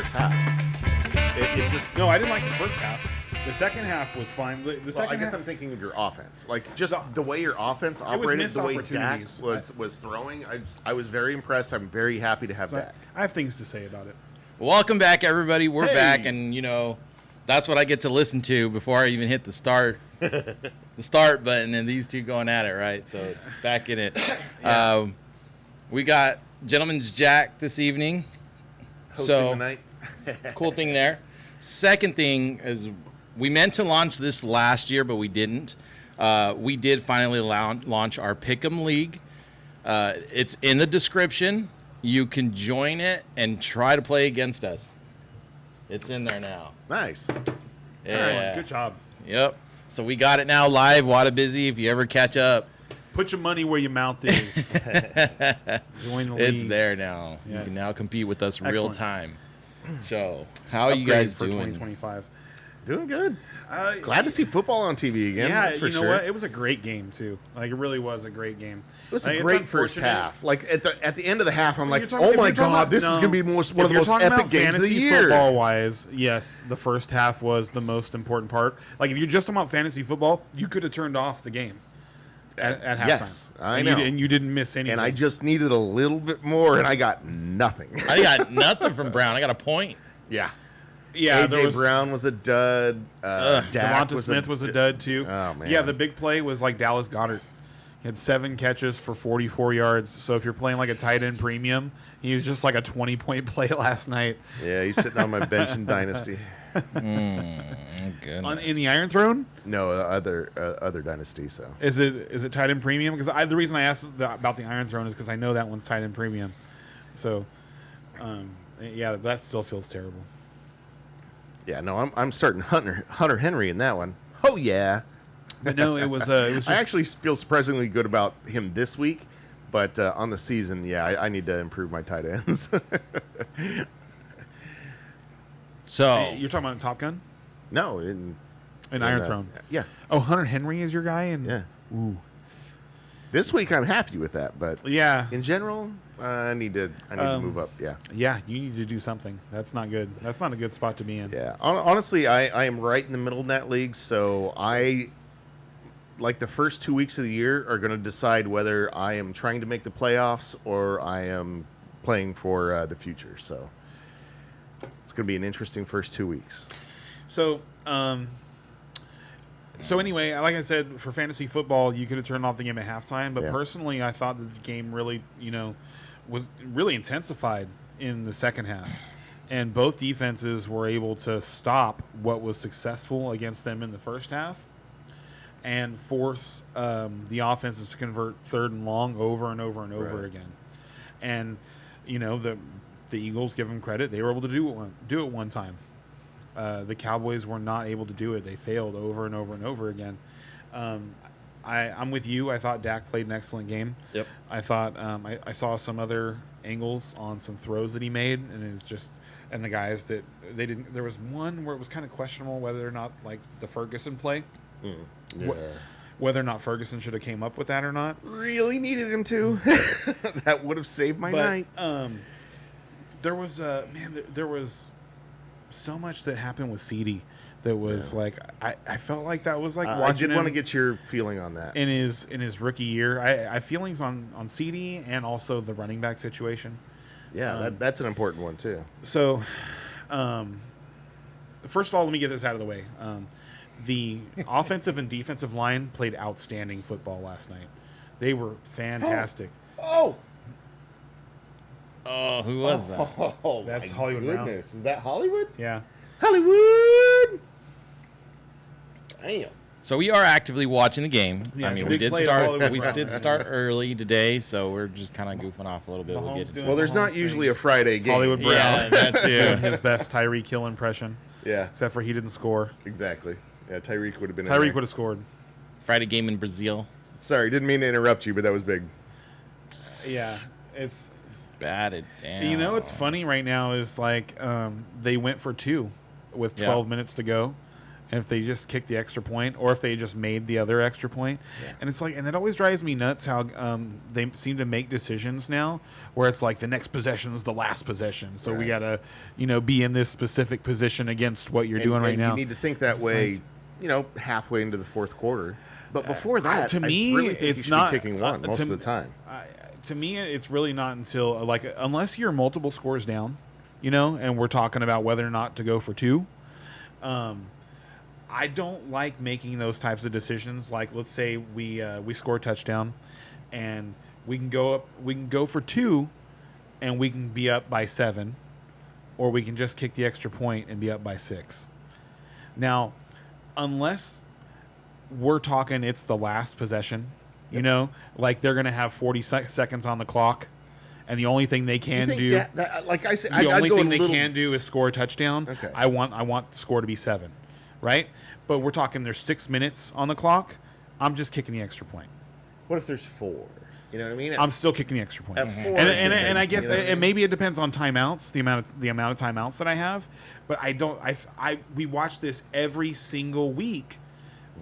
first half. It just. No, I didn't like the first half. The second half was fine. The Well, second I guess half, I'm thinking of your offense, like just the way your offense operated, missed the way Dak opportunities. was throwing. I was very impressed. I'm very happy to have so Dak. I have things to say about it. Welcome back, everybody. We're Hey. back, and that's what I get to listen to before I even hit the start button, and these two going at it, right? So back in it. We got Gentleman's Jack this evening. Hosting the night. Cool thing there. Second thing is we meant to launch this last year, but we didn't. We did finally launch our Pick'em League. It's in the description. You can join it and try to play against us. It's in there now. Nice. Yeah. Excellent. Good job. Yep. So we got it now live. Whataburger, if you ever catch up, Put your money where your mouth is. Join the league. it's there now. You Yes. can now compete with us real Excellent. time. So how are you Upgrade guys for doing? 2025. Doing good. Glad to see football on TV again. Yeah, that's for you know sure. what? It was a great game too. Like it really was a great game. It was Like, a it's great first unfortunate- half. Like at the end of the half, I'm You're like, talking- oh if my you're talking god, about- this is no. gonna be one of If the you're most talking epic about games of the fantasy year. Football wise, yes, the first half was the most important part. Like if you're just talking about fantasy football, you could have turned off the game at halftime. Yes, I and know. And you didn't miss anything. And I just needed a little bit more, and I got nothing. I got nothing from Brown. I got a point. Yeah. yeah, there AJ was, Brown was a dud. Dak Devonta Smith was a dud too. Oh, man. Yeah, the big play was like Dallas Goedert. He had 7 catches for 44 yards. So if you're playing like a tight end premium, he was just like a 20-point play last night. Yeah, he's sitting on my bench in Dynasty. Good. In the Iron Throne, No, other Dynasty. So is it tight end premium? Because the reason I asked about the Iron Throne is because I know that one's tight end premium. So, yeah, that still feels terrible. yeah, no, I'm starting Hunter Henry in that one. Oh yeah. But no, it was just, I actually feel surprisingly good about him this week, but on the season, yeah, I need to improve my tight ends. So you're talking about Top Gun No, in Iron Throne. Yeah, Oh, Hunter Henry is your guy, and yeah. ooh, This week I'm happy with that, but yeah, in general, I need to move up. Yeah, yeah. You need to do something. That's not good. That's not a good spot to be in. yeah. Honestly, I am right in the middle in that league, so I like the first 2 weeks of the year are going to decide whether I am trying to make the playoffs or I am playing for the future. So it's going to be an interesting first 2 weeks. So, so anyway, like I said, for fantasy football, you could have turned off the game at halftime. But Yeah. personally, I thought that the game really, was really intensified in the second half, and both defenses were able to stop what was successful against them in the first half, and force the offenses to convert 3rd and long over and over and over Right. again. And the Eagles, give them credit, they were able to do it one time. The Cowboys were not able to do it. They failed over and over and over again. I'm with you. I thought Dak played an excellent game. Yep. I thought I saw some other angles on some throws that he made, and it's just and the guys that they didn't. There was one where it was kind of questionable whether or not like the Ferguson play, Yeah. whether or not Ferguson should have came up with that or not. Really needed him to. That would have saved my night. There was there was so much that happened with CD that was like I felt like that was like I watching did want to him get your feeling on that. in his rookie year. I have feelings on CD and also the running back situation. Yeah, that's an important one too. So, first of all, let me get this out of the way. The offensive and defensive line played outstanding football last night. They were fantastic. Oh, who was that? oh, That's my Hollywood Brown. goodness. Is that Hollywood? Yeah. Hollywood. Damn. So we are actively watching the game. Yeah, I it's mean, a we big did play to start. Hollywood We Brown. did start early today, so we're just kind of goofing off a little bit. We'll Mahomes get into doing- it. Well, there's not Mahomes usually a things. Friday game. Hollywood Brown. Yeah, that Doing too. his best Tyreek Hill impression, Yeah, except for he didn't score. exactly. Yeah, Tyreek would have been. Tyreek would have scored. Friday game in Brazil. Sorry, didn't mean to interrupt you, but that was big. Yeah, it's Batted down. you know what's funny right now is like they went for 2 with Yeah. 12 minutes to go, and if they just kicked the extra point, or if they just made the other extra point. And it's like, and it always drives me nuts how they seem to make decisions now where it's like the next possession is the last possession, so we gotta be in this specific position against what you're doing right now. You need to think that way, halfway into the fourth quarter. But before that, to me, I really think it's you should not be kicking one most of the time. To me, it's really not until unless you're multiple scores down, and we're talking about whether or not to go for two. I don't like making those types of decisions. Like, let's say we score a touchdown, and we can go for two, and we can be up by 7, or we can just kick the extra point and be up by 6. Now, unless we're talking it's the last possession, like they're going to have 40 seconds on the clock, and the only thing they can do, like I said, the only thing they can do is score a touchdown. Okay. I want the score to be 7, right? But we're talking there's 6 minutes on the clock. I'm just kicking the extra point. What if there's 4? You know what I mean? I'm still kicking the extra point. At 4, and I guess and maybe it depends on timeouts, the amount of timeouts that I have. But we watch this every single week,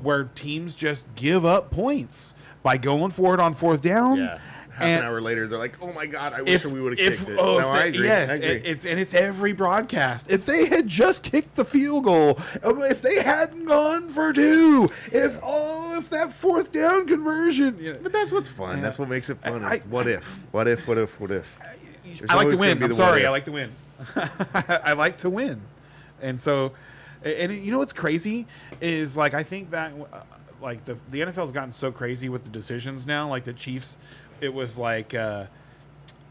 where teams just give up points by going for it on 4th down. Yeah. Half an hour later, they're like, "Oh my god, I wish we would have kicked it." I agree. Yes, I agree. It's every broadcast. If they had just kicked the field goal, if they hadn't gone for 2, if that 4th down conversion. But that's what's fun. Yeah. That's what makes it fun. What if? What if? What if? What if? I like to win. I'm sorry. I like to win. I like to win. And so, and what's crazy is, like, I think back, like the NFL's gotten so crazy with the decisions now. Like the Chiefs, it was like, I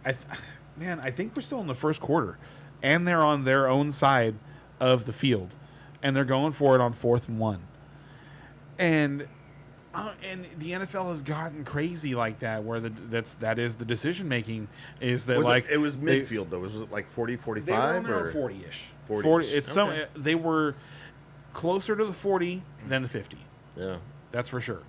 think we're still in the first quarter, and they're on their own side of the field, and they're going for it on 4th and 1, and the NFL has gotten crazy like that, where that is the decision making is that it was midfield though. Was it like 40, 45 they were or 40-ish? 40. It's Okay. they were closer to the 40 than the 50. Yeah. That's for sure.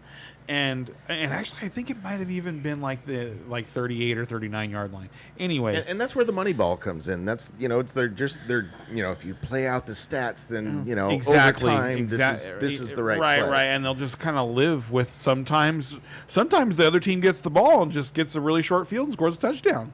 And actually, I think it might have even been like the 38 or 39 yard line. Anyway, And that's where the money ball comes in. That's it's if you play out the stats, then exactly, over time this is the right play. right, and they'll just kind of live with sometimes the other team gets the ball and just gets a really short field and scores a touchdown.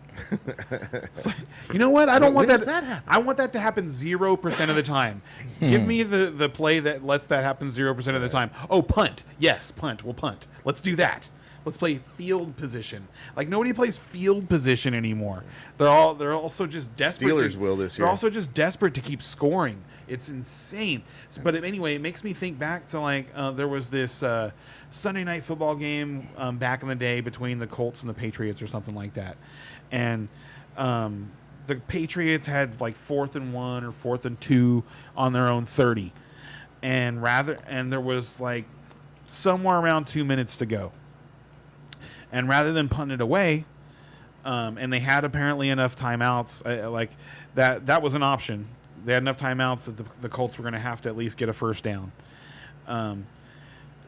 It's like, you know what? I don't want When that. does that happen? I want that to happen 0% of the time. Give me the play that lets that happen 0% of the time. Oh, punt. Yes, punt. We'll punt. Let's do that. Let's play field position. Like, nobody plays field position anymore. They're also just desperate. Steelers will this year. They're also just desperate to keep scoring. It's insane. But anyway, it makes me think back to there was this Sunday night football game back in the day between the Colts and the Patriots or something like that, and the Patriots had like 4th and 1 or 4th and 2 on their own 30, and there was like somewhere around 2 minutes to go. And rather than punt it away, and they had apparently enough timeouts, that was an option. They had enough timeouts that the Colts were going to have to at least get a first down.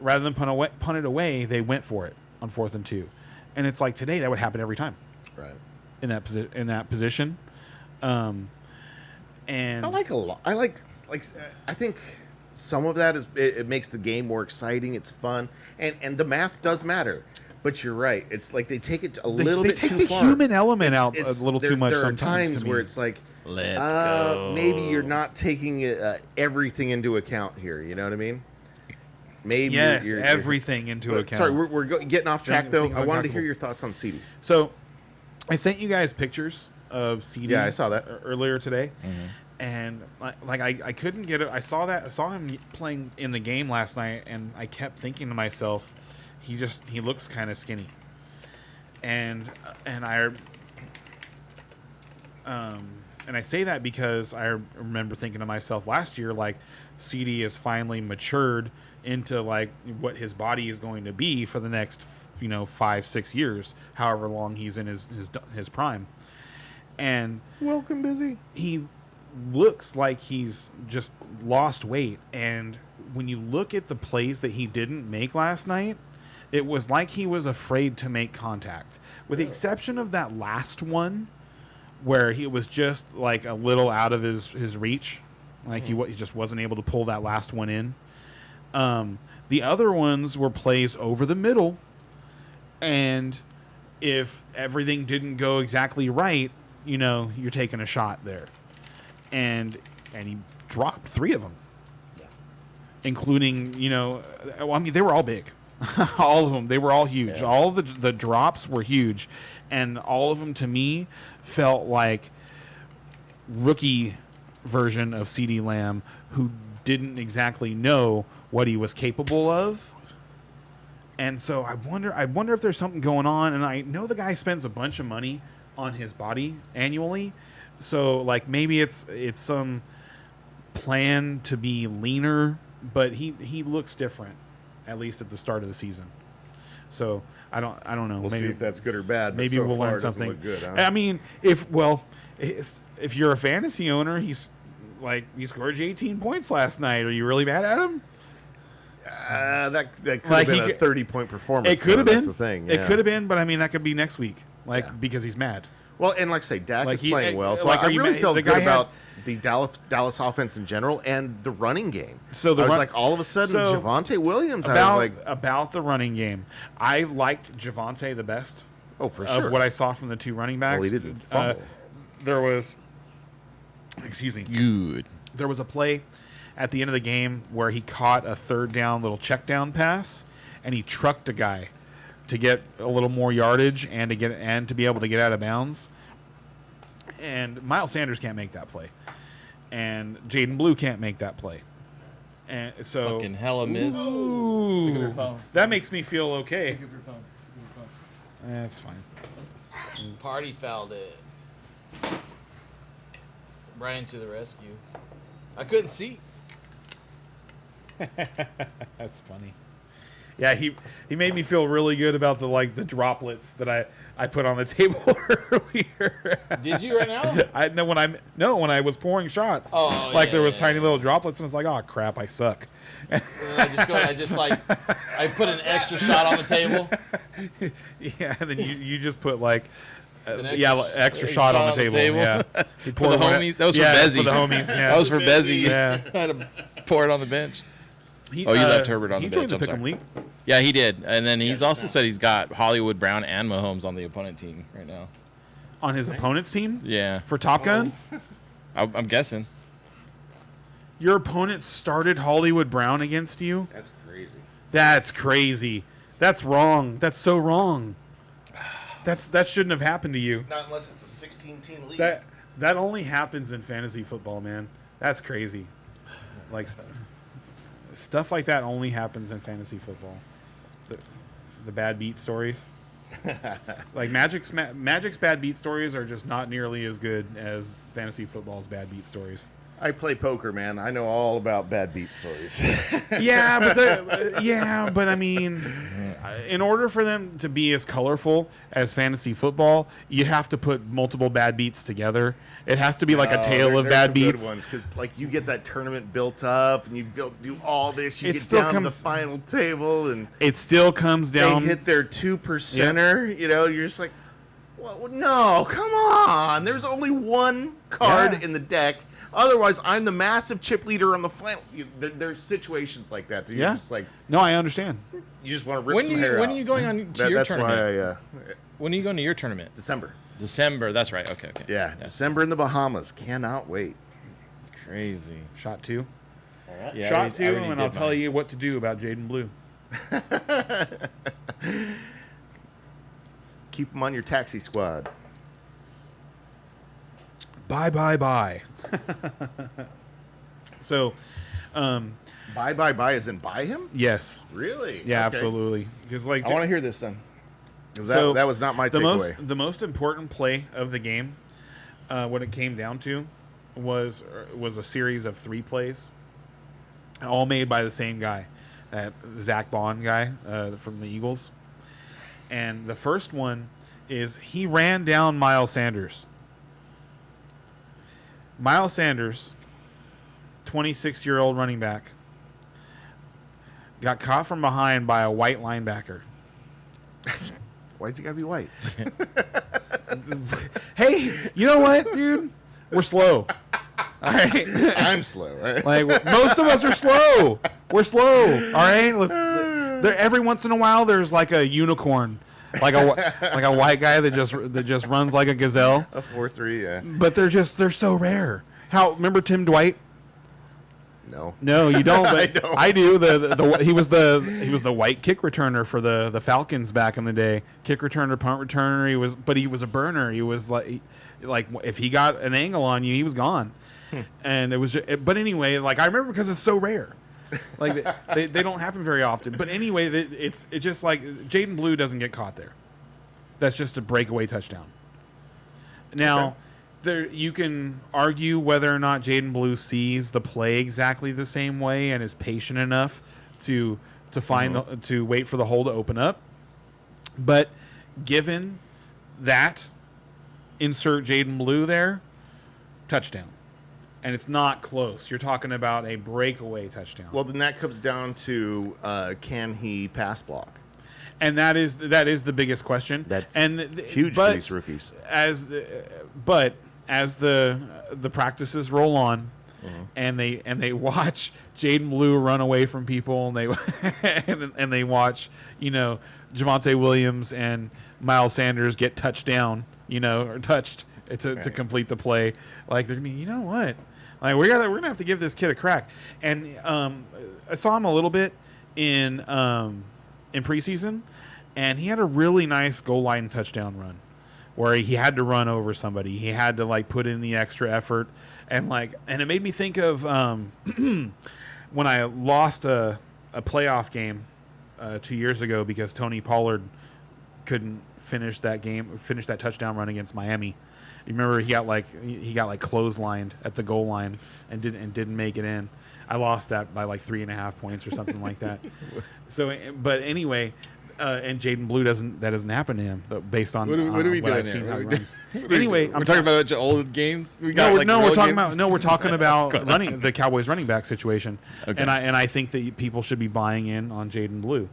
Rather than punt it away, they went for it on 4th and 2. And it's like today that would happen every time. Right. In that position. And I like a lot. I think some of that is it makes the game more exciting. It's fun, and the math does matter. But you're right. It's like they take it a little bit too far. They take the human element out a little too much there sometimes. There are times to me. where it's like, Let's go. maybe you're not taking everything into account here. You know what I mean? Maybe yes, you're everything into account. Sorry, we're getting off track though. Things I wanted to uncomfortable. hear your thoughts on CD. So, I sent you guys pictures of CD. Yeah, I saw that earlier today, and I couldn't get it. I saw him playing in the game last night, and I kept thinking to myself, he looks kind of skinny, and I say that because I remember thinking to myself last year, like, CD has finally matured into like what his body is going to be for the next 5-6 years, however long he's in his prime. And Welcome, Busy. he looks like he's just lost weight. And when you look at the plays that he didn't make last night, it was like he was afraid to make contact, with the exception of that last one where he was just like a little out of his reach, like he just wasn't able to pull that last one in. The other ones were plays over the middle, and if everything didn't go exactly right, you're taking a shot there. And he dropped 3 of them, including, they were all big. All of them. They were all huge. Yeah. All of the drops were huge, and all of them to me felt like rookie version of CeeDee Lamb who didn't exactly know what he was capable of. And so I wonder if there's something going on. And I know the guy spends a bunch of money on his body annually, so like maybe it's some plan to be leaner, but he looks different, at least at the start of the season. So I don't know. We'll maybe see if that's good or bad. But maybe so we'll far learn it doesn't something. look good, huh? I mean, if you're a fantasy owner, he scored you 18 points last night. Are you really mad at him? That could Like, have been he a 30-point performance. It could have though. been. That's the thing. It yeah. could have been, but I mean that could be next week, Yeah. because he's mad. Well, and like I say, Dak Like is he- playing well, so like, I are you really mad- felt the good guy had- about the Dallas offense in general and the running game. So the I was run- like, all of a sudden, so Javonte Williams. I About was like, about the running game, I liked Javonte the best oh, for of sure. what I saw from the 2 running backs. Well, he didn't fumble. There was, excuse me, Good. there was a play at the end of the game where he caught a 3rd down little check down pass, and he trucked a guy to get a little more yardage and to be able to get out of bounds. And Miles Sanders can't make that play, and Jaden Blue can't make that play, and so Fucking hella miss. Ooh, Pick up your phone. that makes me feel okay. Pick up your phone. Pick up your phone. That's fine. Party fouled it. Right to the rescue. I couldn't see. That's funny. Yeah, he made me feel really good about the droplets that I put on the table earlier. Did you right now? I know when I was pouring shots. Oh, like yeah, there was yeah, tiny yeah. little droplets, and it's like, oh crap, I suck. I put an extra shot on the table. Yeah, and then you just put like. An extra- extra shot on the table. Yeah, He For the poured one- homies? That was for yeah, Bezzy. For the homies. Yeah, That was for Bezzy. Yeah. I had to pour it on the bench. He, Oh, you left Herbert on he the joined bench, the I'm Pick'em sorry. League Yeah, he did. And then he's also said he's got Hollywood Brown and Mahomes on the opponent team right now. on his opponent's team Yeah, for Top Gun. I'm guessing. Your opponent started Hollywood Brown against you. That's crazy. That's crazy. That's wrong. That's so wrong. That shouldn't have happened to you. Not unless it's a 16-team league. That only happens in fantasy football, man. That's crazy. Like stuff like that only happens in fantasy football. The bad beat stories. Like Magic's bad beat stories are just not nearly as good as fantasy football's bad beat stories. I play poker, man. I know all about bad beat stories. Yeah, but I mean, in order for them to be as colorful as fantasy football, you have to put multiple bad beats together. It has to be like a tale of bad beats. Good ones, because like you get that tournament built up, and you do all this. You It get still down to the comes- final table, and It still comes they down. hit their 2%er. You know, you're just like, well, no, come on. There's only one card Yeah. in the deck. Otherwise, I'm the massive chip leader on the final. There's situations like that. That you're Yeah. just like, No, I understand. you just want to rip When some are hair you, when out. are you going on to your That's tournament? why I When are you going to your tournament? December. December. That's right. Okay. Yeah, December in the Bahamas. Cannot wait. Crazy. Shot 2. Yeah, Shot 2, and I'll tell you what to do about Jaden Blue. Keep them on your taxi squad. Bye. So, Bye, as in buy him? yes. Really? Yeah, Okay. absolutely. Because like I want to hear this then. 'Cause So, that was not my takeaway. the most important play of the game, what it came down to, was a series of 3 plays, all made by the same guy, that Zach Bond guy from the Eagles. And the first one is he ran down Miles Sanders. Miles Sanders, 26-year-old running back, got caught from behind by a white linebacker. Why's he gotta be white? Hey, you know what, dude? We're slow. All right. I'm slow, right? Like most of us are slow. We're slow. All right. Every once in a while, there's like a unicorn, like a white guy that just runs like a gazelle. A 4-3, yeah. But they're so rare. Remember Tim Dwight? No, you don't. But I don't. I do. He was the white kick returner for the Falcons back in the day. Kick returner, punt returner. He was a burner. He was like if he got an angle on you, he was gone. And it was. But anyway, like I remember because it's so rare. Like they don't happen very often. But anyway, it's just like Jaden Blue doesn't get caught there. That's just a breakaway touchdown. Now. Okay. You can argue whether or not Jaden Blue sees the play exactly the same way and is patient enough to find to wait for the hole to open up. But given that, insert Jaden Blue there, touchdown. And it's not close. You're talking about a breakaway touchdown. Well, then that comes down to can he pass block? And that is the biggest question. That's huge for these rookies. As the practices roll on, and they watch Jaden Blue run away from people, and they watch Javonte Williams and Miles Sanders get touched down, or touched to complete the play. Like they're gonna be, you know what? Like we're gonna have to give this kid a crack. And I saw him a little bit in preseason, and he had a really nice goal line touchdown run, where he had to run over somebody. He had to put in the extra effort, and it made me think of when I lost a playoff game 2 years ago because Tony Pollard couldn't finish that touchdown run against Miami. You remember he got clotheslined at the goal line and didn't make it in. I lost that by 3.5 points or something like that. So, but anyway. And Jaden Blue that doesn't happen to him based on what are we doing here? Anyway, we're talking about old games. We're talking about running the Cowboys running back situation, okay. and I think that people should be buying in on Jaden Blue.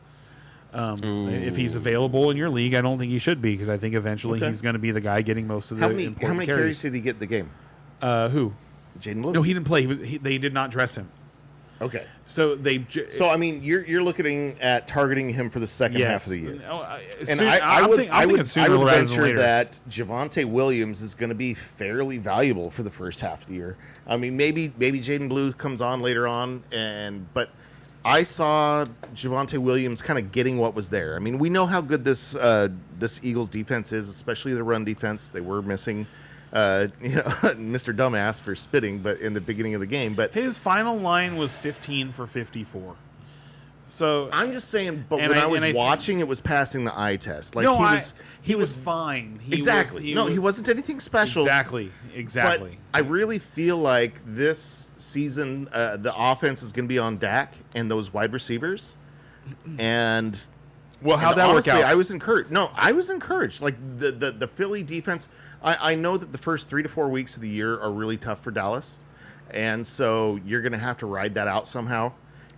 If he's available in your league, I don't think he should be because I think eventually he's going to be the guy getting most of the important How many carries. carries did he get in the game? Who? Jaden Blue. No, he didn't play. They did not dress him. Okay. So I mean, you're looking at targeting him for the second half of the year. And I would venture later. that Javonte Williams is going to be fairly valuable for the first half of the year. I mean, maybe Jaden Blue comes on later on, but I saw Javonte Williams kind of getting what was there. I mean, we know how good this Eagles defense is, especially the run defense. They were missing. Mr. Dumbass for spitting, but in the beginning of the game, but his final line was 15 for 54. So I'm just saying. But when I was watching, it was passing the eye test. He was fine. He wasn't anything special. Exactly. But I really feel like this season, the offense is going to be on Dak and those wide receivers. And how'd that work out? I was encouraged. No, I was encouraged. Like the Philly defense. I know that the first 3 to 4 weeks of the year are really tough for Dallas, and so you're going to have to ride that out somehow.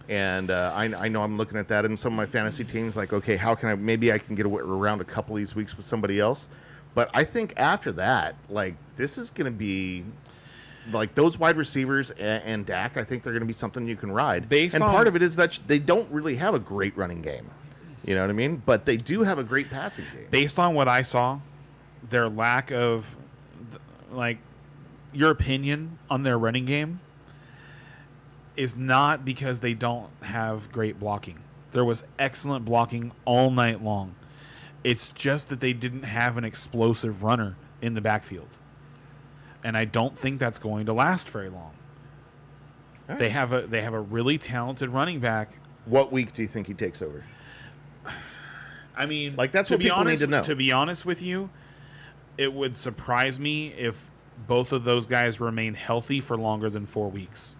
And I know I'm looking at that in some of my fantasy teams, like, okay, how can I can get around a couple of these weeks with somebody else. But I think after that, this is going to be those wide receivers and Dak. I think they're going to be something you can ride. Part of it is that they don't really have a great running game. You know what I mean? But they do have a great passing game. Based on what I saw. Their lack of, your opinion on their running game is not because they don't have great blocking. There was excellent blocking all night long. It's just that they didn't have an explosive runner in the backfield. And I don't think that's going to last very long. Right. They have a really talented running back. What week do you think he takes over? I mean, that's what people need to know. To be honest with you, it would surprise me if both of those guys remain healthy for longer than 4 weeks.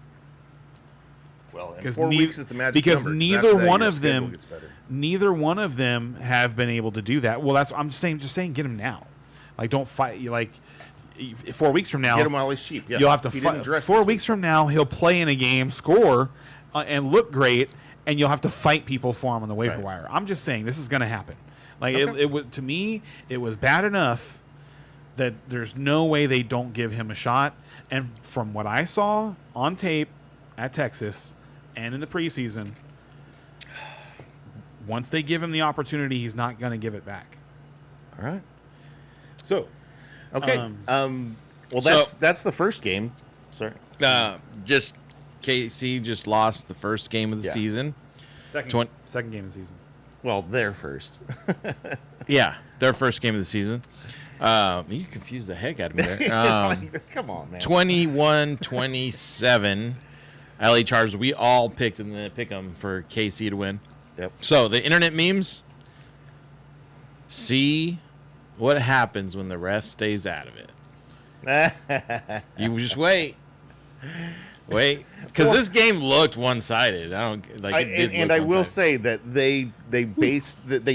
Well, 4 weeks is the magic because number. Neither one of them have been able to do that. Well, I'm just saying, get him now. Don't fight. 4 weeks from now, get him while he's cheap. Yeah. You'll have to fight. 4 weeks from now, he'll play in a game, score, and look great, and you'll have to fight people for him on the waiver wire. I'm just saying this is going to happen. To me, it was bad enough that there's no way they don't give him a shot. And from what I saw on tape at Texas, and in the preseason, once they give him the opportunity, he's not going to give it back. All right. So, Okay. Well, that's the first game. Sorry. Just KC just lost the first game of the Yeah. season. second game of the season. Well, they're first. Yeah, their first game of the season. You confused the heck out of me there. Come on, man. 21-27. LA Chargers. We all picked in the pick 'em for KC to win. Yep. So the internet memes. See what happens when the ref stays out of it. You just wait, because this game looked one-sided. I don't like. I will say that they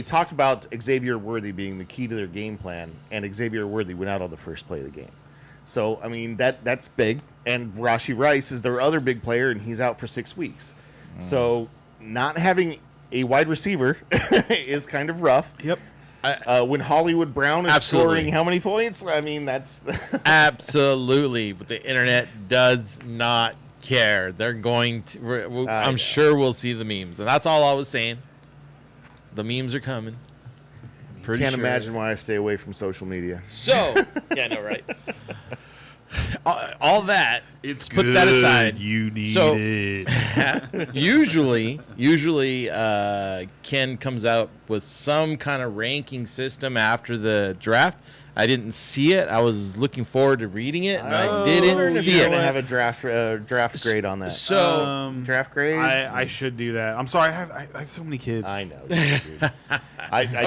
talked about Xavier Worthy being the key to their game plan, and Xavier Worthy went out on the first play of the game. So I mean that's big. And Rashi Rice is their other big player, and he's out for 6 weeks. So not having a wide receiver is kind of rough. Yep. When Hollywood Brown is Absolutely. scoring how many points? I mean, that's Absolutely, but the internet does not care. They're going to. I'm sure we'll see the memes, and that's all I was saying. The memes are coming. Pretty can't sure. imagine why I stay away from social media. So, yeah, no, right. All that. Let's put that aside. You need So- it. Usually, Ken comes out with some kind of ranking system after the draft. I didn't see it. I was looking forward to reading it, and I didn't see You're it. gonna have a draft grade on that. So, Draft grades. I should do that. I'm sorry. I have so many kids. I know. Dude.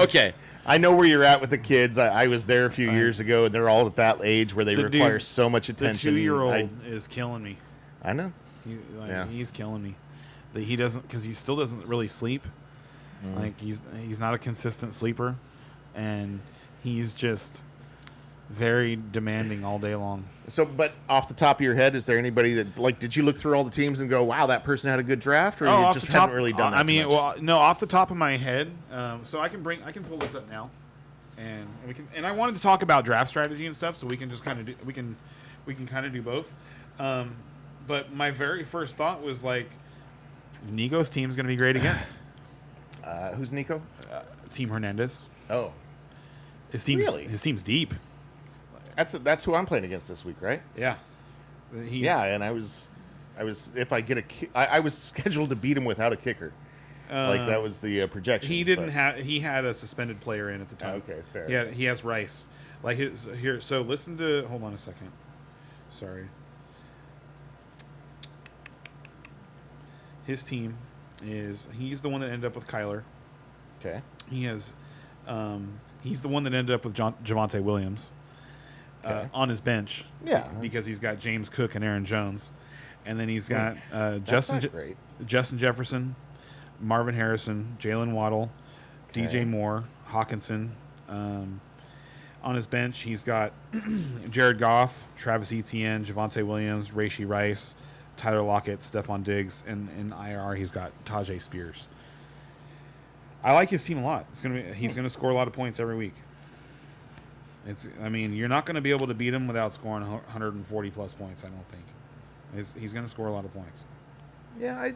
okay. I know where you're at with the kids. I was there a few years ago, and they're all at that age where they The require dude- so much The attention. 2-year-old is killing me. I know. Yeah. He's killing me. That he doesn't, because he still doesn't really sleep. Like he's not a consistent sleeper, and he's just very demanding all day long. So, but off the top of your head, is there anybody that did you look through all the teams and go, "Wow, that person had a good draft," or you off just the top- haven't really done that? I mean, too much? well, no, off the top of my head. So I can pull this up now, and we can. And I wanted to talk about draft strategy and stuff, so we can just kind of do. We can kind of do both. But my very first thought was like, Nico's team's going to be great again. Who's Nico? Team Hernandez. Oh, His team's Really? His team's deep. that's who I'm playing against this week, right? Yeah. Yeah, and I was if I get I was scheduled to beat him without a kicker. That was the projection. He didn't have. He had a suspended player in at the time. Okay, fair. Yeah, he has Rice. Like his here. So listen to. Hold on a second. Sorry. His team is. He's the one that ended up with Kyler. Okay. He has. He's the one that ended up with Javonte Williams Okay. on his bench. Yeah. Because he's got James Cook and Aaron Jones, and then he's got That's Justin not great. Justin Jefferson, Marvin Harrison, Jalen Waddle, Okay. DJ Moore, Hawkinson. On his bench, he's got Jared Goff, Travis Etienne, Javonte Williams, Rashee Rice, Tyler Lockett, Stephon Diggs, and in IR he's got Tajay Spears. I like his team a lot. He's gonna score a lot of points every week. You're not gonna be able to beat him without scoring 140 plus points. I don't think he's gonna score a lot of points. Yeah,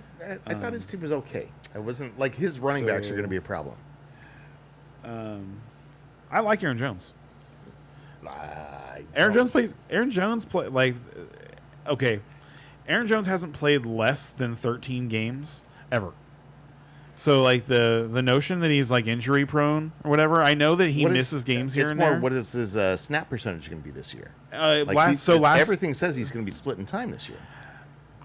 I thought his team was okay. I wasn't like his running backs are So- going to be a problem. I like Aaron Jones. I Aaron don't- Jones played like okay. Aaron Jones hasn't played less than 13 games ever. So like the notion that he's like injury prone or whatever, I know that he What is- misses games here it's and more, there. What is his snap percentage going to be this year? Last everything says he's going to be splitting time this year.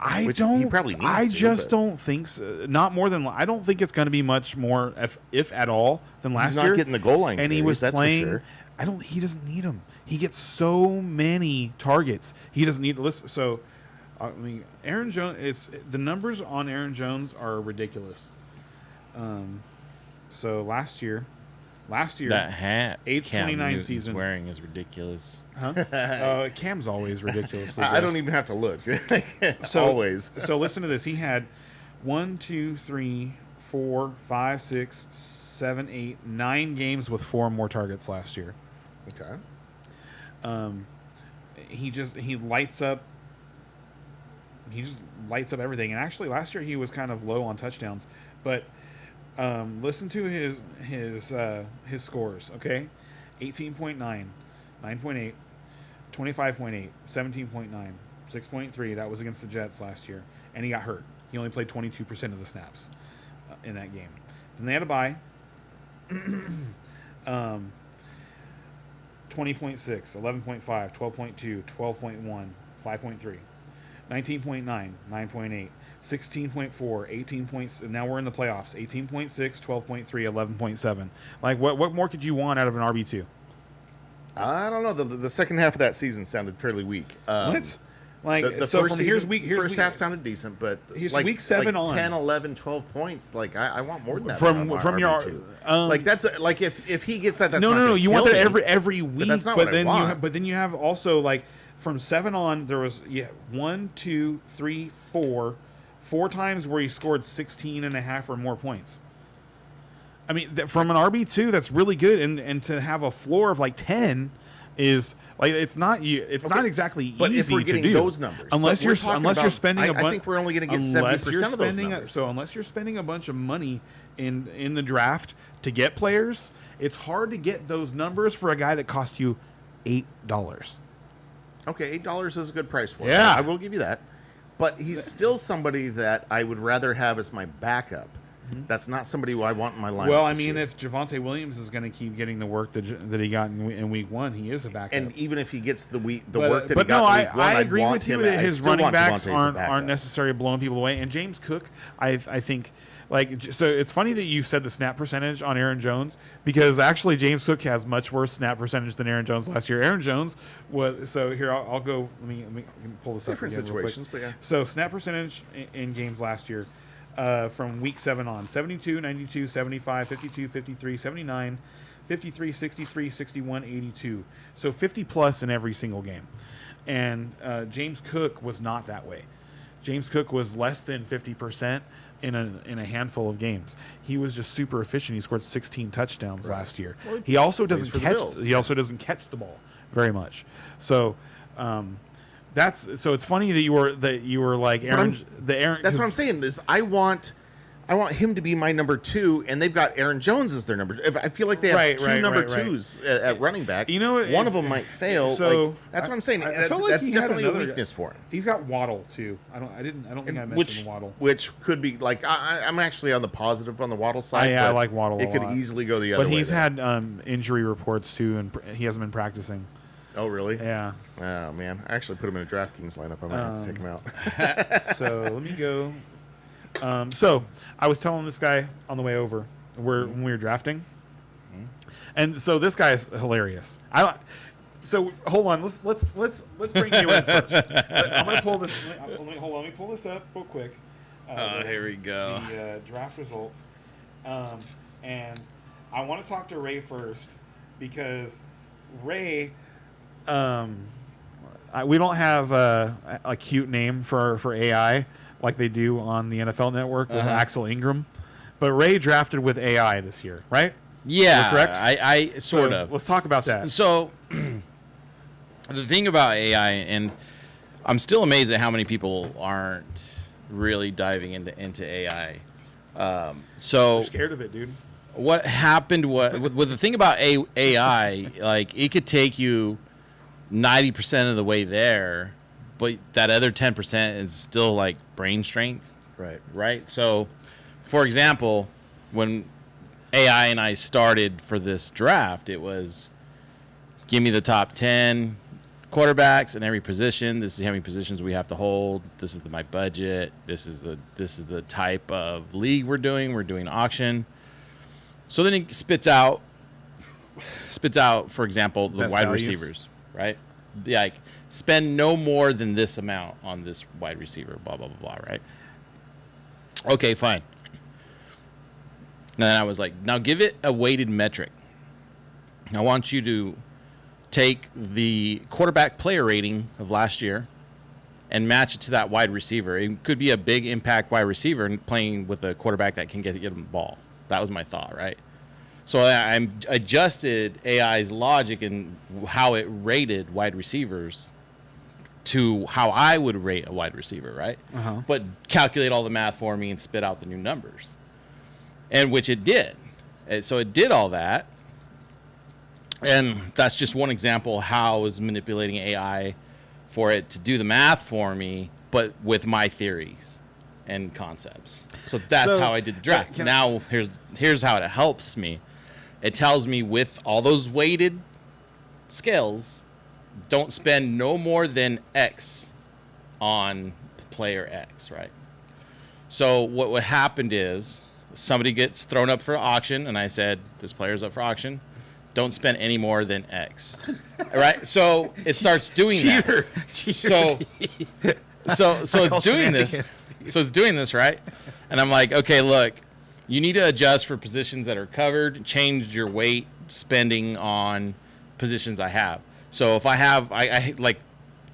I which he don't. probably needs I to, just but- don't think so. Not more than. I don't think it's going to be much more, if at all, than last He's not year. getting the goal line and he carries, was that's for playing. sure. I don't. He doesn't need them. He gets so many targets. He doesn't need to listen. So, I mean, Aaron Jones. It's the numbers on Aaron Jones are ridiculous. So last year, That hat 8/29 Cam Newton's season. wearing is ridiculous. huh? Cam's always ridiculously. I gross. don't even have to look. So, Always. So listen to this. He had 1, 2, 3, 4, 5, 6, 7, 8, 9 games with 4 more targets last year. Okay. He lights up he just lights up everything. And actually, last year he was kind of low on touchdowns, but listen to his scores. Okay, 18.9, 9.8, 25.8, 17.9, 6.3. That was against the Jets last year, and he got hurt. He only played 22% of the snaps in that game. Then they had a bye. 20.6, 11.5, 12.2, 12.1, 5.3, 19.9, 9.8, 16.4, 18 points, and now we're in the playoffs. 18.6, 12.3, 11.7. Like, what more could you want out of an RB2? I don't know. The second half of that season sounded fairly weak. What? Like, The so first from here's season, week, first half sounded decent, but here's like, week 7 like on. 10, 11, 12 points. Like I want more than that From your RB2. Like that's like if he gets that, that's no, not no. gonna You want kill that me. every week, that's not but what I then want. but then you have also like from 7 on there was 1, 2, 3, 4 times where he scored 16 and a half or more points. I mean, from an RB2, that's really good, and to have a floor of like 10 is like it's not exactly But easy if we're getting to do those numbers, unless but we're you're talking unless you're about- spending a bunch. I think we're only going to get 70% of those numbers. So unless you're spending a bunch of money in the draft to get players, it's hard to get those numbers for a guy that cost you $8. Okay, $8 is a good price for him. Yeah. I will give you that. But he's still somebody that I would rather have as my backup. That's not somebody who I want in my lineup. Well, I this mean, year. if Javonte Williams is going to keep getting the work that he got in week 1, he is a backup. and even if he gets the work that but he no, got in I week 1, I I'd agree want with you him. that I his still running want backs Javonte as a aren't backup. necessarily blowing people away. And James Cook, I think, like, so it's funny that you said the snap percentage on Aaron Jones, because actually James Cook has much worse snap percentage than Aaron Jones last year. Aaron Jones was here. I'll go. Let me pull this Different up again real quick. situations, but yeah. So snap percentage in games last year. From week 7 on 72, 92, 75, 52, 53, 79, 53, 63, 61, 82. So 50 plus in every single game. And James Cook was not that way. James Cook was less than 50% in a handful of games. He was just super efficient. He scored 16 touchdowns last year. Well, He also doesn't for the catch Bills. he also doesn't catch the ball very much. So it's funny that you were like Aaron. That's what I'm saying. Is I want him to be my number 2, and they've got Aaron Jones as their number. I feel like they have two number 2s at running back. You know, one of them might fail. So like, that's what I'm saying. I felt like That's he had definitely a another guy. weakness for him. He's got Waddle too. I don't think I mentioned Waddle. Which could be like I'm actually on the positive on the Waddle side. I but like Waddle a It could lot. easily go the other way. But he's there. had injury reports too, and he hasn't been practicing. Oh really? Yeah. Oh man, I actually put him in a DraftKings lineup. I might have to take him out. So let me go. So I was telling this guy on the way over when we were drafting, and so this guy is hilarious. So hold on, let's bring you in first. I'm gonna pull this. Let me pull this up real quick. Here we go. The draft results, and I want to talk to Ray first because Ray. We don't have a cute name for AI like they do on the NFL Network with Axel Ingram, but Ray drafted with AI this year, right? Yeah, Correct? I sort So of. Let's talk about that. So the thing about AI, and I'm still amazed at how many people aren't really diving into AI. So I'm scared of it, dude. what happened with the thing about AI, like it could take you 90% of the way there, but that other 10% is still like brain strength, Right. right? So, for example, when AI and I started for this draft, it was give me the top 10 quarterbacks in every position. This is how many positions we have to hold. This is my budget. This is the type of league we're doing. We're doing auction. So then it spits out, for example, the Best wide values. receivers, right? Like spend no more than this amount on this wide receiver, blah, blah, blah, blah, right? Okay, fine. And then I was like, now give it a weighted metric. I want you to take the quarterback player rating of last year and match it to that wide receiver. It could be a big impact wide receiver and playing with a quarterback that can get him the ball. That was my thought, right? So I adjusted AI's logic and how it rated wide receivers to how I would rate a wide receiver, right? Uh-huh. But calculate all the math for me and spit out the new numbers, and which it did. And so it did all that, and that's just one example how I was manipulating AI for it to do the math for me, but with my theories and concepts. So that's So, how I did the draft. can- Now here's how it helps me. It tells me with all those weighted scales, don't spend no more than X on player X, right? So what happened is somebody gets thrown up for auction, and I said, this player's up for auction. Don't spend any more than X, right? So it starts doing that. So it's doing this. So it's doing this, right? And I'm like, okay, look, you need to adjust for positions that are covered, change your weight spending on positions I have. So if I like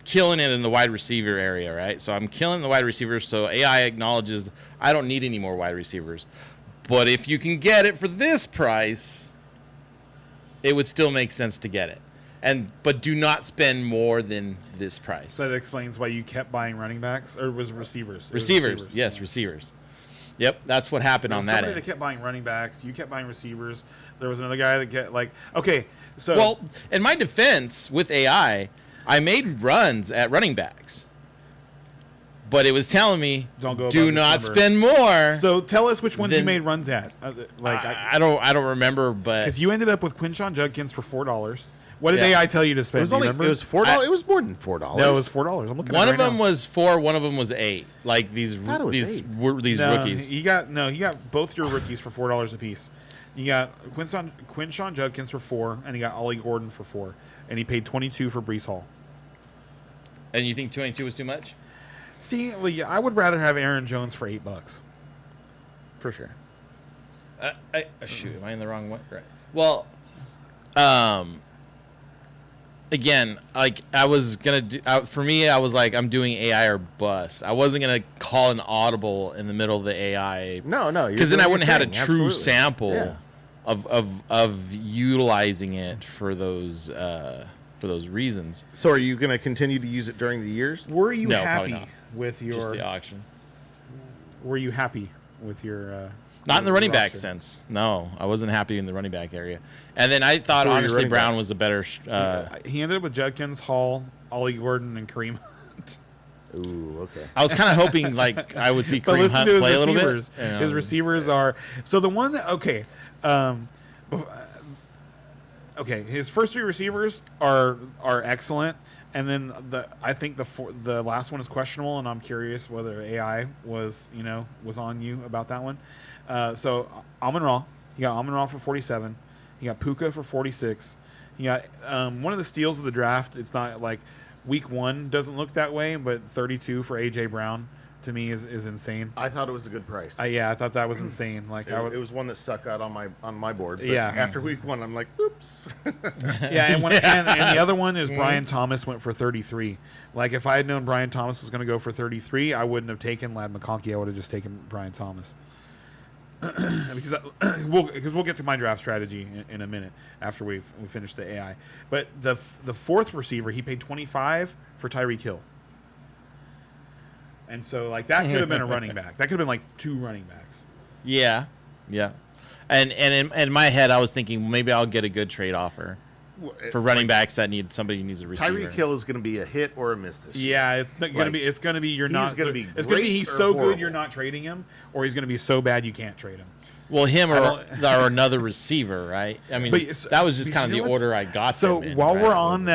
killing it in the wide receiver area, right? So I'm killing the wide receivers, so AI acknowledges I don't need any more wide receivers. But if you can get it for this price, it would still make sense to get it. But do not spend more than this price. So that explains why you kept buying running backs, or was it receivers? It was Receivers, yes, yeah. receivers. Yep, that's what happened There on was that somebody end. that kept buying running backs. You kept buying receivers. There was another guy that get like, okay, so Well, in my defense with AI, I made runs at running backs, but it was telling me Don't go above do this not number." spend more. So tell us which ones you Then- made runs at. I don't remember, but because you ended up with Quinshon Judkins for $4. What did Yeah. AI tell you to It spend? was Do you only remember? it was $4. It was more than $4. No, it was $4. I'm looking. one at of it right them now. was 4, one of them was 8. Like these thought it was these 8. these No, rookies. You got both your rookies for $4 a piece. You got Quinshon Judkins for 4, and you got Ollie Gordon for 4, and he paid 22 for Brees Hall. And you think 22 was too much? See, well, yeah, I would rather have Aaron Jones for $8, for sure. Shoot, am I in the wrong one? Right. Well, again, like I was gonna do for me, I was like, I'm doing AI or bust. I wasn't gonna call an audible in the middle of the AI No, because then I wouldn't have had a thing. true Absolutely. sample Yeah. of utilizing it for those reasons. So are you going to continue to use it during the years? Were you No, probably happy not. with Just your? the auction. Were you happy with your? Not in the your running back roster? sense. No, I wasn't happy in the running back area. And then I thought Who were your honestly running Brown backs? was a better. He ended up with Judkins, Hall, Ollie Gordon, and Kareem Hunt. Ooh, okay. I was kind of hoping like I would see But Kareem listen Hunt to his play a little receivers. bit. His receivers are so the one that okay. His first 3 receivers are excellent, and then I think the last one is questionable, and I'm curious whether AI was on you about that one. So Amon-Ra, he got Amon-Ra for 47. He got Puka for 46. He got one of the steals of the draft. It's not like week 1 doesn't look that way, but 32 for AJ Brown to me is insane. I thought it was a good price. Yeah, I thought that was insane. Like It was one that stuck out on my board. But Yeah. After week 1, I'm like, oops. yeah, and the other one is Brian Thomas went for 33. Like if I had known Brian Thomas was going to go for 33, I wouldn't have taken Lad McConkey. I would have just taken Brian Thomas. because we'll get to my draft strategy in a minute after we finish the AI. But the fourth receiver, he paid 25 for Tyreek Hill. And so like that could have been a running back. That could have been like 2 running backs. Yeah. And in my head, I was thinking well, maybe I'll get a good trade offer for running backs that somebody who needs a receiver. Tyreek Hill is going to be a hit or a miss this year. Yeah, it's going to be. It's going to be. You're he's not. gonna be It's going to be. great He's or so horrible. good you're not trading him, or he's going to be so bad you can't trade him. Well, him or don't- another receiver, right? I mean, But it's- that was just kind of you the know what's- order I got. So them in, while right? we're on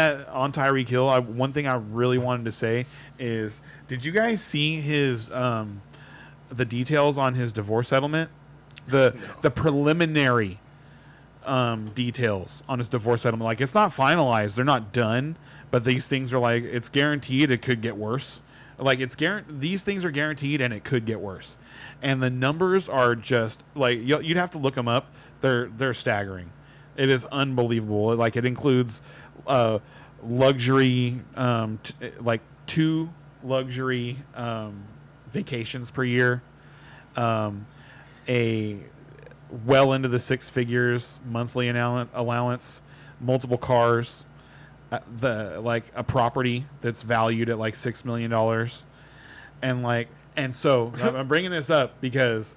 Tyreek Hill, one thing I really wanted to say is, did you guys see his the details on his divorce settlement? The preliminary details on his divorce settlement. Like it's not finalized, they're not done, but these things are like it's guaranteed it could get worse. Like it's these things are guaranteed and it could get worse. And the numbers are just like you'd have to look them up. They're staggering. It is unbelievable. Like it includes luxury like 2 luxury vacations per year. A well into the 6 figures monthly allowance, multiple cars, a property that's valued at like $6 million, and so I'm bringing this up because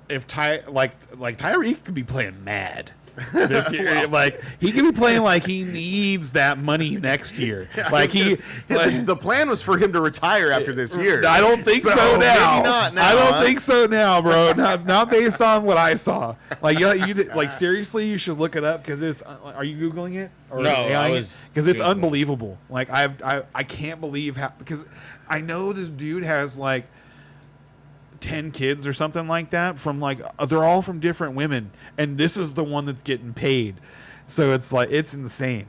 if Tyreek could be playing mad this year, like he could be playing like he needs that money next year. Like the plan was for him to retire after this year. I don't think so, now. Maybe not now. I don't huh? think so now, bro. Not based on what I saw. Like like seriously, you should look it up because it's. Are you googling it? Or No, AI? I was because it's Googling. unbelievable. Like I can't believe how, because I know this dude has like 10 kids or something like that from like they're all from different women, and this is the one that's getting paid. So it's like it's insane.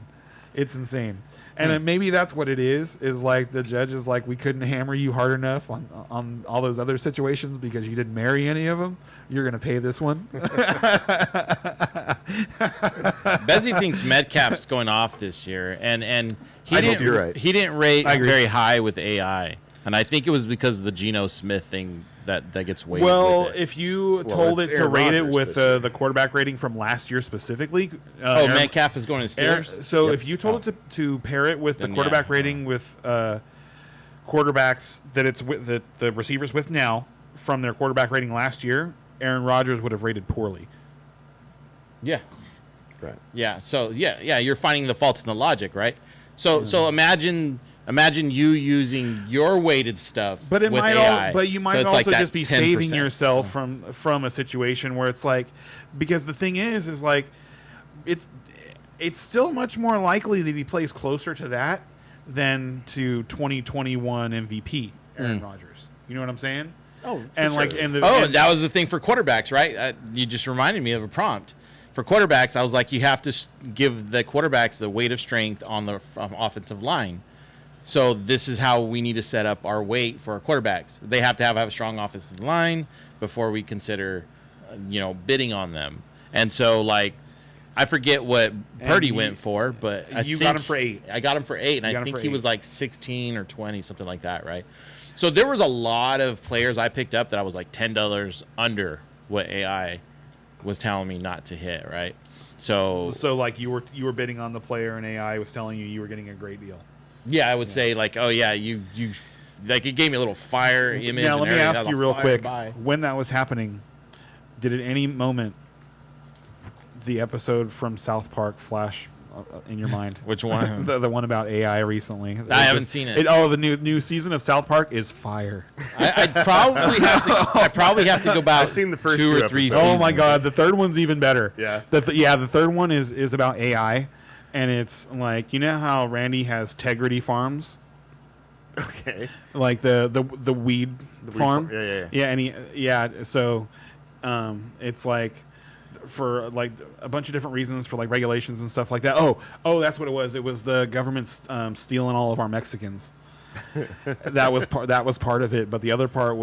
And then maybe that's what it is like the judge is like, we couldn't hammer you hard enough on all those other situations because you didn't marry any of them. You're going to pay this one. Bezzy thinks Metcalf's going off this year, and he I didn't. hope you're right. He didn't rate I agree. very high with AI, and I think it was because of the Geno Smith thing that gets weighted. Well, with it. if you told it's it to Aaron rate it Rodgers with this year. the quarterback rating from last year specifically, oh, Metcalf is going to Steelers. So if you told it to pair it with the Then, quarterback yeah. rating with quarterbacks that it's with the receivers with now from their quarterback rating last year, Aaron Rodgers would have rated poorly. Yeah. Right. Yeah. So yeah, you're finding the fault in the logic, right? So imagine you using your weighted stuff, But it with might AI. but you So might it's also like that just be 10%. saving yourself from a situation where it's like, because the thing is like it's still much more likely that he plays closer to that than to 2021 MVP Aaron Rodgers. You know what I'm saying? Oh, And like and the Oh, and- that was the thing for quarterbacks, right? You just reminded me of a prompt. For quarterbacks, I was like, you have to give the quarterbacks the weight of strength on the offensive line. So this is how we need to set up our weight for our quarterbacks. They have to have a strong offensive line before we consider, bidding on them. And so, like, I forget what Purdy went for, but You got him for 8. I got him for 8, and You got I him think for he 8. was like 16 or 20, something like that, right? So there was a lot of players I picked up that I was like $10 under what AI was telling me not to hit, right? So like you were bidding on the player and AI was telling you were getting a great deal. yeah, I would say like, oh yeah, you like it gave me a little fire image. Now and let me everything. ask That was you a real fire quick, buy. when that was happening, did at any moment the episode from South Park flash in your mind? Which one? the one about AI recently. I haven't seen it. The new season of South Park is fire. I'd probably have to go back. I've seen the first 2 two or 3 episodes. seasons. Oh my god, the third one's even better. Yeah. The third one is about AI, and it's like, you know how Randy has Tegrity Farms, Okay. like the weed farm. farm. Yeah. Yeah, and so it's like for like a bunch of different reasons, for like regulations and stuff like that. Oh, that's what it was. It was the government stealing all of our Mexicans. that was part of it, but the other part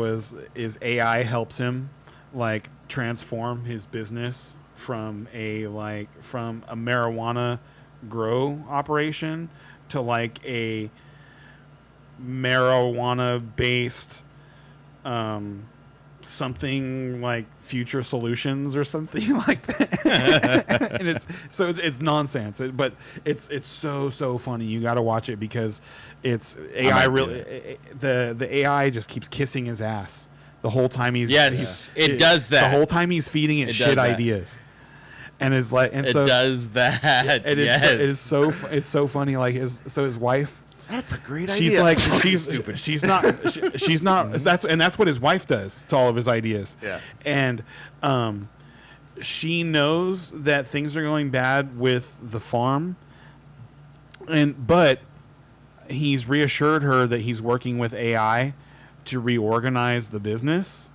is AI helps him like transform his business from a marijuana grow operation to like a marijuana based something like Future Solutions or something like that. And it's nonsense, but it's so funny. You got to watch it because it's AI really the AI just keeps kissing his ass the whole time It does that. the whole time he's feeding it It shit does that. ideas. And it's like, and It so does that. and yes. it's so funny. Like his wife, That's a great idea. she's like she's not that's what his wife does to all of his ideas. Yeah. And she knows that things are going bad with the farm, but he's reassured her that he's working with AI to reorganize the business.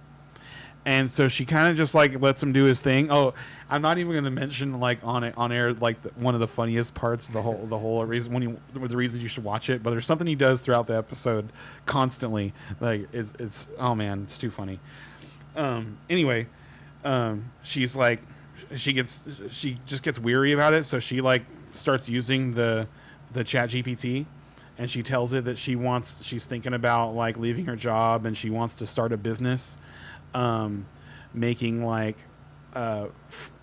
And so she kind of just like lets him do his thing. Oh, I'm not even going to mention like on air like one of the funniest parts of the whole reason the reasons you should watch it. But there's something he does throughout the episode constantly. Like it's oh man, it's too funny. Anyway, she's like she just gets weary about it, so she like starts using the Chat GPT, and she tells it that she's thinking about like leaving her job and she wants to start a business. Making like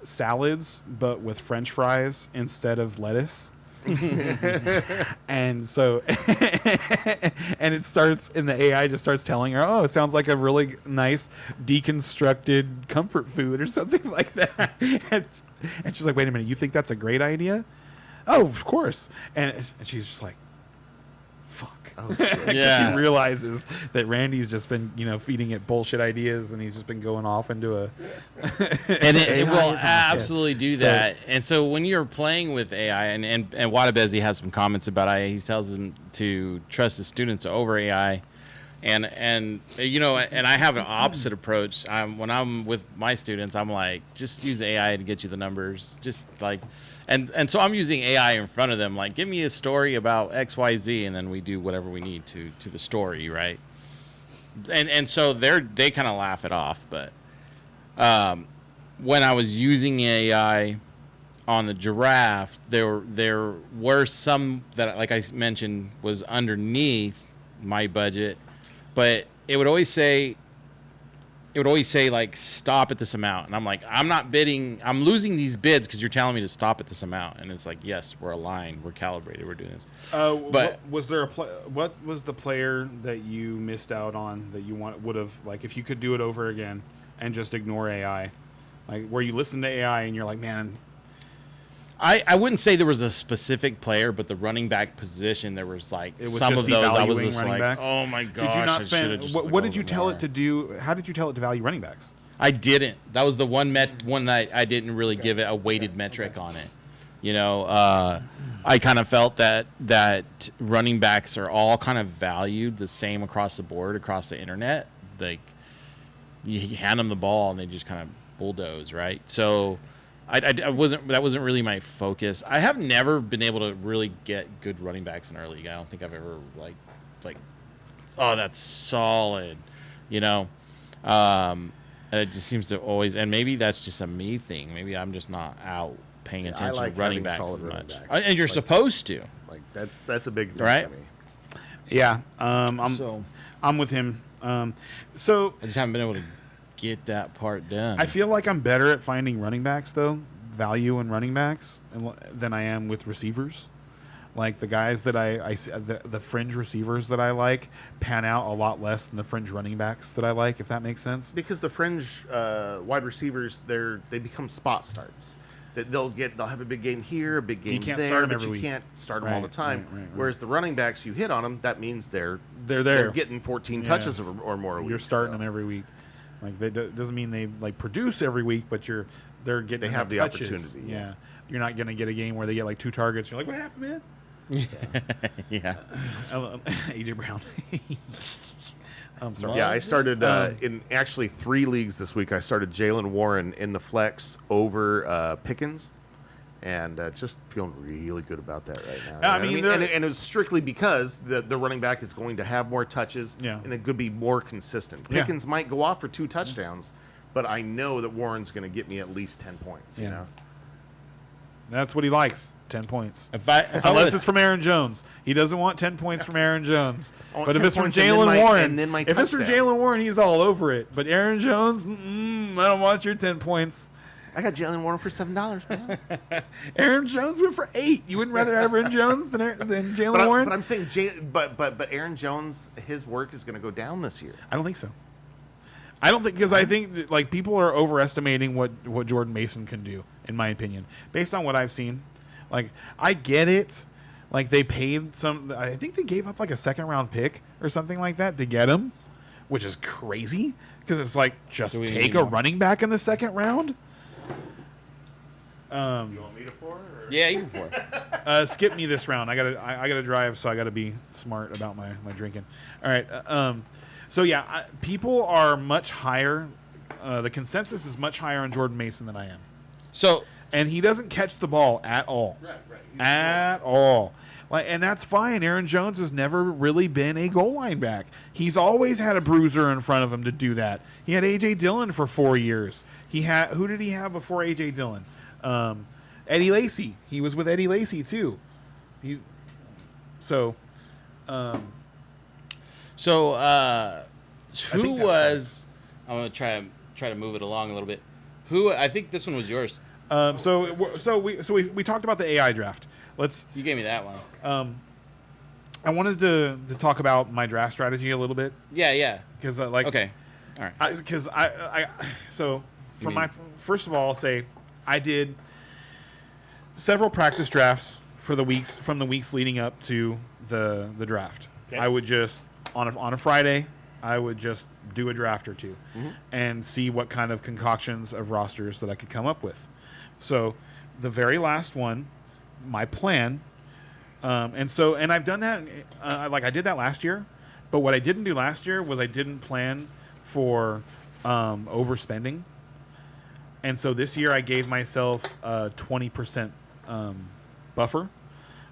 salads, but with French fries instead of lettuce. And so, and it starts, and the AI just starts telling her, oh, it sounds like a really nice deconstructed comfort food or something like that. And she's like, wait a minute, you think that's a great idea? Oh, of course. And she's just like, fuck. Oh, shit. Yeah. She realizes that Randy's just been, feeding it bullshit ideas, and he's just been going off into a. And it will AI is absolutely do So- that. And so when you're playing with AI, and Wadabezi has some comments about AI, he tells them to trust the students over AI. And and I have an opposite approach. When I'm with my students, I'm like, just use AI to get you the numbers. Just like, and so I'm using AI in front of them, like, give me a story about XYZ, and then we do whatever we need to the story, right? And so they kind of laugh it off, but when I was using AI on the giraffe, there were some that, like I mentioned, was underneath my budget, but it would always say like, stop at this amount, and I'm like, I'm not bidding, I'm losing these bids because you're telling me to stop at this amount, and it's like, yes, we're aligned, we're calibrated, we're doing this. But was there what was the player that you missed out on that you would have, like, if you could do it over again and just ignore AI, like, where you listen to AI and you're like, man, I wouldn't say there was a specific player, but the running back position, there was like it was some just of those I was devaluing just running like, backs? oh my gosh, Did you not I spend? should've just What gone did you tell more. it to do? How did you tell it to value running backs? I didn't. That was the one that I didn't really give it a weighted metric on it. I kind of felt that running backs are all kind of valued the same across the board, across the internet. Like, you hand them the ball and they just kind of bulldoze, right? So that wasn't really my focus. I have never been able to really get good running backs in our league. I don't think I've ever like, oh, that's solid, And it just seems to always, and maybe that's just a me thing. Maybe I'm just not out paying See, I attention like to running having backs solid as running much. backs. And you're Like- supposed to, Like that's a big thing Right? for me. Yeah, so I'm with him. So I just haven't been able to get that part done. I feel like I'm better at finding running backs, though, value in running backs, than I am with receivers. Like, the guys that the fringe receivers that I like pan out a lot less than the fringe running backs that I like, if that makes sense. Because the fringe wide receivers, they become spot starts. That they'll have a big game here, a big game can't there, start 'em but every you week. can't start them all the Right, time. right. Whereas the running backs, you hit on them, that means they're They're they're there. getting 14 touches Yes. or more a week. You're starting so them every week. Like, doesn't mean they like produce every week, but they're getting They enough have the touches. opportunity, Yeah. yeah. You're not gonna get a game where they get like 2 targets. You're like, what happened, man? yeah. AJ Brown. I'm sorry. Yeah, I started in actually 3 leagues this week. I started Jalen Warren in the flex over Pickens, and just feeling really good about that right now. I mean, they're- and it was strictly because the running back is going to have more touches, Yeah. and it could be more consistent. Yeah. Pickens might go off for 2 touchdowns, but I know that Warren's going to get me at least 10 points. You Yeah. know, That's what he likes. 10 points. If I Unless would've- it's from Aaron Jones. He doesn't want 10 points from Aaron Jones. I want But if 10 it's from points and then Jalen my- Warren, and then my if it's from touchdown. Jalen Warren, he's all over it. But Aaron Jones, I don't want your 10 points. I got Jalen Warren for $7, man. Aaron Jones went for 8. You wouldn't rather have Aaron Jones than Jalen but, Warren? I'm saying, but Aaron Jones, his work is going to go down this year. I don't think so. I don't think, because I think that, like, people are overestimating what Jordan Mason can do, in my opinion, based on what I've seen. Like, I get it. Like, they paid I think they gave up like a 2nd-round pick or something like that to get him, which is crazy because it's like, just Do we take need a more? running back in the 2nd round. You want me to pour? Or? yeah, you can pour. Skip me this round. I gotta drive, so I gotta be smart about my drinking. All right. So yeah, people are much higher. The consensus is much higher on Jordan Mason than I am, So and he doesn't catch the ball at all. Right. At all. Like, and that's fine. Aaron Jones has never really been a goal line back. He's always had a bruiser in front of him to do that. He had A.J. Dillon for 4 years. Who did he have before A.J. Dillon? Eddie Lacy. He was with Eddie Lacy too. So, think who that's was? I'm gonna try to move it along a little bit. Who? I think this one was yours. So we talked about the AI draft. You gave me that one. I wanted to talk about my draft strategy a little bit Yeah. because Okay. All right. because so for mean- my first of all, I'll say I did several practice drafts for the weeks leading up to the draft. Okay. I would just on a Friday, I would just do a draft or two and see what kind of concoctions of rosters that I could come up with. So the very last one, my plan, and I've done that. I did that last year, but what I didn't do last year was I didn't plan for overspending. And so this year I gave myself a 20% buffer.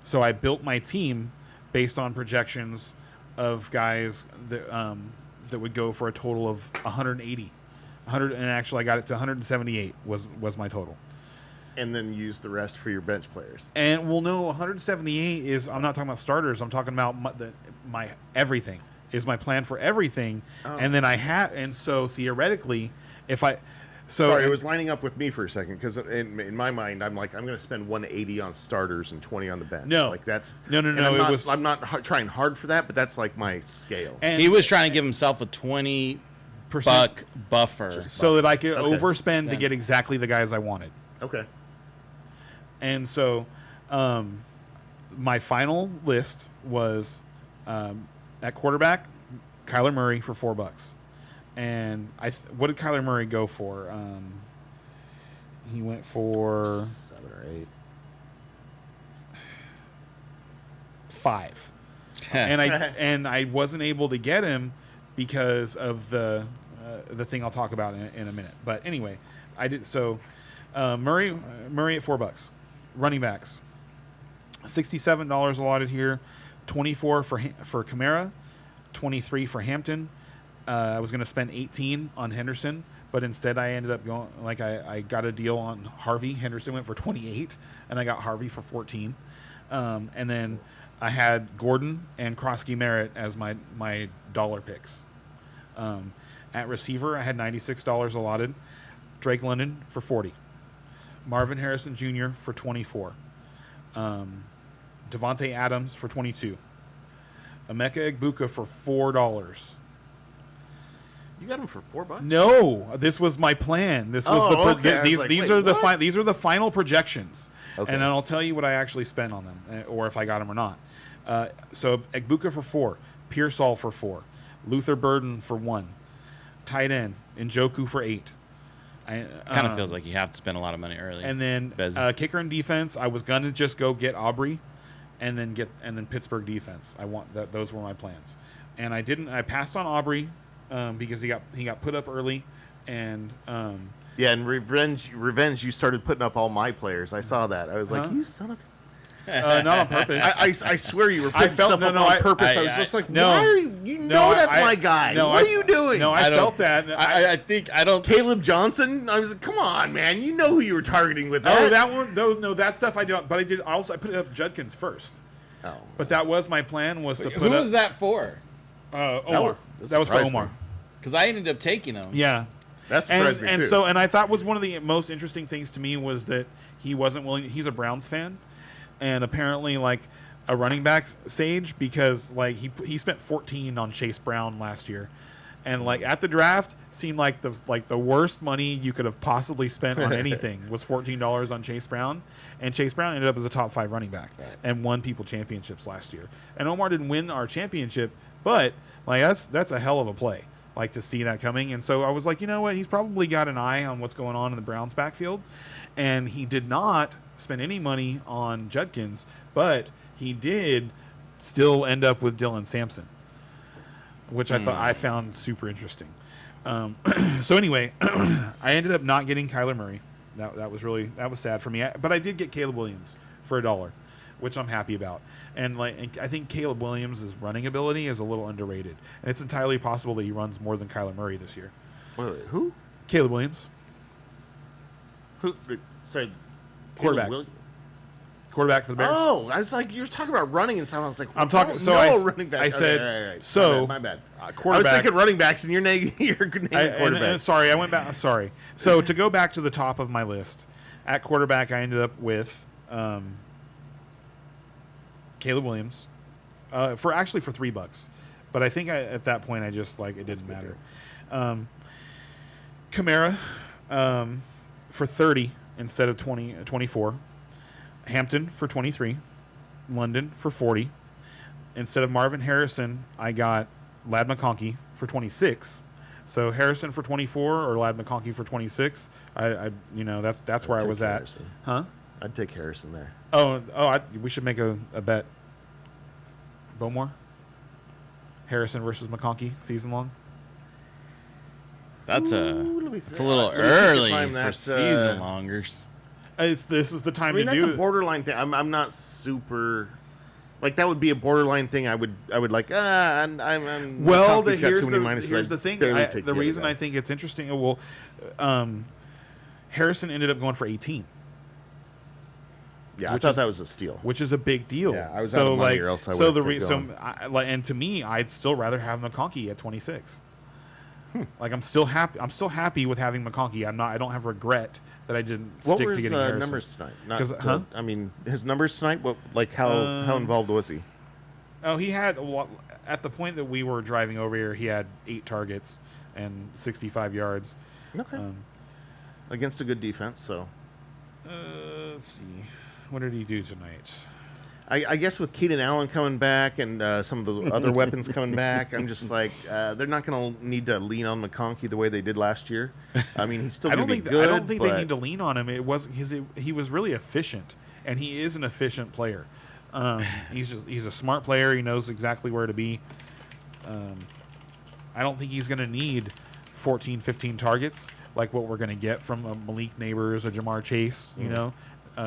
So I built my team based on projections of guys that would go for a total of 180. And actually I got it to 178 was my total. And then use the rest for your bench players. And well, no, 178 is, I'm not talking about starters. I'm talking about my everything is my plan for everything. Oh. And then and so theoretically, if I, Sorry, it was lining up with me for a second because in my mind, I'm like, I'm going to spend 180 on starters and 20 on the bench. No. Like that's No. and I'm not trying hard for that, but that's like my scale. and He was trying to give himself a 20 buck buffer. so that I could Okay. overspend to get exactly the guys I wanted. Okay. And so, my final list was at quarterback, Kyler Murray for $4. And what did Kyler Murray go for? He went for 7 or 8. 5. and I wasn't able to get him because of the thing I'll talk about in a minute. But anyway, I did so. Murray at $4. Running backs, $67 allotted here, 24 for Kamara, 23 for Hampton. I was going to spend 18 on Henderson, but instead I ended up going I got a deal on Harvey. Henderson went for 28, and I got Harvey for 14. And then I had Gordon and Krosky Merritt as my dollar picks. At receiver, I had $96 allotted. Drake London for 40. Marvin Harrison Jr. for 24. Devontae Adams for 22. Emeka Egbuka for $4. You got him for $4? No, this was my plan. This was okay. I was like, these wait, are the what? these are the final projections, Okay. and then I'll tell you what I actually spent on them, or if I got them or not. So Egbuka for 4, Pearsall for 4, Luther Burden for 1, tight end Njoku for 8. Kind of feels like you have to spend a lot of money early. And then Bezzy. kicker and defense, I was gonna just go get Aubrey, and then Pittsburgh defense. I want that; those were my plans, and I didn't. I passed on Aubrey because he got put up early, and Yeah, and revenge. You started putting up all my players. I saw that. I was like, Huh? you son of. not on purpose. I swear you were I putting felt- stuff no, up no, on purpose. I I- was just like, no. why are you? You know that's my guy. No, what are you doing? No, I don't- felt that. I think I don't. Caleb Johnson. I was like, come on, man. You know who you were targeting with that. Oh, that one. No, that stuff I don't. But I did. I put up Judkins first. Oh. But that was my plan was to Who put up. was that for? Omar. That That was for surprised Omar. me. Because I ended up taking him. Yeah. That surprised me and too. so and I thought was one of the most interesting things to me was that he wasn't willing. He's a Browns fan, and apparently like a running back sage because like he spent 14 on Chase Brown last year, and like at the draft seemed like the worst money you could have possibly spent on anything was $14 on Chase Brown, and Chase Brown ended up as a top 5 running back and won people championships last year. And Omar didn't win our championship, but like that's a hell of a play. Like to see that coming. And so I was like, you know what? He's probably got an eye on what's going on in the Browns backfield. And he did not spend any money on Judkins, but he did still end up with Dylan Sampson, which I found super interesting. So anyway, I ended up not getting Kyler Murray. That was sad for me. But I did get Caleb Williams for $1, which I'm happy about. And I think Caleb Williams' running ability is a little underrated, and it's entirely possible that he runs more than Kyler Murray this year. Wait, who? Caleb Williams, Who? Sorry. Quarterback. Caleb Williams? quarterback for the Bears. Oh, I was like, you were talking about running and stuff. I was like, I'm talking- I don't so know I- a running back. I Okay, said- right. so, my bad. I was quarterback- thinking running backs, and you're naming quarterback. And sorry, I went back. Sorry. So to go back to the top of my list, at quarterback, I ended up with Caleb Williams, for $3, but I think at that point I just like it didn't matter. Kamara for 30 instead of 24. Hampton for 23. London for 40. Instead of Marvin Harrison, I got Lad McConkey for 26. So Harrison for 24 or Lad McConkey for 26. I that's where I was at. Harrison. Huh? I'd take Harrison there. We should make a bet. Bowmore? Harrison versus McConkey season long? That's Ooh, it's a little let me take the early time for that, season longers. This is the time I mean, to that's do a borderline thing. I'm not super. Like that would be a borderline thing. I would like. I'm Well, McConkey's got here's too many the minuses. here's I'd the thing. barely take The other reason guy. I think it's interesting. Harrison ended up going for 18, Yeah, I which thought is- that was a steal. which is a big deal. Yeah, I was so out of money like or else I so would've the kept going. and to me, I'd still rather have McConkey at 26. Like I'm still happy with having McConkey. I don't have regret that I didn't What stick were to his getting Harrison. numbers tonight? 'Cause, huh? I mean, his numbers tonight. What like how involved was he? Oh, he had at the point that we were driving over here, he had 8 targets and 65 yards. Okay. Against a good defense, so Let's see, what did he do tonight? I guess with Keenan Allen coming back and some of the other weapons coming back, I'm just like they're not going to need to lean on McConkey the way they did last year. I mean, he's still I going don't to be think good. I don't think but they need to lean on him. It was he was really efficient, and he is an efficient player. He's a smart player. He knows exactly where to be. I don't think he's going to need 14, 15 targets like what we're going to get from a Malik Neighbors, a Jamar Chase,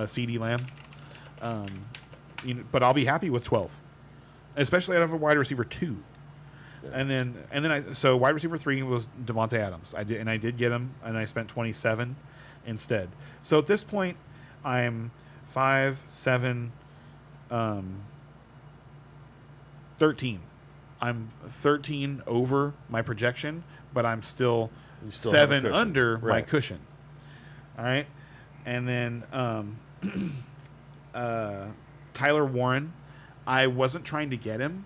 CD Lamb. But I'll be happy with 12, especially out of a wide receiver 2. Yeah. And then so wide receiver 3 was Devontae Adams. I did get him, and I spent 27 instead. So at this point, I'm 5, 7, 13. I'm 13 over my projection, but I'm still still have a 7 cushion. under my Right. cushion. All right, and then Tyler Warren, I wasn't trying to get him,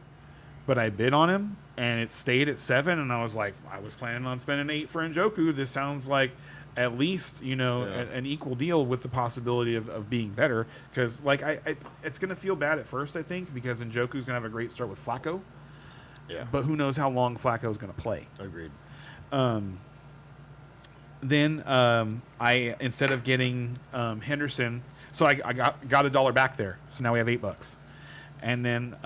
but I bid on him, and it stayed at 7, and I was like, I was planning on spending 8 for Njoku. This sounds like at least, an equal deal with the possibility of being better, because like I it's going to feel bad at first, I think, because Njoku's going to have a great start with Flacco. Yeah. But who knows how long Flacco's going to play. Agreed. Then I instead of getting Henderson, so I got $1 back there. So now we have $8, and then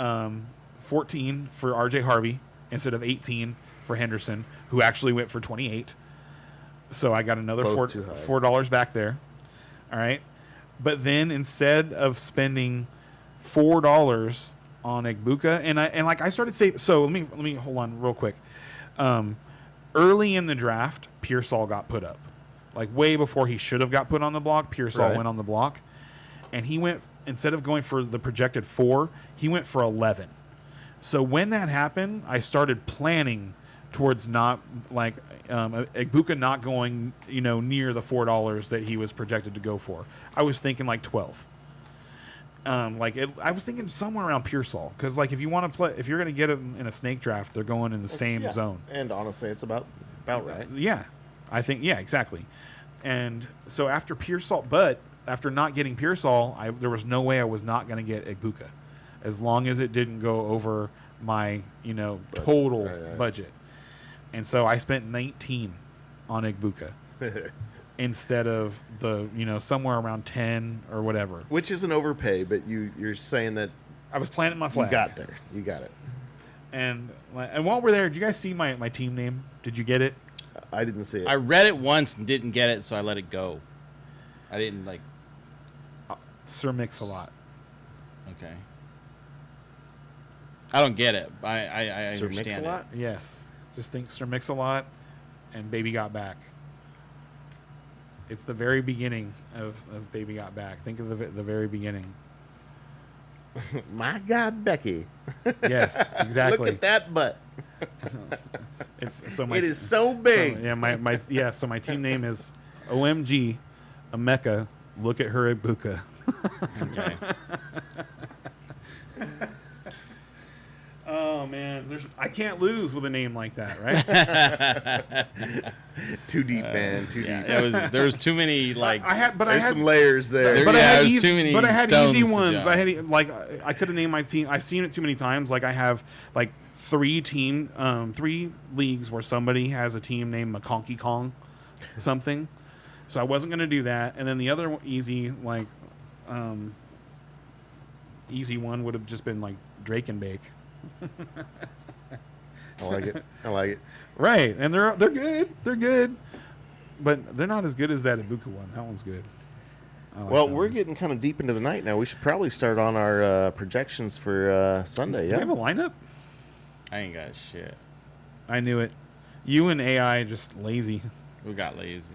14 for RJ Harvey instead of 18 for Henderson, who actually went for 28. So I got another Both too high. $4 back there. All right, but then instead of spending $4 on Egbuka, and I started saying, so let me hold on real quick. Early in the draft, Pearsall got put up, like way before he should have got put on the block. Pearsall Right. went on the block, and he went, instead of going for the projected 4, he went for 11. So when that happened, I started planning towards not like Egbuka not going near the $4 that he was projected to go for. I was thinking like 12. I was thinking somewhere around Pearsall, because like if you want to play, if you're going to get it in a snake draft, they're going in the same Yeah. zone. And honestly, it's about right. Yeah, I think exactly. And so after Pearsall, but after not getting Pearsall, there was no way I was not going to get Egbuka, as long as it didn't go over my total Right. budget. And so I spent 19 on Egbuka instead of the somewhere around 10 or whatever. Which is an overpay, but you're saying that I was planting my you flag. got there. You got it. And while we're there, did you guys see my team name? Did you get it? I didn't see it. I read it once and didn't get it, so I let it go. I didn't like. Sir Mix-a-Lot. Okay. I don't get it. I Sir understand Mix-a-Lot? it. Yes. Just think Sir Mix-a-Lot and Baby Got Back. It's the very beginning of Baby Got Back. Think of the very beginning. My God, Becky. Yes, exactly. Look at that butt. It's so It is so big. So so my team name is OMG Emeka. Look at her Egbuka. Okay. I can't lose with a name like that, right? Too deep, man. Too deep. There was too many like. There's some layers there. But I had there's easy, too many but I had stones easy to ones. jump. I could have named my team. I've seen it too many times. Like I have like three leagues where somebody has a team named McConkey Kong, something. So I wasn't gonna do that. And then the other easy one would have just been like Drake and Bake. I like it. I like it. Right, and they're good. They're good, but they're not as good as that Ibuka one. That one's good. I like Well, that we're one. getting kind of deep into the night now. We should probably start on our projections for Sunday. Do Yeah. we have a lineup? I ain't got shit. I knew it. You and AI just lazy. We got lazy.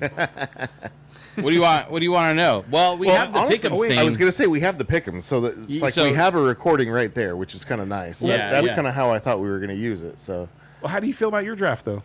What do you want? What do you want to know? Well, we have the honestly, pickups thing. I was going to say we have the pick'ems, so that it's like So- we have a recording right there, which is kind of nice. Yeah, That's yeah. kind of how I thought we were going to use it. So Well, how do you feel about your draft, though?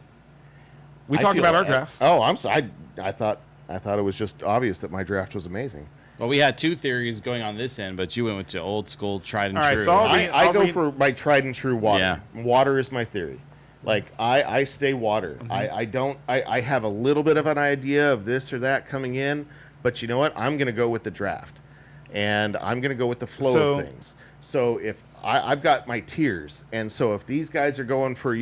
We I talked feel about our like- drafts. Oh, I'm sorry. I thought it was just obvious that my draft was amazing. Well, we had two theories going on this end, but you went with the old school, tried and All right, true. so I'll I, read- I I'll go read- for my tried and true water. Yeah. Water is my theory. Like I stay water. Mm-hmm. I have a little bit of an idea of this or that coming in, but you know what? I'm gonna go with the draft. And I'm gonna go with the flow So- of things. So if I've got my tiers, and so if these guys are going for,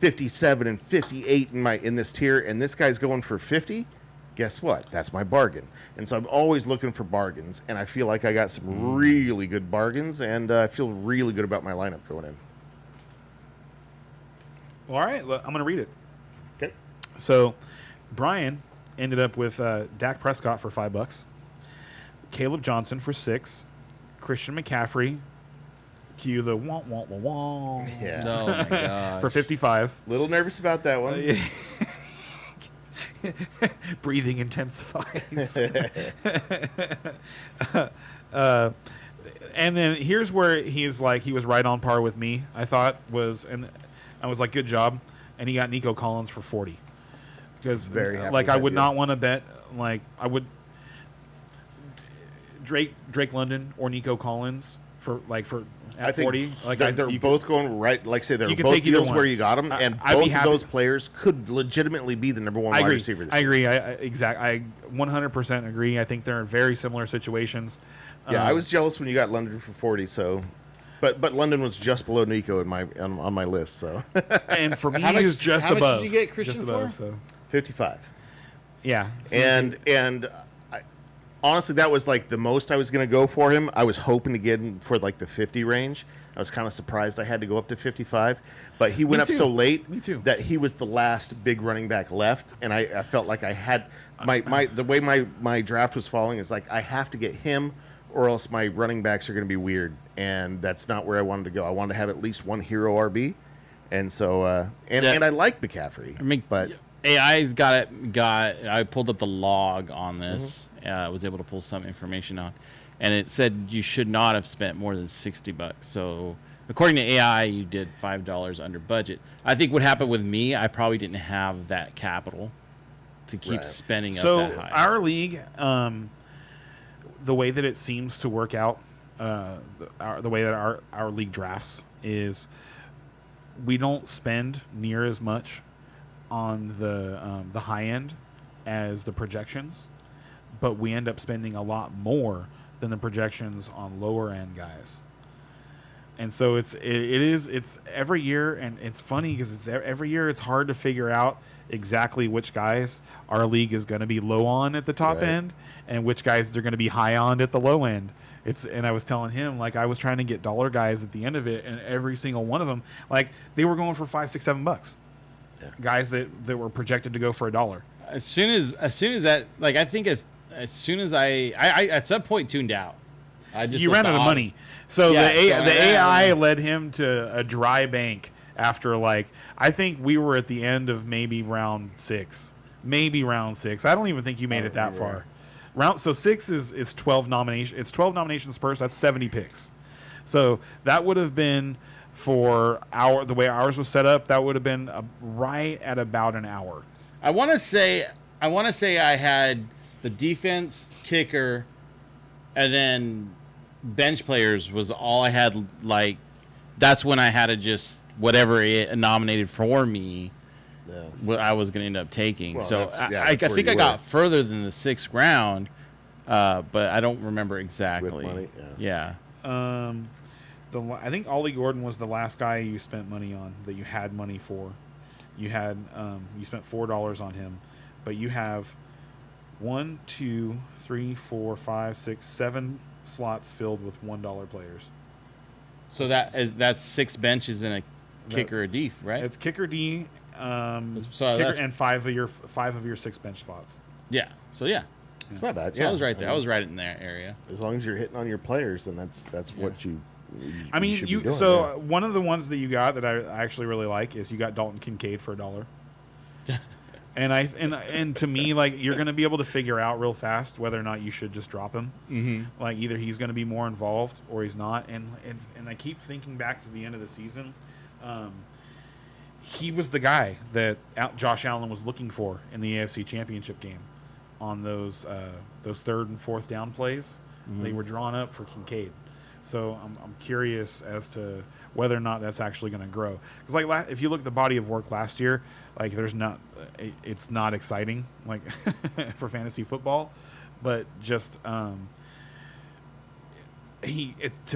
57 and 58 in this tier, and this guy's going for 50, guess what? That's my bargain. And so I'm always looking for bargains, and I feel like I got some really good bargains, and I feel really good about my lineup going in. Well, all right, I'm going to read it. Okay. So, Brian ended up with Dak Prescott for $5, Caleb Johnson for $6, Christian McCaffrey, cue the wah wah wah wah, Yeah. Oh my god. for 55. Little nervous about that one. Breathing intensifies. And then here's where he was right on par with me. I thought and I was like, good job. And he got Nico Collins for 40. Because Very happy like with I that would deal. not want to bet I would Drake London or Nico Collins for at I think 40. Like they're you both going right. Like I say, they're you could both take either deals one. where you got them, and I'd be both of happy- those players could legitimately be the number one I wide agree. receiver. This I year. agree. I 100% agree. I think they're in very similar situations. Yeah, I was jealous when you got London for 40. So, but London was just below Nico on my list. So And for me, How much- he's just how much above. did you get Christian just above, for? So 55. yeah, And honestly, that was like the most I was going to go for him. I was hoping to get him for like the 50 range. I was kind of surprised I had to go up to 55, but he went up too. so late Me too. that he was the last big running back left, and I felt like I had the way my draft was falling is like I have to get him, or else my running backs are going to be weird, and that's not where I wanted to go. I wanted to have at least one hero RB, and so and I like McCaffrey, I mean, but AI's got it. I pulled up the log on this. I was able to pull some information on, and it said you should not have spent more than $60. So according to AI, you did $5 under budget. I think what happened with me, I probably didn't have that capital to keep Right. spending So up that high. our league, the way that it seems to work out, the way that our league drafts is, we don't spend near as much on the high end as the projections, but we end up spending a lot more than the projections on lower end guys. And so it's every year, and it's funny because it's every year it's hard to figure out exactly which guys our league is going to be low on at the top Right. end and which guys they're going to be high on at the low end. And I was telling him, like, I was trying to get dollar guys at the end of it, and every single one of them, like, they were going for $5, $6, $7. Yeah. Guys that were projected to go for $1. As soon as that, like, I think as soon as I at some point tuned out. I just You looked ran out of on- money. So Yeah, the so I ran AI out of- led him to a dry bank after, like, I think we were at the end of maybe round 6. Maybe round 6. I don't even think you made it that you far. were. So 6 is 12 nominations. It's 12 nominations per, so that's 70 picks. So that would have been for the way ours was set up, that would have been right at about an hour. I want to say I had the defense, kicker, and then bench players was all I had, like, that's when I had to just whatever it nominated for me, Yeah. what I was going to end up taking. Well, So that's- yeah, I that's where think you I got were. further than the 6th round, but I don't remember exactly. money, Yeah. I think Ollie Gordon was the last guy you spent money on that you had money for. You had you spent $4 on him, but you have 1, 2, 3, 4, 5, 6, 7 slots filled with $1 players. So that's 6 benches and a kicker a def, right? It's kicker D, So kicker, that's- and 5 of your 6 bench spots. yeah. So yeah. It's not bad. So yeah. I was right there. I mean, was right in that area. as long as you're hitting on your players, then that's what you. I mean, should be doing, so yeah. one of the ones that you got that I actually really like is you got Dalton Kincaid for $1. And to me, like, you're going to be able to figure out real fast whether or not you should just drop him. Mm-hmm. Like, either he's going to be more involved or he's not. And I keep thinking back to the end of the season. He was the guy that Josh Allen was looking for in the AFC Championship game on those 3rd and 4th down plays. They were drawn up for Kincaid. So I'm curious as to whether or not that's actually going to grow. Because like if you look at the body of work last year, like it's not exciting like for fantasy football, but just to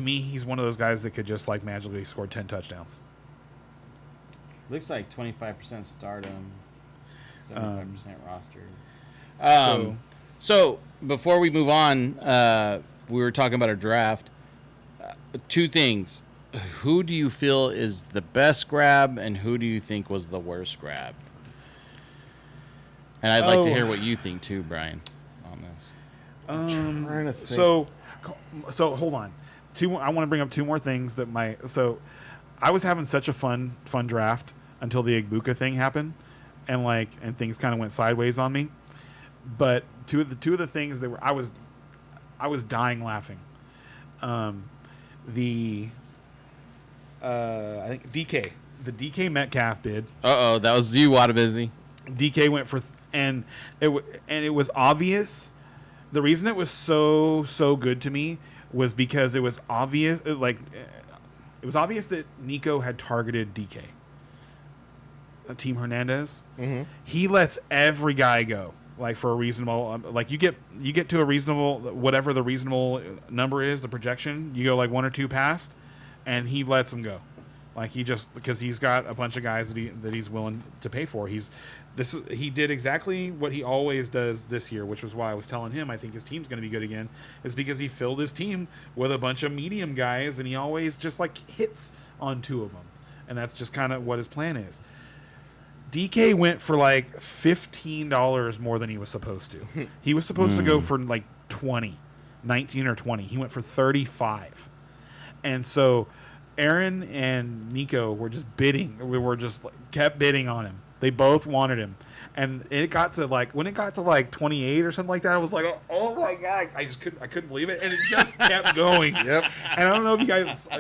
me he's one of those guys that could just like magically score 10 touchdowns. Looks like 25% stardom, 75% roster. So before we move on, we were talking about our draft. 2 things. Who do you feel is the best grab, and who do you think was the worst grab? And I'd like to hear what you think too, Brian, on this. Trying to think. So hold on. I want to bring up 2 more things that I was having such a fun draft until the Igbuka thing happened, and things kind of went sideways on me. But two of the things that I was dying laughing. I think the DK Metcalf bid. That was you, Wadabizzy. DK went for and it was obvious. The reason it was so good to me was because it was obvious it was obvious that Nico had targeted DK. Team Hernandez. Mm-hmm. He lets every guy go like for a reasonable like you get to a reasonable whatever the reasonable number is, the projection, you go like 1 or 2 past and he lets them go. Like he just because he's got a bunch of guys that he's willing to pay for. He did exactly what he always does this year, which was why I was telling him I think his team's going to be good again, is because he filled his team with a bunch of medium guys and he always just like hits on 2 of them. And that's just kind of what his plan is. DK went for like $15 more than he was supposed to. He was supposed to go for like 19 or 20. He went for 35. And so Aaron and Nico were just bidding. We were just kept bidding on him. They both wanted him. And it got to when it got to like 28 or something like that, I was like, oh my God, I couldn't believe it. And it just kept going. Yep. And I don't know if you guys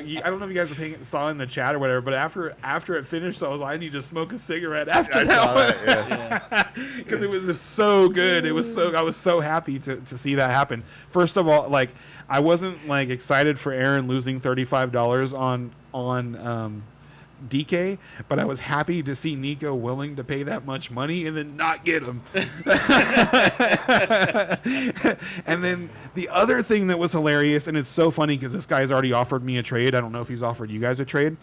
were saw in the chat or whatever, but after it finished, I was like, I need to smoke a cigarette after I that saw one. that. Yeah. Because it was just so good. I was so happy to see that happen. First of all, like I wasn't like excited for Aaron losing $35 on DK, but I was happy to see Nico willing to pay that much money and then not get him. And then the other thing that was hilarious, and it's so funny because this guy's already offered me a trade. I don't know if he's offered you guys a trade,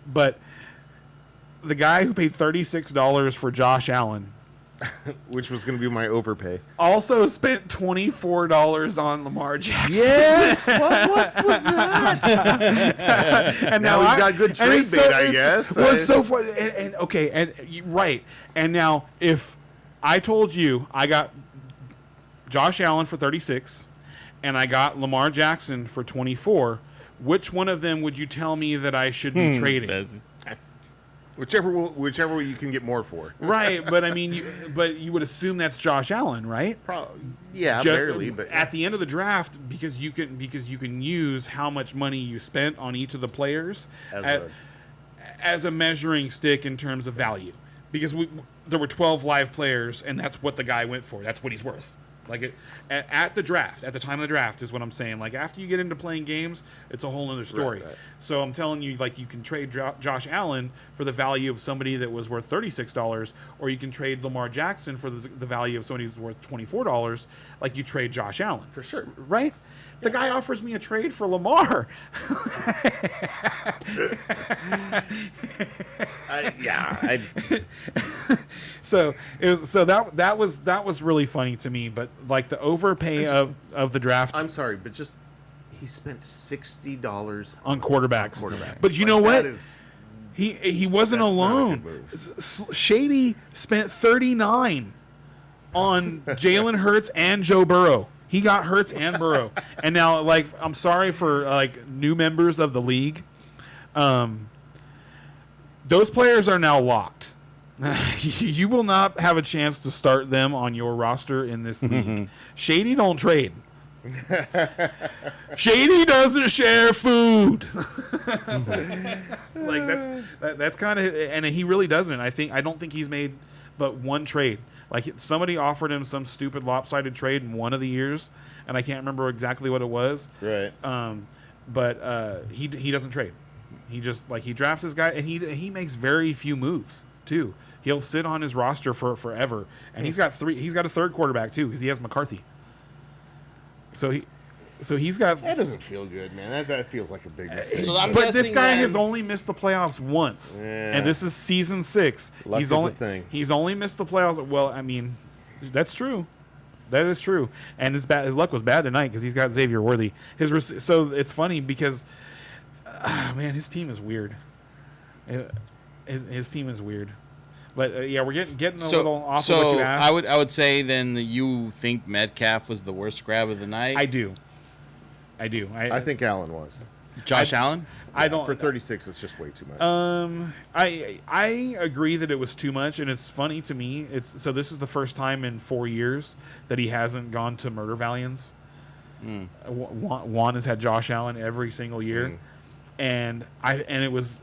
but the guy who paid $36 for Josh Allen Which was going to be my overpay. also spent $24 on Lamar Jackson. Yes. What was that? And Now he's got good and trade it's bait, I guess. Well, it's so funny. Right. And now, if I told you I got Josh Allen for 36 and I got Lamar Jackson for 24, which one of them would you tell me that I should be trading? Whichever you can get more for. Right, but I mean, you would assume that's Josh Allen, right? Probably. Yeah, Ju- barely. But at the end of the draft, because you can use how much money you spent on each of the players as a measuring stick in terms of value. Because there were 12 live players, and that's what the guy went for. That's what he's worth. Like at the draft, at the time of the draft is what I'm saying. Like after you get into playing games, it's a whole other story. Right. So I'm telling you, like you can trade Josh Allen for the value of somebody that was worth $36, or you can trade Lamar Jackson for the value of somebody who's worth $24. Like you trade Josh Allen For sure. right? The guy offers me a trade for Lamar. So that was really funny to me. But like the overpay of the draft I'm sorry, but just he spent $60 on quarterbacks. quarterbacks. But you Like, know what? That is, He wasn't That's not a alone. good Shady spent 39 on Jalen Hurts and Joe Burrow. He got Hurts and Burrow. And now, like, I'm sorry for like new members of the league. Those players are now locked. You will not have a chance to start them on your roster in this league. Shady don't trade. Shady doesn't share food. Like that's kind of, and he really doesn't. I don't think he's made but one trade. Like somebody offered him some stupid lopsided trade in one of the years, and I can't remember exactly what it was. right. But he doesn't trade. He just like he drafts his guy, and he makes very few moves too. He'll sit on his roster for forever, and he's got a third quarterback too because he has McCarthy. So he's got. That doesn't feel good, man. That feels like a big mistake. So I'm But this guessing guy then- has only missed the playoffs once, Yeah. and this is season 6. Luck he's is a only thing. he's only missed the playoffs. Well, I mean, that's true. That is true. And his luck was bad tonight because he's got Xavier Worthy. So it's funny because, man, his team is weird. His team is weird. But yeah, we're getting a little off of what you asked. I would say then that you think Metcalf was the worst grab of the night. I do. I think Allen was. Josh Allen. I don't. For 36, it's just way too much. I agree that it was too much, and it's funny to me. So this is the first time in 4 years that he hasn't gone to Murder Valiants. Juan has had Josh Allen every single year, and it was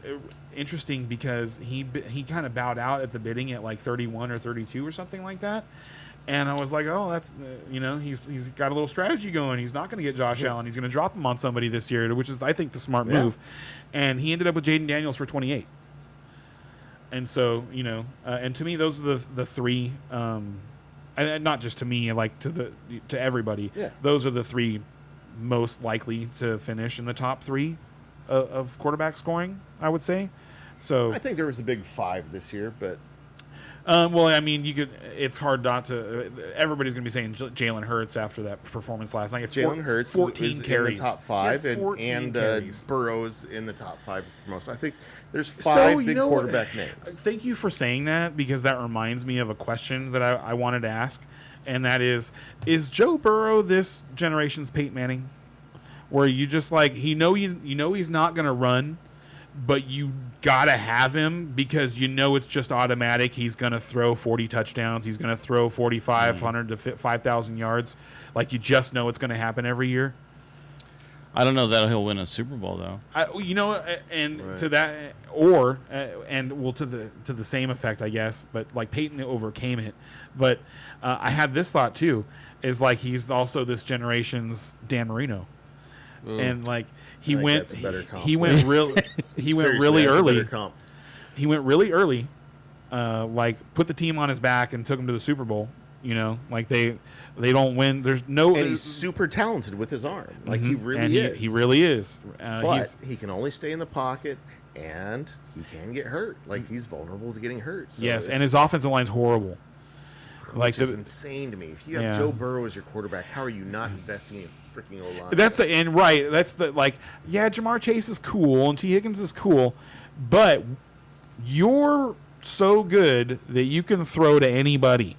interesting because he kind of bowed out at the bidding at like 31 or 32 or something like that. And I was like, oh, that's, he's got a little strategy going. He's not going to get Josh Allen. He's going to drop him on somebody this year, which is, I think, the smart move. And he ended up with Jaden Daniels for 28. And so, and to me, those are the three, and not just to me, like to everybody. Yeah. Those are the three most likely to finish in the top 3 of quarterback scoring, I would say. So I think there was a big 5 this year, but well, I mean, it's hard not to. Everybody's going to be saying Jalen Hurts after that performance last night. Jalen Hurts 14 is carries. in the top 5, He had 14 and carries. Burrow's in the top 5 for most. I think there's 5 big quarterback names. Thank you for saying that, because that reminds me of a question that I wanted to ask, and that is Joe Burrow this generation's Peyton Manning? Where you just like he's not going to run, but you got to have him because it's just automatic. He's going to throw 40 touchdowns. He's going to throw 4,500 to 5,000 yards. Like, you just know it's going to happen every year. I don't know that he'll win a Super Bowl though. Right. To that, to the same effect, I guess. But like Peyton overcame it. But I had this thought too, is like he's also this generation's Dan Marino, and like he I think went that's a better comp. he went real he went Seriously, really that's a early. better comp. He went really early, like put the team on his back and took him to the Super Bowl. Like they don't win. There's no. And he's super talented with his arm. Like, he really is. He really is. But he can only stay in the pocket, and he can get hurt. Like, he's vulnerable to getting hurt. So yes, and it's- his offensive line's horrible. which is insane to me. If you have Yeah. Joe Burrow as your quarterback, how are you not investing in freaking O-line? That's Jamar Chase is cool and T. Higgins is cool, but you're so good that you can throw to anybody.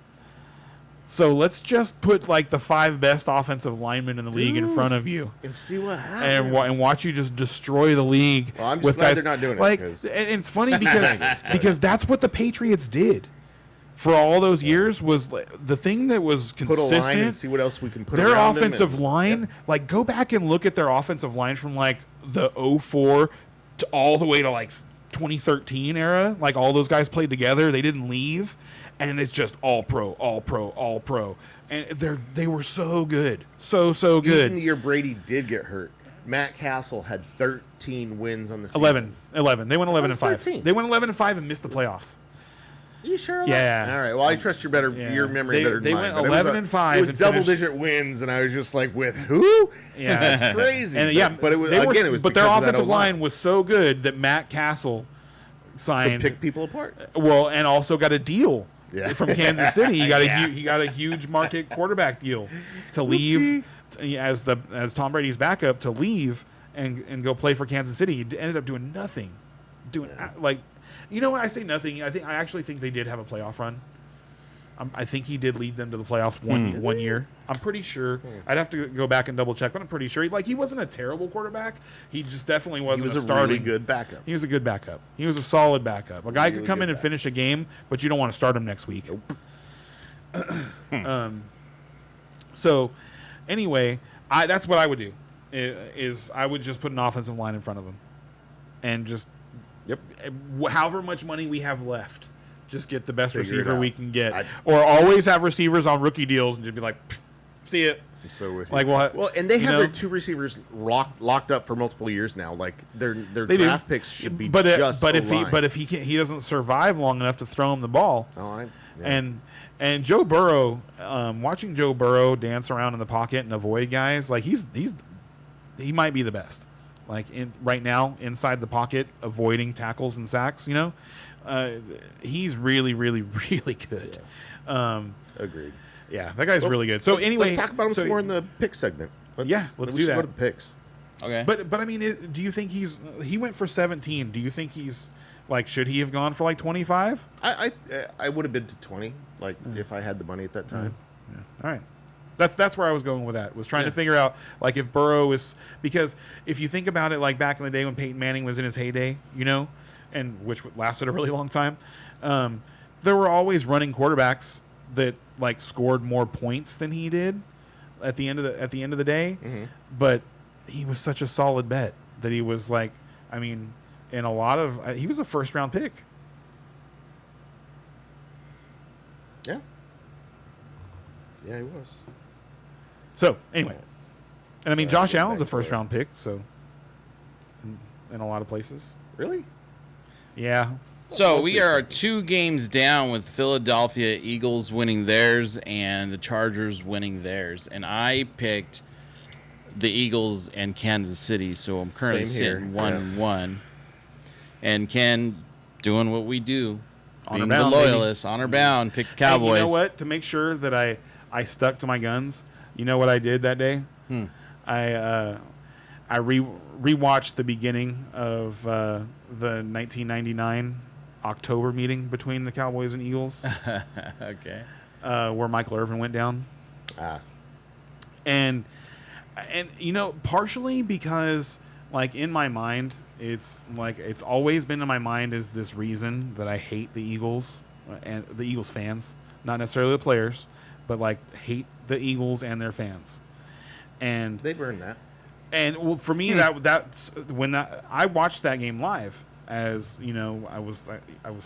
So let's just put like the 5 best offensive linemen in the league in front of you, and see what happens. and watch you just destroy the league. Well, I'm just with glad guys they're not doing it, like. 'cause- And it's funny because that's what the Patriots did for all those years. Was the thing that was put consistent. a line and see what else we can put Their around offensive them, and- line, Yep. like go back and look at their offensive line from like the 04 to all the way to like 2013 era. Like all those guys played together. They didn't leave. and it's just all pro, all pro, all pro, and they were so good, so good. Even the year Brady did get hurt, Matt Castle had 13 wins on the season. 11. They went 11 and was 5. 13. They went 11 and 5 and missed the playoffs. You sure? of Yeah. that? All right. Well, I trust your memory better than they mine. went but it was 11 and 5 It was and double-digit wins, and I was just like, with who? Yeah. That's crazy. And yeah, but it was they were, again, it was but their because of that offensive O-line. line was so good that Matt Castle To signed pick people apart. well, and also got a deal Yeah. from Kansas City. He got Yeah. he got a huge market quarterback deal to leave as Tom Brady's backup to leave and go play for Kansas City. He ended up doing nothing, like, you know what, I say nothing. I actually think they did have a playoff run. I think he did lead them to the playoffs one year. I'm pretty sure. I'd have to go back and double check, but I'm pretty sure. He wasn't a terrible quarterback. He just definitely He wasn't was a starting. really good backup. He was a good backup. He was a solid backup. A guy Really could come good in and finish a game, but you don't want to start him next week. So, anyway, that's what I would do. Is I would just put an offensive line in front of him, and just however much money we have left, just get the best Figure it receiver out. we can get, or always have receivers on rookie deals and just be like, see it. I'm so with you. Like, well, and they you have know, their two receivers locked up for multiple years now. Like their they do. draft picks should be but just if he doesn't survive long enough to throw him the ball, and Joe Burrow, watching Joe Burrow dance around in the pocket and avoid guys, like he might be the best. Like right now inside the pocket, avoiding tackles and sacks. He's really, really, really good. Agreed. Yeah, that guy's really good. So let's talk about him some more in the pick segment. Let's we do should that. Go to the picks. Okay. But I mean, do you think he went for 17? Do you think he's like, should he have gone for like 25? I would have been to 20, like if I had the money at that time. Yeah. All right. That's where I was going with that. Was trying to figure out like if Burrow is, because if you think about it, like back in the day when Peyton Manning was in his heyday, and which lasted a really long time, there were always running quarterbacks that like scored more points than he did at the end of the day. Mm-hmm. But he was such a solid bet that he was like, I mean, in a lot of he was a first round pick. Yeah. Yeah, he was. So anyway, and I mean, Sorry, Josh getting Allen's a back to first it. round pick, so in a lot of places. Really? Yeah. So we are 2 games down with Philadelphia Eagles winning theirs and the Chargers winning theirs. And I picked the Eagles and Kansas City, so I'm currently Same here, sitting 1-1. And Ken doing what we do, Honor being bound, the baby. loyalist, honor bound, pick the Cowboys. And you know what? To make sure that I stuck to my guns, you know what I did that day? I rewatched the beginning of the 1999 October meeting between the Cowboys and Eagles, Okay. where Michael Irvin went down, and partially because like in my mind, it's always been in my mind is this reason that I hate the Eagles and the Eagles fans, not necessarily the players, but like hate the Eagles and their fans, and They've earned that. and well, for me, that's when I watched that game live. As you know, I was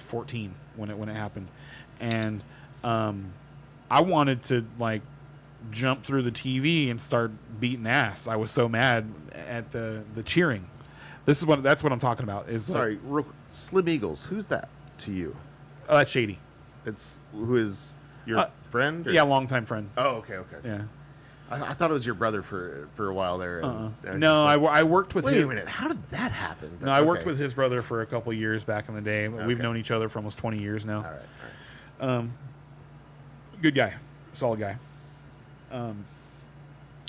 14 when it happened, and I wanted to like jump through the TV and start beating ass. I was so mad at the cheering. That's what I'm talking about. Is Sorry, Slim Eagles. Who's that to you? that's Shady. It's who is your friend? Or? Yeah, longtime friend. Oh, okay. Yeah. I thought it was your brother for a while there. And I was No, just like, I worked with wait his. a minute. How did that happen? No, I worked Okay. with his brother for a couple years back in the day. We've Okay. known each other for almost 20 years now. All right. Good guy, solid guy.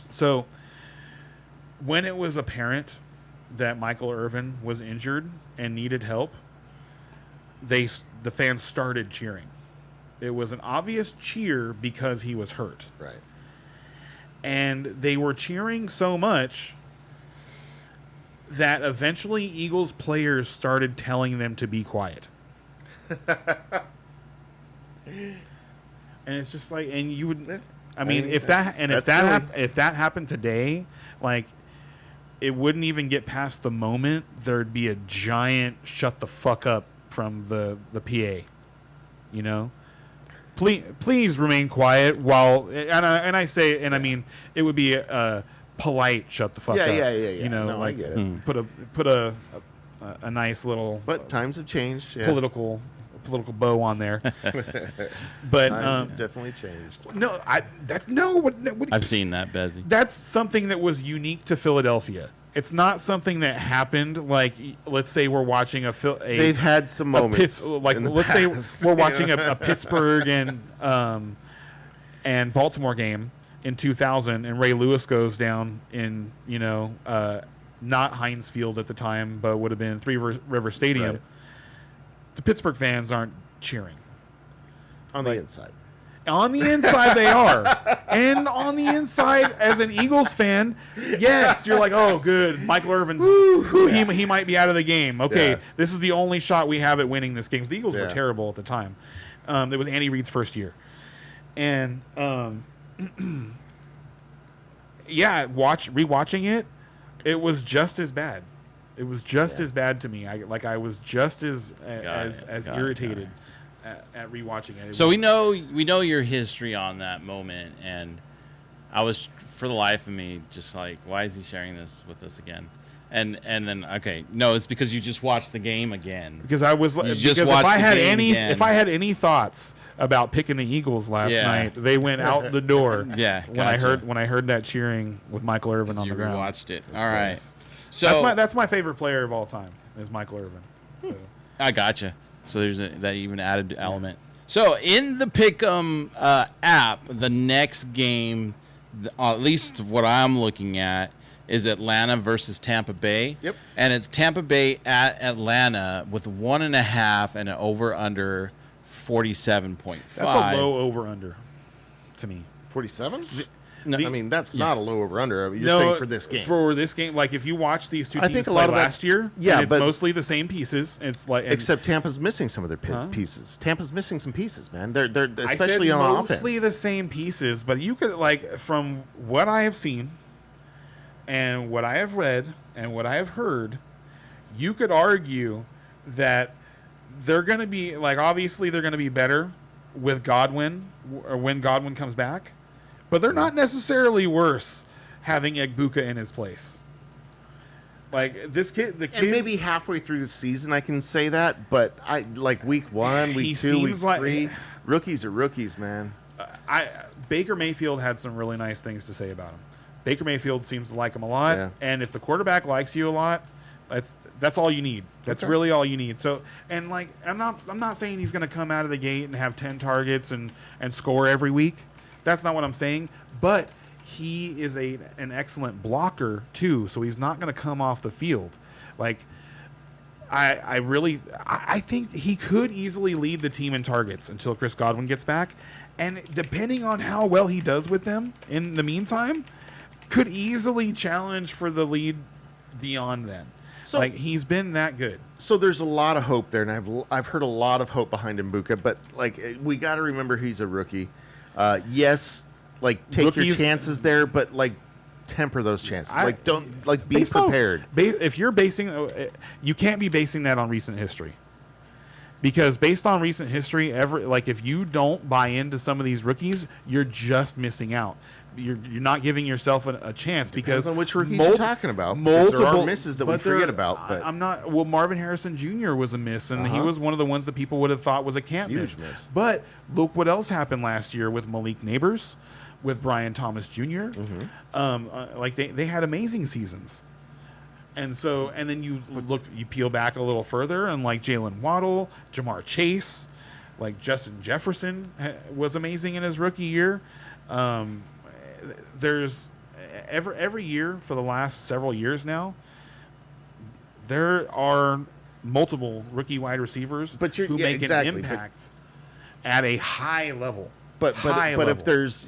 So when it was apparent that Michael Irvin was injured and needed help, the fans started cheering. It was an obvious cheer because he was hurt, Right. and they were cheering so much that eventually Eagles players started telling them to be quiet. And it's just like, and you would, I mean, if that happened today, like, it wouldn't even get past the moment. There'd be a giant "shut the fuck up" from the PA, you know. please remain quiet while I mean it would be a polite shut the fuck Yeah, up. yeah. You know, No, I like get it. put a nice little But times have changed. Yeah. political bow on there. But Times have definitely changed. I've seen that, Bezzy. That's something that was unique to Philadelphia. It's not something that happened like, let's say we're watching They've had some moments. in the let's say past. we're watching a Pittsburgh and Baltimore game in 2000, and Ray Lewis goes down in not Heinz Field at the time, but would have been Three River Stadium. Right. The Pittsburgh fans aren't cheering. on the inside. On the inside, they are. And on the inside, as an Eagles fan, yes, you're like, oh, good. Michael Irvin's, he might be out of the game. Okay, Yeah. this is the only shot we have at winning this game. The Eagles were Yeah. terrible at the time. It was Andy Reid's first year. And, rewatching it, it was just as bad. It was just as bad to me. I was just as irritated at rewatching it. So we know your history on that moment, and I was, for the life of me, just like, why is he sharing this with us again? And then no, it's because you just watched the game again. Because I was just because watched if I the had game any again. if I had any thoughts about picking the Eagles last Yeah. night, they went out the door. Yeah, when I gotcha. heard that cheering with Michael Irvin on You the ground. watched it. All right. So That's my favorite player of all time is Michael Irvin. So I gotcha. So there's that even added element. So in the Pick'em app, the next game, at least what I'm looking at, is Atlanta versus Tampa Bay. Yep. And it's Tampa Bay at Atlanta with 1.5 and an over/under 47.5. that's a low over under to me. 47? No, I mean, that's not a low over under. You're No, saying for this game. For this game, like if you watch these two I teams think a play lot of last that's- year, yeah, and it's but- mostly the same pieces. It's like Except Tampa's missing some of their pieces. Tampa's missing some pieces, man. They're especially I said on mostly offense. the same pieces, but you could from what I have seen and what I have read and what I have heard, you could argue that they're going to be obviously they're going to be better with Godwin or when Godwin comes back, but they're not necessarily worse having Egbuka in his place. Like this kid, And maybe halfway through the season I can say that, but I like week 1, He week 2, week seems like- 3. Rookies are rookies, man. Baker Mayfield had some really nice things to say about him. Baker Mayfield seems to like him a lot, Yeah. and if the quarterback likes you a lot, that's all you need. That's really all you need. So, and I'm not saying he's going to come out of the gate and have 10 targets and score every week. That's not what I'm saying. But he is an excellent blocker too, so he's not going to come off the field. I think he could easily lead the team in targets until Chris Godwin gets back. And depending on how well he does with them in the meantime, could easily challenge for the lead beyond then. So- he's been that good. So there's a lot of hope there, and I've heard a lot of hope behind Mbuka, but we got to remember he's a rookie. Yes, take your Rookies- chances there, but temper those chances. Don't be Based on- prepared. if you're you can't be basing that on recent history. Because based on recent history, if you don't buy into some of these rookies, you're just missing out. You're not giving yourself a chance because Depends on which rookies you're talking about. Because there are misses that we forget about. But I'm not. Well, Marvin Harrison Jr. was a miss, and he was one of the ones that people would have thought was a can't Huge miss. miss. But look what else happened last year with Malik Neighbors, with Brian Thomas Jr. They had amazing seasons. And then you peel back a little further, and Jalen Waddle, Jamar Chase, Justin Jefferson was amazing in his rookie year. There's every year for the last several years now, there are multiple rookie wide receivers who make an impact at a high level. But level. if there's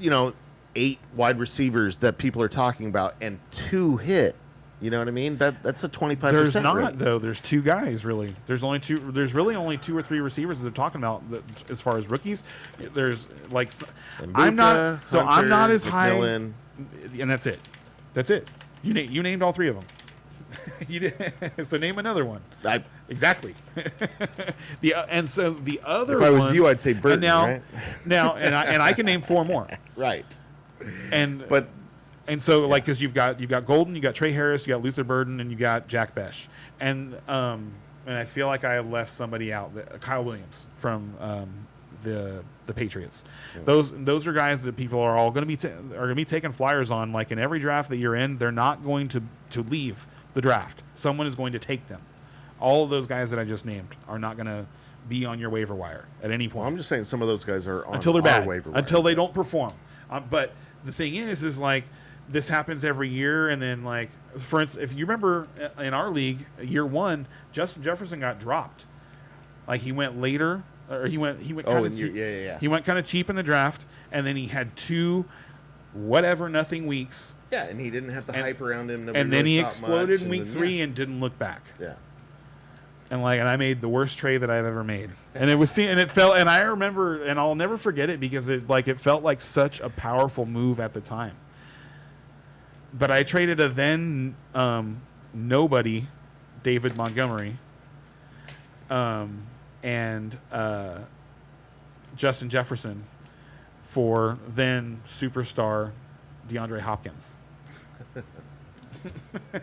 8 wide receivers that people are talking about and 2 hit, you know what I mean? That's a 25%. There's not rate. though. There's 2 guys really. There's really only 2 or 3 receivers that they're talking about as far as rookies. There's I'm not Hunter, as high, McMillan. and that's it. That's it. You named all 3 of them. You did. So name another one. I, Exactly. And so the other if I was ones- you, I'd say Burton, and now, right? Now, and I can name 4 more. Right. And But so like because you've got Golden, you got Trey Harris, you got Luther Burden, and you got Jack Besh, and I feel like I left somebody out, Kyle Williams from the Patriots. Yeah. Those are guys that people are all going to be taking flyers on. Like in every draft that you're in, they're not going to leave the draft. Someone is going to take them. All of those guys that I just named are not going to be on your waiver wire at any point. well, I'm just saying some of those guys are on Until they're our bad, waiver wire. until they don't perform. But the thing is like this happens every year, and then like for instance, if you remember in our league, year 1, Justin Jefferson got dropped. Like he went later, or he went. Oh, and yeah. He went kind of cheap in the draft, and then he had 2 nothing weeks, Yeah, and he didn't have the And- hype around him. Nobody and then really he thought exploded much, in and week then, 3 and didn't look back. Yeah. And I made the worst trade that I've ever made, and it felt, and I remember, and I'll never forget it because it felt like such a powerful move at the time. But I traded a then nobody, David Montgomery, and Justin Jefferson for then superstar DeAndre Hopkins.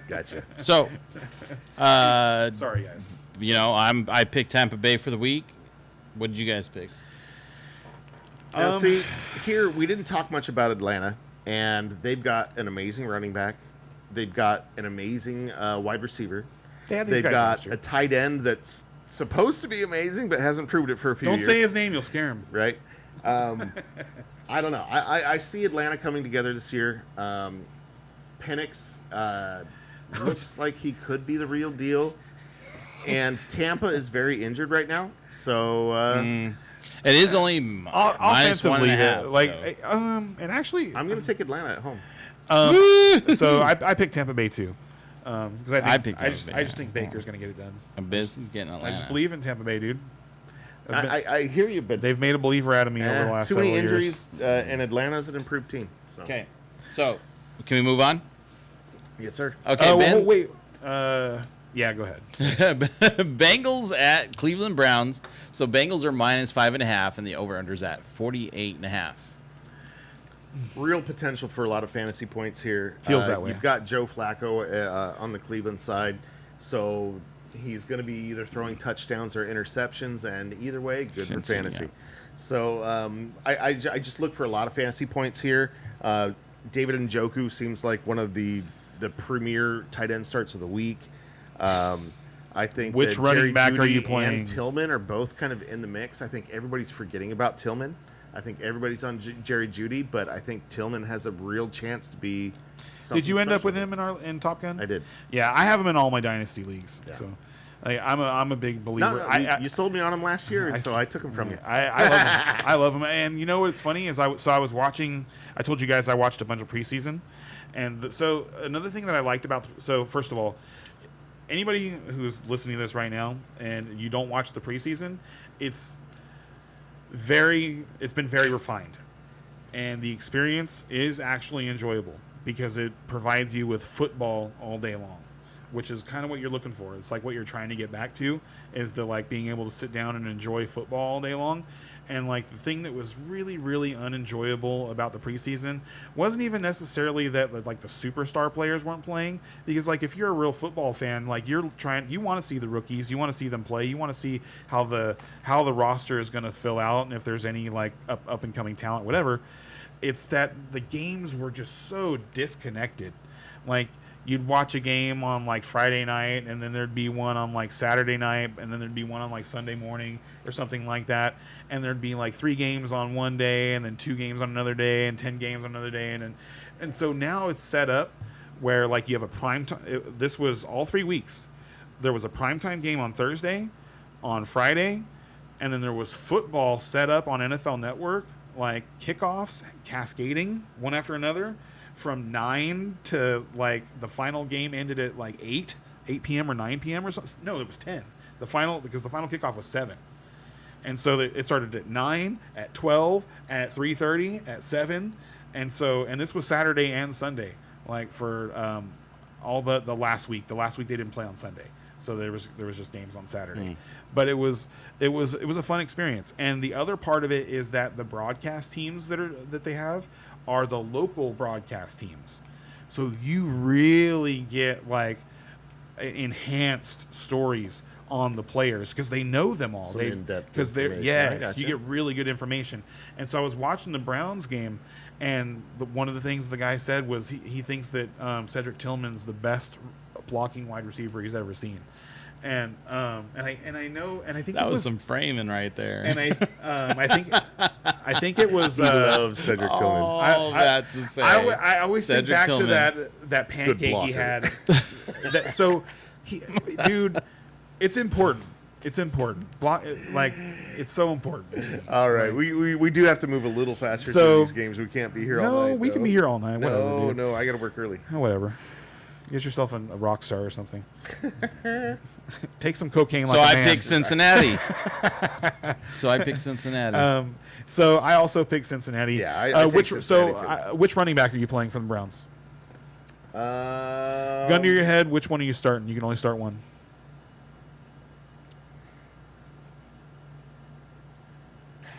Gotcha. So, Sorry, guys. I picked Tampa Bay for the week. What did you guys pick? Now, see, here we didn't talk much about Atlanta, and they've got an amazing running back. They've got an amazing wide receiver. They had these They've guys last got year. a tight end that's supposed to be amazing, but hasn't proved it for a few Don't years. say his name; you'll scare him. Right? I don't know. I see Atlanta coming together this year. Penix looks like he could be the real deal. And Tampa is very injured right now. So, It is only minus Offensively, 1.5. and actually, I'm going to take Atlanta at home. so I picked Tampa Bay too. Because I picked I Tampa just, Bay, I just yeah. think Baker's going to get it done. He's getting Atlanta. I just believe in Tampa Bay, dude. I hear you, but They've made a believer out of me over the last too several many years. injuries, and Atlanta's an improved team. So. Okay. So, can we move on? Yes, sir. Okay, Ben. wait. Yeah, go ahead. Bengals at Cleveland Browns. So Bengals are minus 5.5, and the over/under's at 48.5. Real potential for a lot of fantasy points here. Feels that way. You've got Joe Flacco on the Cleveland side, so he's going to be either throwing touchdowns or interceptions, and either way, good for Cincy, fantasy. yeah. So I just look for a lot of fantasy points here. David Njoku seems like one of the premier tight end starts of the week. I think Which that running Jerry back are Jeudy you playing? and Tillman are both kind of in the mix. I think everybody's forgetting about Tillman. I think everybody's on Jerry Jeudy, but I think Tillman has a real chance to be. Did you end up special. with him in Top Gun? I did. Yeah, I have him in all my dynasty leagues. Yeah. So, I'm a big believer. No, you sold me on him last year, and so I took him from you. I love him. I love him. And you know what's funny is I was watching. I told you guys I watched a bunch of preseason, and so another thing that I liked about. So first of all, anybody who's listening to this right now and you don't watch the preseason, it's been very refined, and the experience is actually enjoyable because it provides you with football all day long, which is kind of what you're looking for. It's like what you're trying to get back to is the being able to sit down and enjoy football all day long. And the thing that was really, really unenjoyable about the preseason wasn't even necessarily that the superstar players weren't playing, because if you're a real football fan, you want to see the rookies, you want to see them play, you want to see how the roster is going to fill out, and if there's any up and coming talent, whatever. It's that the games were just so disconnected. You'd watch a game on Friday night, and then there'd be one on Saturday night, and then there'd be one on Sunday morning or something like that, and there'd be 3 games on one day, and then 2 games on another day, and 10 games on another day, and so now it's set up where you have a prime time. This was all 3 weeks. There was a primetime game on Thursday, on Friday, and then there was football set up on NFL Network, kickoffs cascading one after another. From 9 to the final game ended at 8 p.m. or 9 p.m. or something. No, it was 10. Because the final kickoff was 7. And so it started at 9, at 12, at 3:30, at 7. And this was Saturday and Sunday, for all but the last week. The last week they didn't play on Sunday, so there was just games on Saturday. But it was a fun experience. And the other part of it is that the broadcast teams that they have are the local broadcast teams, so you really get like enhanced stories on the players because they know them all. Some in-depth because they're information. I yes, gotcha. you get really good information. And so I was watching the Browns game, and one of the things the guy said was he thinks that Cedric Tillman's the best blocking wide receiver he's ever seen. And I know, and I think That it was some framing right there. and I think it was He loves Cedric Tillman. All that to say. I always Cedric think back Tillman. to that pancake he blocker. had. Dude, it's important. It's important. Like it's so important. All right, we do have to move a little faster So- through these games. We can't be here all No, night. we can though. be here all night. Whatever, No, dude. no, I got to work early. Oh, whatever. Get yourself a rock star or something. Take some cocaine. So like a I man. picked Cincinnati. So I also picked Cincinnati. Yeah, I take Cincinnati, too. Which running back are you playing for the Browns? Gun to your head. Which one are you starting? You can only start one.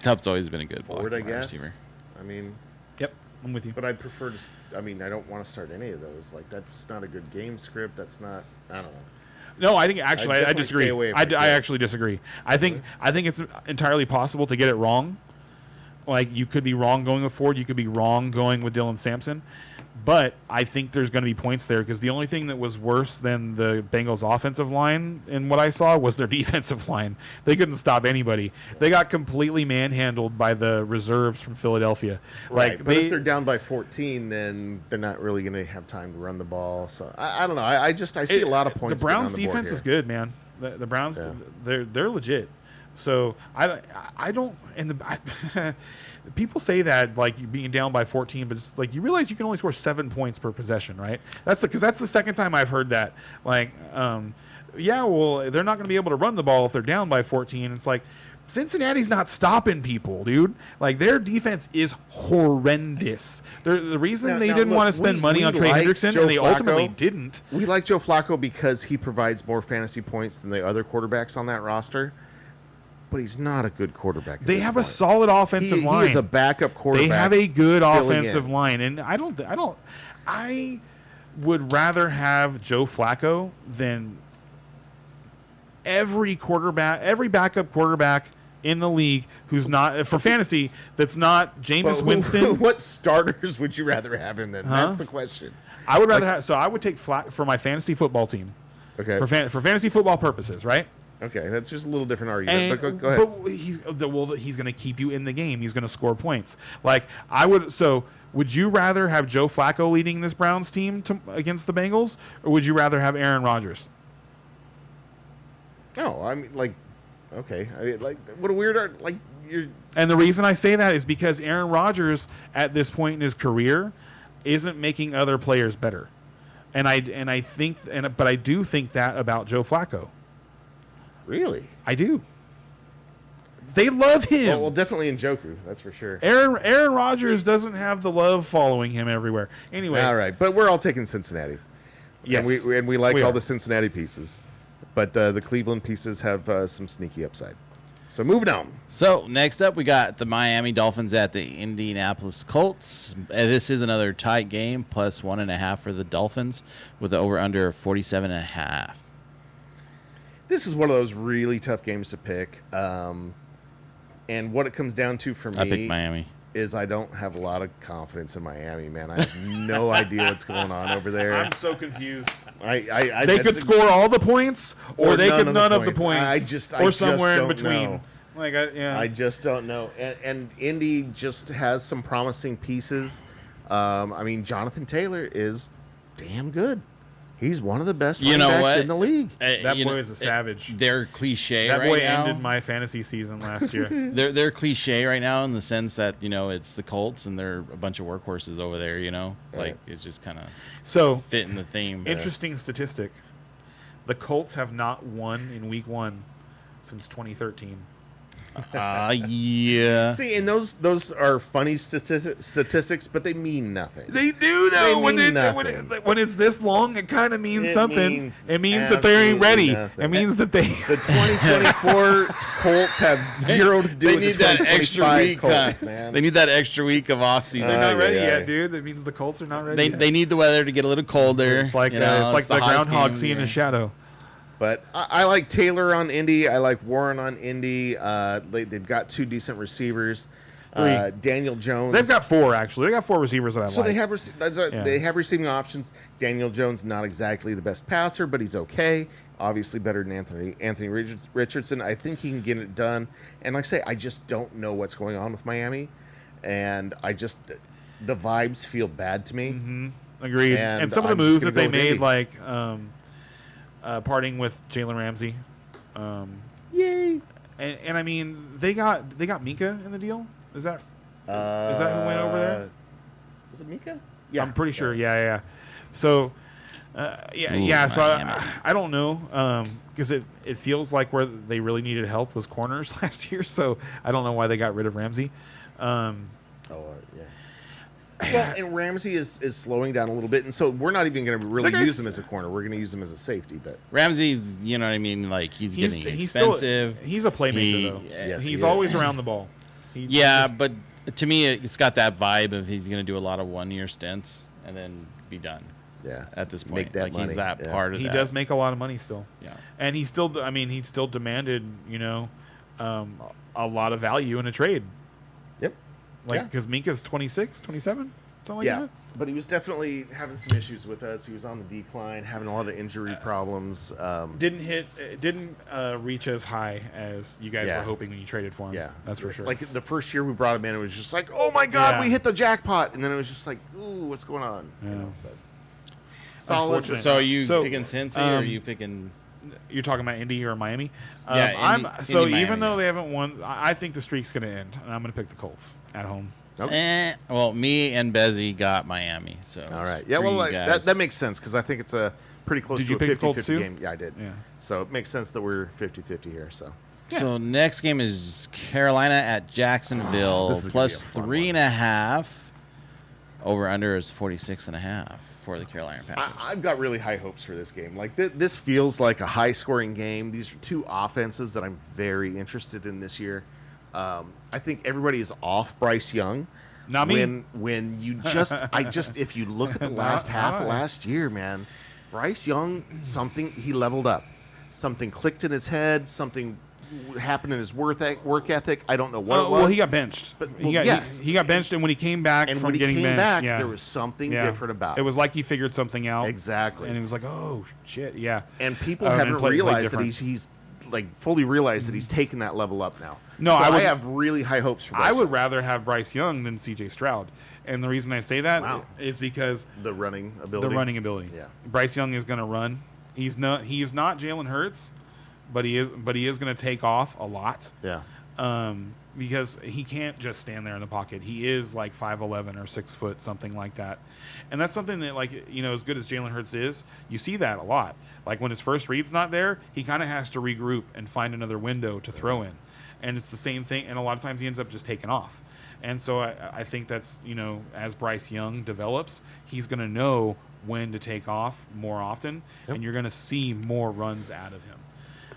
Cup's always been a good forward, blocking I wide guess. receiver. I mean, Yep, I'm with you. but I'd prefer to. I mean, I don't want to start any of those. Like, that's not a good game script. That's not. I don't know. No, I think actually I definitely disagree. stay away if I I can. actually disagree. I think it's entirely possible to get it wrong. Like you could be wrong going with Ford, you could be wrong going with Dylan Sampson, but I think there's going to be points there because the only thing that was worse than the Bengals' offensive line in what I saw was their defensive line. They couldn't stop anybody. They got completely manhandled by the reserves from Philadelphia. Right, Like but if they're down by 14, then they're not really going to have time to run the ball. So I don't know. I see a lot of points. The Browns' getting on the board defense here. is good, man. The Browns, Yeah. they're legit. So I don't. And people say that like you being down by 14, but it's like you realize you can only score 7 points per possession, right? That's the second time I've heard that. Like, yeah, well, they're not going to be able to run the ball if they're down by 14. It's like Cincinnati's not stopping people, dude. Like their defense is horrendous. The reason they Now, didn't look, want to spend we money on Trey like Hendrickson, Joe and they ultimately Flacco. didn't. We like Joe Flacco because he provides more fantasy points than the other quarterbacks on that roster, but he's not a good quarterback. at They this have a point. solid offensive He line. is a backup quarterback. They have a good filling offensive in. line, and I would rather have Joe Flacco than every backup quarterback in the league who's not for fantasy. That's not Jameis But Winston. What starters would you rather have him than? Huh? That's the question. I would rather have. So I would take for my fantasy football team Okay. for fantasy football purposes, right? Okay, that's just a little different argument. And, But go ahead. But he's going to keep you in the game. He's going to score points. Like I would. So would you rather have Joe Flacco leading this Browns team against the Bengals, or would you rather have Aaron Rodgers? No, I mean, like, okay, what a weird like you're. And the reason I say that is because Aaron Rodgers at this point in his career isn't making other players better. But I do think that about Joe Flacco. Really? I do. They love him. Well, definitely in Njoku, that's for sure. Aaron Rodgers doesn't have the love following him everywhere. Anyway, All right, but we're all taking Cincinnati. Yes. and we like We all are. the Cincinnati pieces, but the Cleveland pieces have some sneaky upside. So moving on. So next up, we got the Miami Dolphins at the Indianapolis Colts. This is another tight game, plus 1.5 for the Dolphins, with the over/under of 47.5. This is one of those really tough games to pick. And what it comes down to for I me picked Miami. is I don't have a lot of confidence in Miami, man. I have no idea what's going on over there. I'm so confused. They They could score all the points, or they could none of the points. points. I or just somewhere in don't between. know. Like, yeah. I just don't know. And Indy just has some promising pieces. I mean, Jonathan Taylor is damn good. He's one of the best You running know backs what? in the league. That boy is a savage. They're cliche That right boy now. ended my fantasy season last year. They're cliche right now in the sense that it's the Colts and they're a bunch of workhorses over there. Like it's just kind of So, fitting the theme. interesting statistic. The Colts have not won in week 1 since 2013. Yeah. See, and those are funny statistics, but they mean nothing. They do though. They When mean when it's this long, it kind of means It something. means It means that they ain't ready. absolutely nothing. It means that they. The 2024 Colts have zero to do They with need the that 2025 extra week. Colts, man. They need that extra week of off season. They're not yeah, ready yeah. yet, dude. That means the Colts are not ready. They yet. they need the weather to get a little colder. It's like you know, it's like the hottest groundhog game seeing of the a year. shadow. But I like Taylor on Indy. I like Warren on Indy. They've got 2 decent receivers. 3. Daniel Jones. They've got 4 actually. They got 4 receivers that I So like. they have Yeah. they have receiving options. Daniel Jones not exactly the best passer, but he's okay. Obviously better than Anthony Richardson. I think he can get it done. And like I say, I just don't know what's going on with Miami, and the vibes feel bad to me. Mm-hmm. Agreed. And And some of the I'm just moves gonna that they go with made, Indy. like parting with Jalen Ramsey. Yay! And I mean, they got Mika in the deal. Is that who went over there? Was it Mika? Yeah, I'm pretty sure. Yeah. So, yeah. So I don't know because it feels like where they really needed help was corners last year. So I don't know why they got rid of Ramsey. Yeah. Well, and Ramsey is slowing down a little bit, and so we're not even going to really That guy's- use him as a corner. We're going to use him as a safety, but Ramsey's, you know what I mean? Like he's getting still expensive. he's a playmaker though. Yes, he he's is. always around the ball. He Yeah, just- but to me, it's got that vibe of he's going to do a lot of 1-year stints and then be done yeah, at this point. Make that like he's money, that yeah. part of he that. does make a lot of money still. Yeah. And he still demanded, a lot of value in a trade. Yep. Like, Yeah. because Minka's 26, 27, something like Yeah, that. but he was definitely having some issues with us. He was on the decline, having a lot of injury problems. Didn't reach as high as you guys Yeah. were hoping when you traded for him. Yeah, That's for sure. Like the first year we brought him in, it was just like, oh my god, Yeah. we hit the jackpot, and then it was just like, ooh, what's going on? Yeah. But solid. Unfortunate. So are you So, picking Cincy or are um, you picking? You're talking about Indy or Miami? Yeah, Indy- so Indy, even Miami, though yeah. they haven't won, I think the streak's going to end, and I'm going to pick the Colts at home. Well, me and Bezzy got Miami. So All right. Yeah, for well, you like, guys. that makes sense because I think it's a pretty close Did to you a pick the Colts 50-50 too? game. Yeah, I did. Yeah. So it makes sense that we're 50-50 here. So So next game is Carolina at Jacksonville This is gonna plus be a fun 3.5. Over under is 46.5 for the Carolina Panthers. I've got really high hopes for this game. Like this feels like a high-scoring game. These are 2 offenses that I'm very interested in this year. I think everybody is off Bryce Young. Not me. When you if you look at the last half of last year, man, Bryce Young, he leveled up. Something clicked in his head. Something happened in his work ethic. I don't know what it was. Well, he got benched. But- he got benched, and when he came back and from when he getting came benched, back, yeah. there was something Yeah. different about it. Was like he figured something out. Exactly. And he was like, oh, shit, yeah. And people And haven't played realized that different. he's like fully realized that he's taken that level up now. No, So I I, would- have really high hopes for Bryce I would Young. rather have Bryce Young than C.J. Stroud. And the reason I say that Wow. is because the running ability. the running ability. Yeah. Bryce Young is going to run. He's not Jalen Hurts, but he is going to take off a lot. Yeah. Because he can't just stand there in the pocket. He is like 5'11" or 6 foot, something like that. And that's something that, like, as good as Jalen Hurts is, you see that a lot. Like when his first read's not there, he kind of has to regroup and find another window to throw in. And it's the same thing. And a lot of times he ends up just taking off. And so I think that's, as Bryce Young develops, he's going to know when to take off more often. Yep. And you're going to see more runs out of him.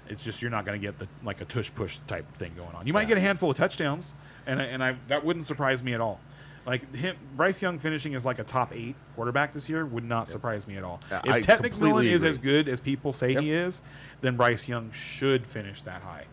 It's just you're not going to get like a tush push type thing going on. You might get a handful of touchdowns, and that wouldn't surprise me at all. Like Bryce Young finishing as like a top 8 quarterback this year would not surprise me at all. Yeah, If I Ted completely McMillan is agree. as good as people say Yep. he is, then Bryce Young should finish that high.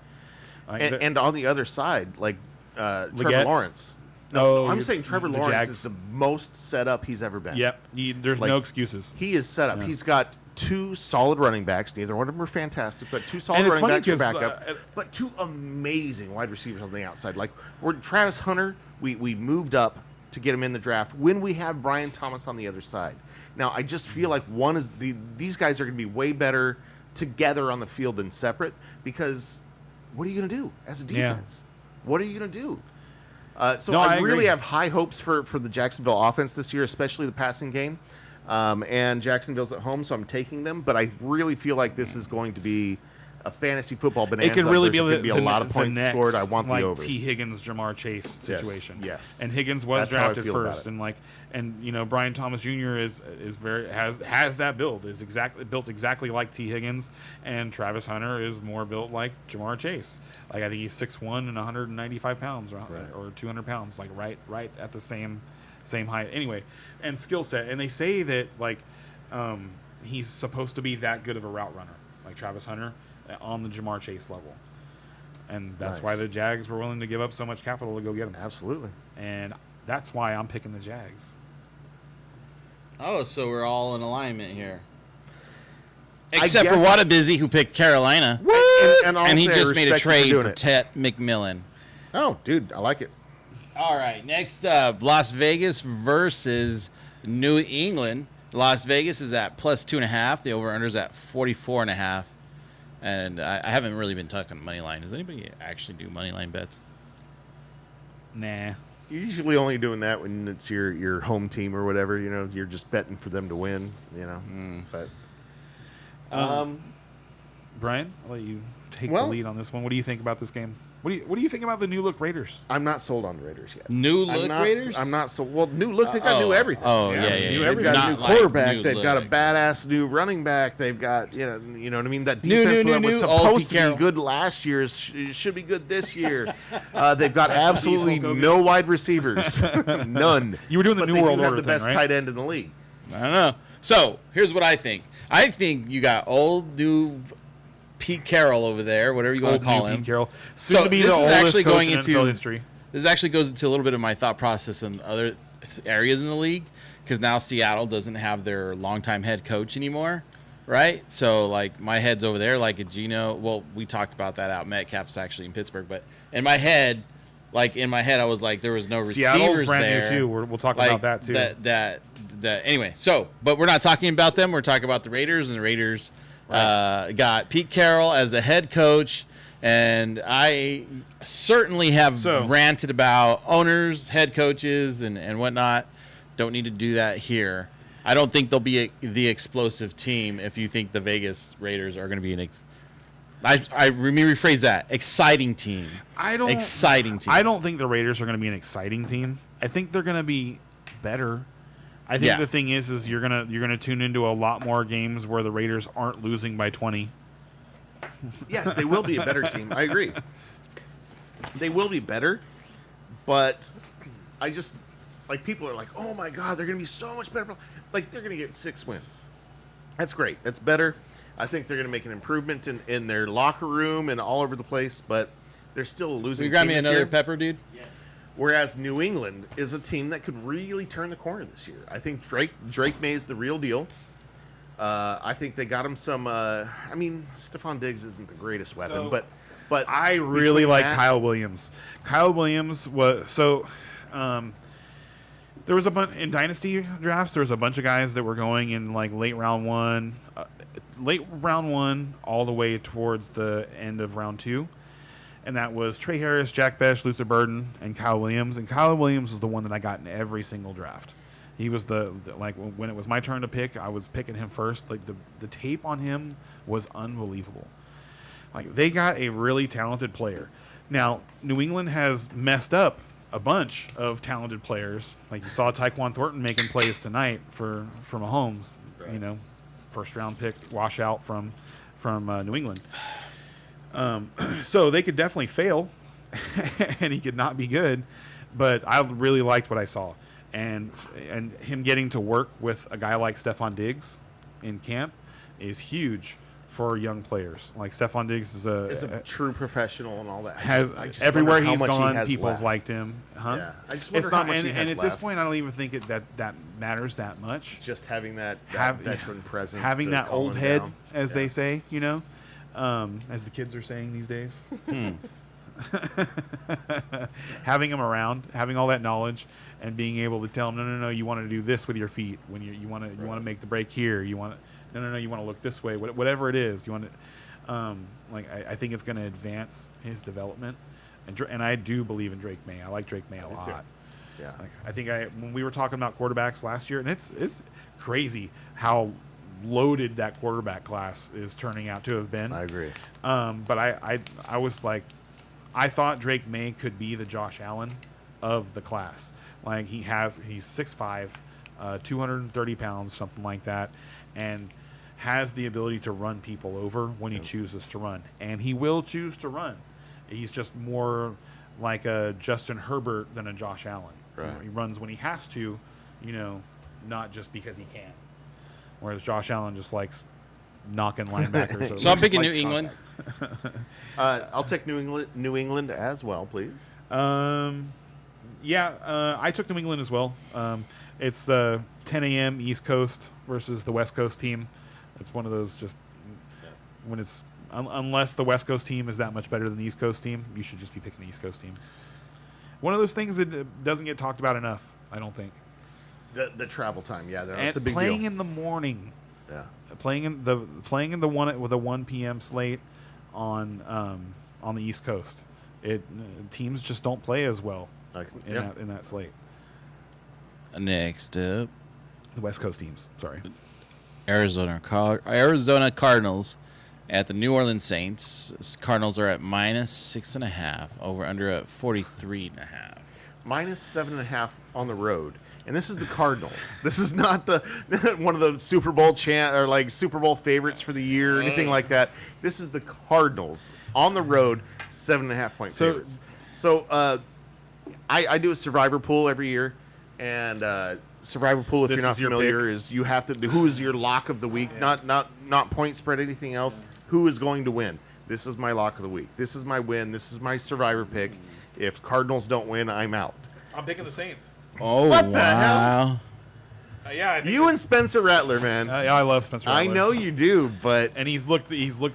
Like, And on the other side, like Trevor Leggett? Lawrence. Oh, I'm you're- saying Trevor the Lawrence Jags. is the most set up he's ever been. Yep, there's Like, no excuses. He is set up. Yeah. He's got 2 solid running backs. Neither one of them are fantastic, but 2 solid And it's running funny backs for 'cause, backup. But 2 amazing wide receivers on the outside. Like we're Travis Hunter, we moved up to get him in the draft when we had Brian Thomas on the other side. Now I just feel like these guys are going to be way better together on the field than separate because what are you going to do as a Yeah. defense? What are you going to do? So No, I I really agree. have high hopes for the Jacksonville offense this year, especially the passing game. And Jacksonville's at home, so I'm taking them. But I really feel like this is going to be a fantasy football It bonanza. can really there's be, going to be a lot of points next, scored. I want like the over. T. Higgins, Jamar Chase situation. yes. And Higgins was That's how I drafted feel about first, it. and Brian Thomas Jr. is very has that build, is built exactly like T. Higgins, and Travis Hunter is more built like Jamar Chase. Like I think he's 6'1" and 195 pounds or 200 pounds, like right at the same height. Anyway, and skill set. And they say that he's supposed to be that good of a route runner, like Travis Hunter, on the Jamar Chase level. And that's Nice. why the Jags were willing to give up so much capital to go get him. Absolutely. And that's why I'm picking the Jags. Oh, so we're all in alignment here. I Except for guess- Whataburger, who picked Carolina. And And he honestly, I just made a respect you for trade doing for it. Tet McMillan. Oh, dude, I like it. All right, next up, Las Vegas versus New England. Las Vegas is at plus 2.5. The over-under is at 44.5. And I haven't really been talking money line. Does anybody actually do money line bets? Nah. You're usually only doing that when it's your home team or whatever. You know, you're just betting for them to win. You know, but Brian, I'll let you take Well- the lead on this one. What do you think about this game? What do you think about the new look Raiders? I'm not sold on the Raiders yet. New I'm look not, Raiders? I'm not so well. New look, they've got new everything. Oh, Yeah, yeah, yeah. new yeah. They've everything. got a Not new like quarterback. new They've got a look. badass new running back. They've got you know what I mean. That New, defense new, that was new, all supposed Pete to Carroll. be good last year should be good this year. They've got absolutely Hulk Hogan. no wide receivers, none. You were doing the But New they World do have Order the thing, best right? tight end in the league. I don't know. So here's what I think. I think you got old new Pete Carroll over there, whatever you want Old to call new him. Pete Carroll. Soon So to be this the is oldest actually coach going in into NFL history. This actually goes into a little bit of my thought process in other areas in the league, because now Seattle doesn't have their longtime head coach anymore, right? So like my head's over there, like a Gino. Well, we talked about that out. Metcalf's actually in Pittsburgh, but in my head, I was like, there was no Seattle's receivers brand there. new too. We'll talk Like, about that too. That anyway. So, but we're not talking about them. We're talking about the Raiders, and the Raiders got Pete Carroll as the head coach. And I certainly have ranted about owners, head coaches, and whatnot. Don't need to do that here. I don't think they'll be the explosive team if you think the Vegas Raiders are going to be let me rephrase that. Exciting team. Exciting team. I don't think the Raiders are going to be an exciting team. I think they're going to be better. I think Yeah. the thing is you're gonna tune into a lot more games where the Raiders aren't losing by 20. Yes, they will be a better team. I agree. They will be better, but I just like people are like, oh my god, they're gonna be so much better. Like they're gonna get 6 wins. That's great. That's better. I think they're gonna make an improvement in their locker room and all over the place, but they're still a losing. Will you grab team me this another year. pepper, dude? Whereas New England is a team that could really turn the corner this year. I think Drake May is the real deal. I think they got him some. I mean, Stephon Diggs isn't the greatest weapon, but I really between like that- Kyle Williams. Kyle Williams was so. There was a bunch in dynasty drafts. There was a bunch of guys that were going in like late round one, all the way towards the end of round 2, and that was Trey Harris, Jack Besh, Luther Burden, and Kyle Williams. And Kyle Williams was the one that I got in every single draft. He was the like when it was my turn to pick, I was picking him first. Like the tape on him was unbelievable. Like they got a really talented player. Now New England has messed up a bunch of talented players. Like you saw Tyquan Thornton making plays tonight for Mahomes. Right. You know, first round pick washout from New England. So they could definitely fail, and he could not be good. But I really liked what I saw, and him getting to work with a guy like Stephon Diggs in camp is huge for young players. Like Stephon Diggs is a true professional and all that. I just everywhere wonder how he's much he gone, has people have left. liked him. Huh? Yeah. I just wonder It's how not, much and, he has and at left. this point, I don't even think that matters that much. Just having that Have- veteran presence, Having to that calm old him head, down. as Yeah. they say, you know, as the kids are saying these days. Having him around, having all that knowledge, and being able to tell him, no, you want to do this with your feet when you want to make the break here. You want to, no, you want to look this way. Whatever it is, you want to. I think it's going to advance his development, and I do believe in Drake May. I like Drake May a too. lot. Yeah. Like, I think when we were talking about quarterbacks last year, and it's crazy how loaded that quarterback class is turning out to have been. I agree. But I was like, I thought Drake May could be the Josh Allen of the class. Like he's 6'5", 230 pounds, something like that, and has the ability to run people over when he chooses to run, and he will choose to run. He's just more like a Justin Herbert than a Josh Allen. Right. He runs when he has to, not just because he can. Whereas Josh Allen just likes knocking linebackers over. So I'm Just picking New likes England. I'll take New England as well, please. I took New England as well. It's the 10 a.m. East Coast versus the West Coast team. It's one of those just when it's unless the West Coast team is that much better than the East Coast team, you should just be picking the East Coast team. One of those things that doesn't get talked about enough, I don't think. The travel time, yeah, that's And a big playing deal. in the morning, Yeah. playing in the one with a 1 p.m. slate on the East Coast, teams just don't play as well in that slate. Next up, The West Coast teams, sorry. Arizona Cardinals at the New Orleans Saints. Cardinals are at -6.5. Over under at 43.5. -7.5 on the road. And this is the Cardinals. This is not the one of the Super Bowl or like Super Bowl favorites for the year or anything like that. This is the Cardinals on the road, 7.5 point favorites. So I do a survivor pool every year, and survivor pool, if This you're not is your familiar, pick? is you have to who is your lock of the week, not point spread, anything else. Who is going to win? This is my lock of the week. This is my win. This is my survivor pick. If Cardinals don't win, I'm out. I'm picking the Saints. Oh, What the wow. hell? Yeah, You and Spencer Rattler, man. yeah, I love Spencer I Rattler. know you do, but And he's looked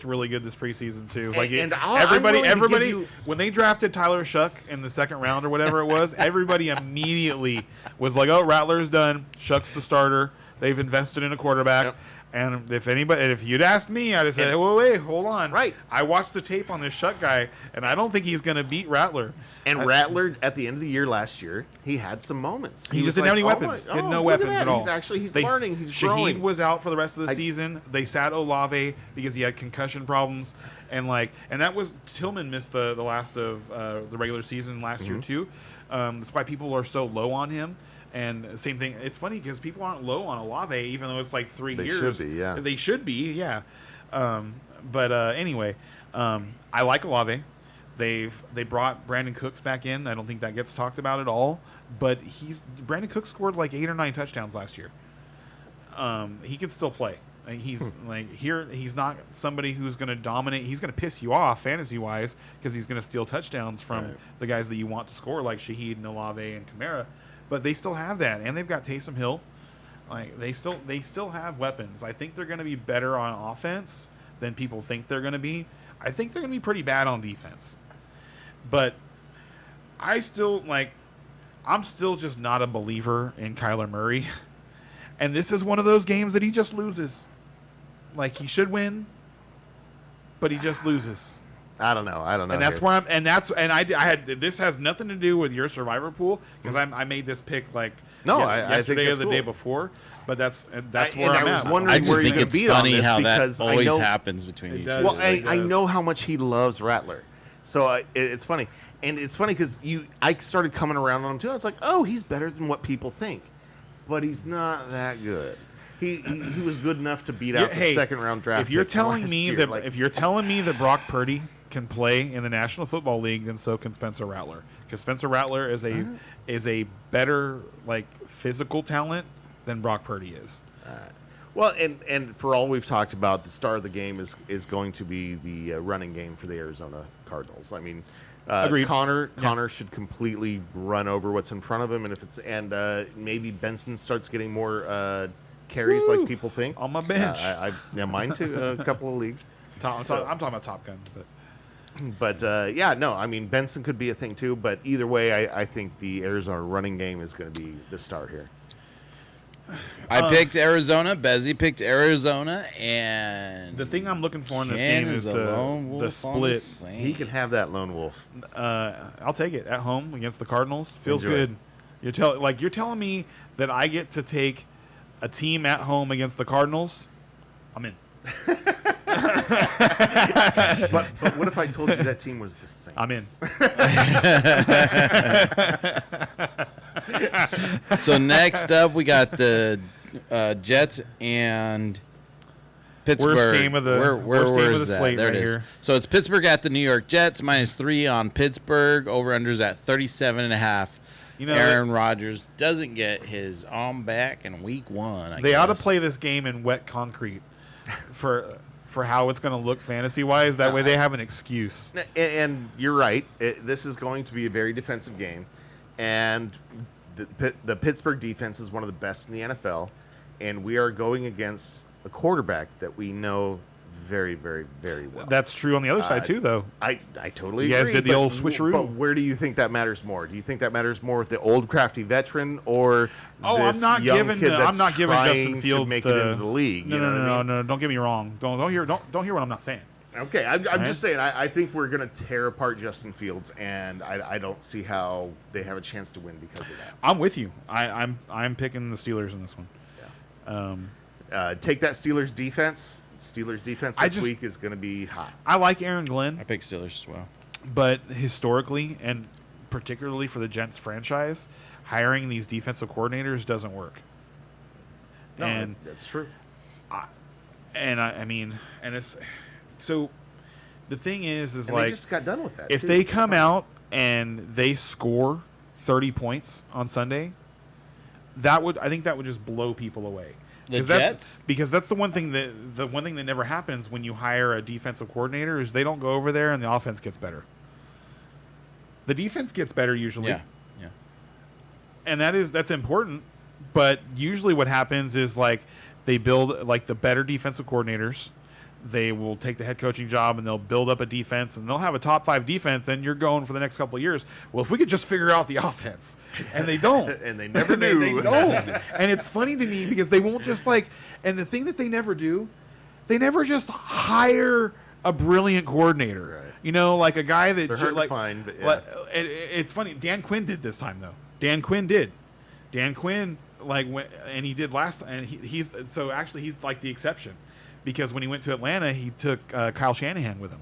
really good this preseason too. Like And I'm willing to everybody give you- when they drafted Tyler Shuck in the second round or whatever it was, everybody immediately was like, "Oh, Rattler's done. Shuck's the starter. They've invested in a quarterback." Yep. And if you'd asked me, I'd have said, And- "Well, wait, hold on. Right. I watched the tape on this Shuck guy, and I don't think he's going to beat Rattler." Rattler at the end of the year last year, he had some moments. He was just didn't have any like, weapons. oh He had my- no oh, look weapons that. at all. He's They- learning. He's Shaheed growing. was out for the rest of the season. They sat Olave because he had concussion problems, and that was Tillman missed the last of the regular season last year too. That's why people are so low on him. And same thing. It's funny because people aren't low on Olave, even though it's like 3 They years. should be, yeah. They should be, yeah. Anyway, I like Olave. They brought Brandon Cooks back in. I don't think that gets talked about at all. But Brandon Cooks scored like 8 or 9 touchdowns last year. He can still play. He's he's not somebody who's going to dominate. He's going to piss you off fantasy wise because he's going to steal touchdowns from the guys that you want to score, like Shaheed and Olave and Kamara. But they still have that, and they've got Taysom Hill. Like they still have weapons. I think they're going to be better on offense than people think they're going to be. I think they're going to be pretty bad on defense. But I'm still just not a believer in Kyler Murray. And this is one of those games that he just loses. Like he should win, but he just loses. I don't know. And that's where this has nothing to do with your survivor pool because I made this pick I think yesterday or that's the cool. day before, but that's where I I'm was at. wondering I where just you're think gonna it's beat on funny this how that because I always know- happens between It you does. two. Well, It I does. know how much he loves Rattler, so it's funny, and it's funny because I started coming around on him too. I was like, oh, he's better than what people think, but he's not that good. He was good enough to beat out the second round draft. If you're pick from telling last me year, that like, if you're telling me that Brock Purdy can play in the National Football League, then so can Spencer Rattler. Because Spencer Rattler is a better physical talent than Brock Purdy is. well, and for all we've talked about, the star of the game is going to be the running game for the Arizona Cardinals. I mean, Agreed. Connor should completely run over what's in front of him, and maybe Benson starts getting more carries Woo! like people think On my bench. mine too. A couple of leagues. I'm talking about Top Gun. But But I mean, Benson could be a thing too. But either way, I think the Arizona running game is going to be the star here. I picked Arizona. Bezzy picked Arizona, and the thing I'm looking for in this Ken game is a lone wolf the on split. Saints. He can have that lone wolf. I'll take it at home against the Cardinals. Feels Enjoy. good. You're telling me that I get to take a team at home against the Cardinals. I'm in. But what if I told you that team was the Saints? I'm in. So next up, we got the Jets and Pittsburgh. Worst game of the- worst game where of is the that? slate There right it is. here. So it's Pittsburgh at the New York Jets, -3 on Pittsburgh. Over-unders at 37.5. You know, Aaron Rodgers doesn't get his arm back in week 1. I they ought to guess. play this game in wet concrete for how it's going to look fantasy-wise. That way they have an excuse. And you're right. This is going to be a very defensive game, and the Pittsburgh defense is one of the best in the NFL, and we are going against a quarterback that we know very, very, very well. That's true on the other side, too, though. I totally You guys agree. did the but old switcheroo. But where do you think that matters more? Do you think that matters more with the old crafty veteran or Oh, this I'm not young giving kid that's I'm not giving trying Justin Fields to make the, it into the league? No, you know no, what no, I mean? no. Don't get me wrong. Don't hear what I'm not saying. Okay, I'm Right? just saying. I think we're going to tear apart Justin Fields, and I don't see how they have a chance to win because of that. I'm with you. I'm picking the Steelers in this one. Take that Steelers defense. Steelers defense I this just- week is going to be hot. I like Aaron Glenn, I picked Steelers as well. but historically and particularly for the Jets franchise, hiring these defensive coordinators doesn't work. And that's true. I mean, and it's so. The thing is And like they just got done with that. if too. they come out and they score 30 points on Sunday, I think that would just blow people away. The 'Cause Jets? Because that's the one thing that never happens when you hire a defensive coordinator is they don't go over there and the offense gets better. The defense gets better usually. Yeah. And that's important, but usually what happens is like they build like the better defensive coordinators. They will take the head coaching job and they'll build up a defense and they'll have a top 5 defense. Then you're going for the next couple of years. Well, if we could just figure out the offense, and they don't, And they never They do. don't. And it's funny to me because they won't just like. And the thing that they never do, they never just hire a brilliant coordinator. Right. You know, like a guy that They're hard to like. find, but yeah. like, it's funny. Dan Quinn did this time though. Dan Quinn did. Dan Quinn and he did last, and he's like the exception. Because when he went to Atlanta, he took Kyle Shanahan with him,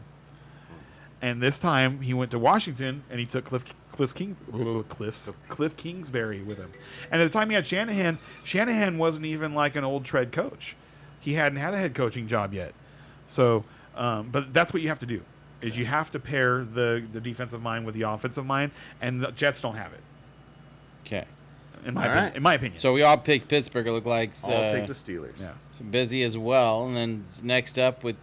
and this time he went to Washington and he took Cliff Kingsbury with him. And at the time he had Shanahan wasn't even like an old tread coach; he hadn't had a head coaching job yet. So, but that's what you have to do: is you have to pair the defensive mind with the offensive mind, and the Jets don't have it, Okay. in my All opinion. right. In my opinion. So we all picked Pittsburgh. It looked like I'll take the Steelers. yeah. so busy as well. And then next up with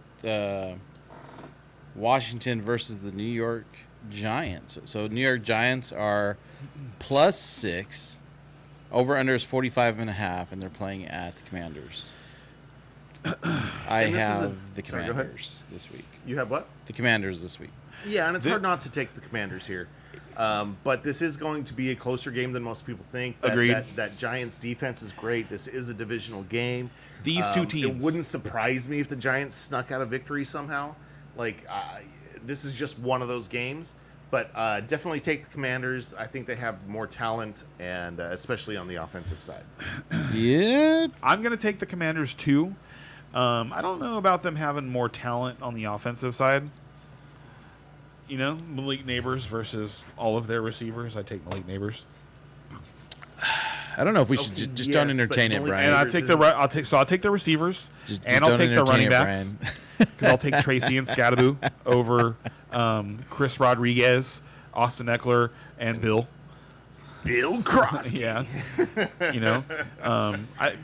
Washington versus the New York Giants. So New York Giants are +6. Over/under is 45.5, and they're playing at the Commanders. I And this is have the sorry, go ahead. Commanders this week. You have what? The Commanders this week. Yeah, and it's hard not to take the Commanders here. But this is going to be a closer game than most people think. Agreed. That Giants defense is great. This is a divisional game. These two It teams. wouldn't surprise me if the Giants snuck out a victory somehow. Like, this is just one of those games. But definitely take the Commanders. I think they have more talent, and especially on the offensive side. Yeah. I'm going to take the Commanders too. I don't know about them having more talent on the offensive side. You know, Malik Neighbors versus all of their receivers. I take Malik Neighbors, I don't know if we should just don't yes, entertain but it, only- Brian. and I'll Neighbors take is- I'll take the receivers, Just and I'll don't take the entertain running it, backs Brian. because I'll take Tracy and Scadaboo over Chris Rodriguez, Austin Eckler, and Bill. Bill Crosby. Yeah, you know,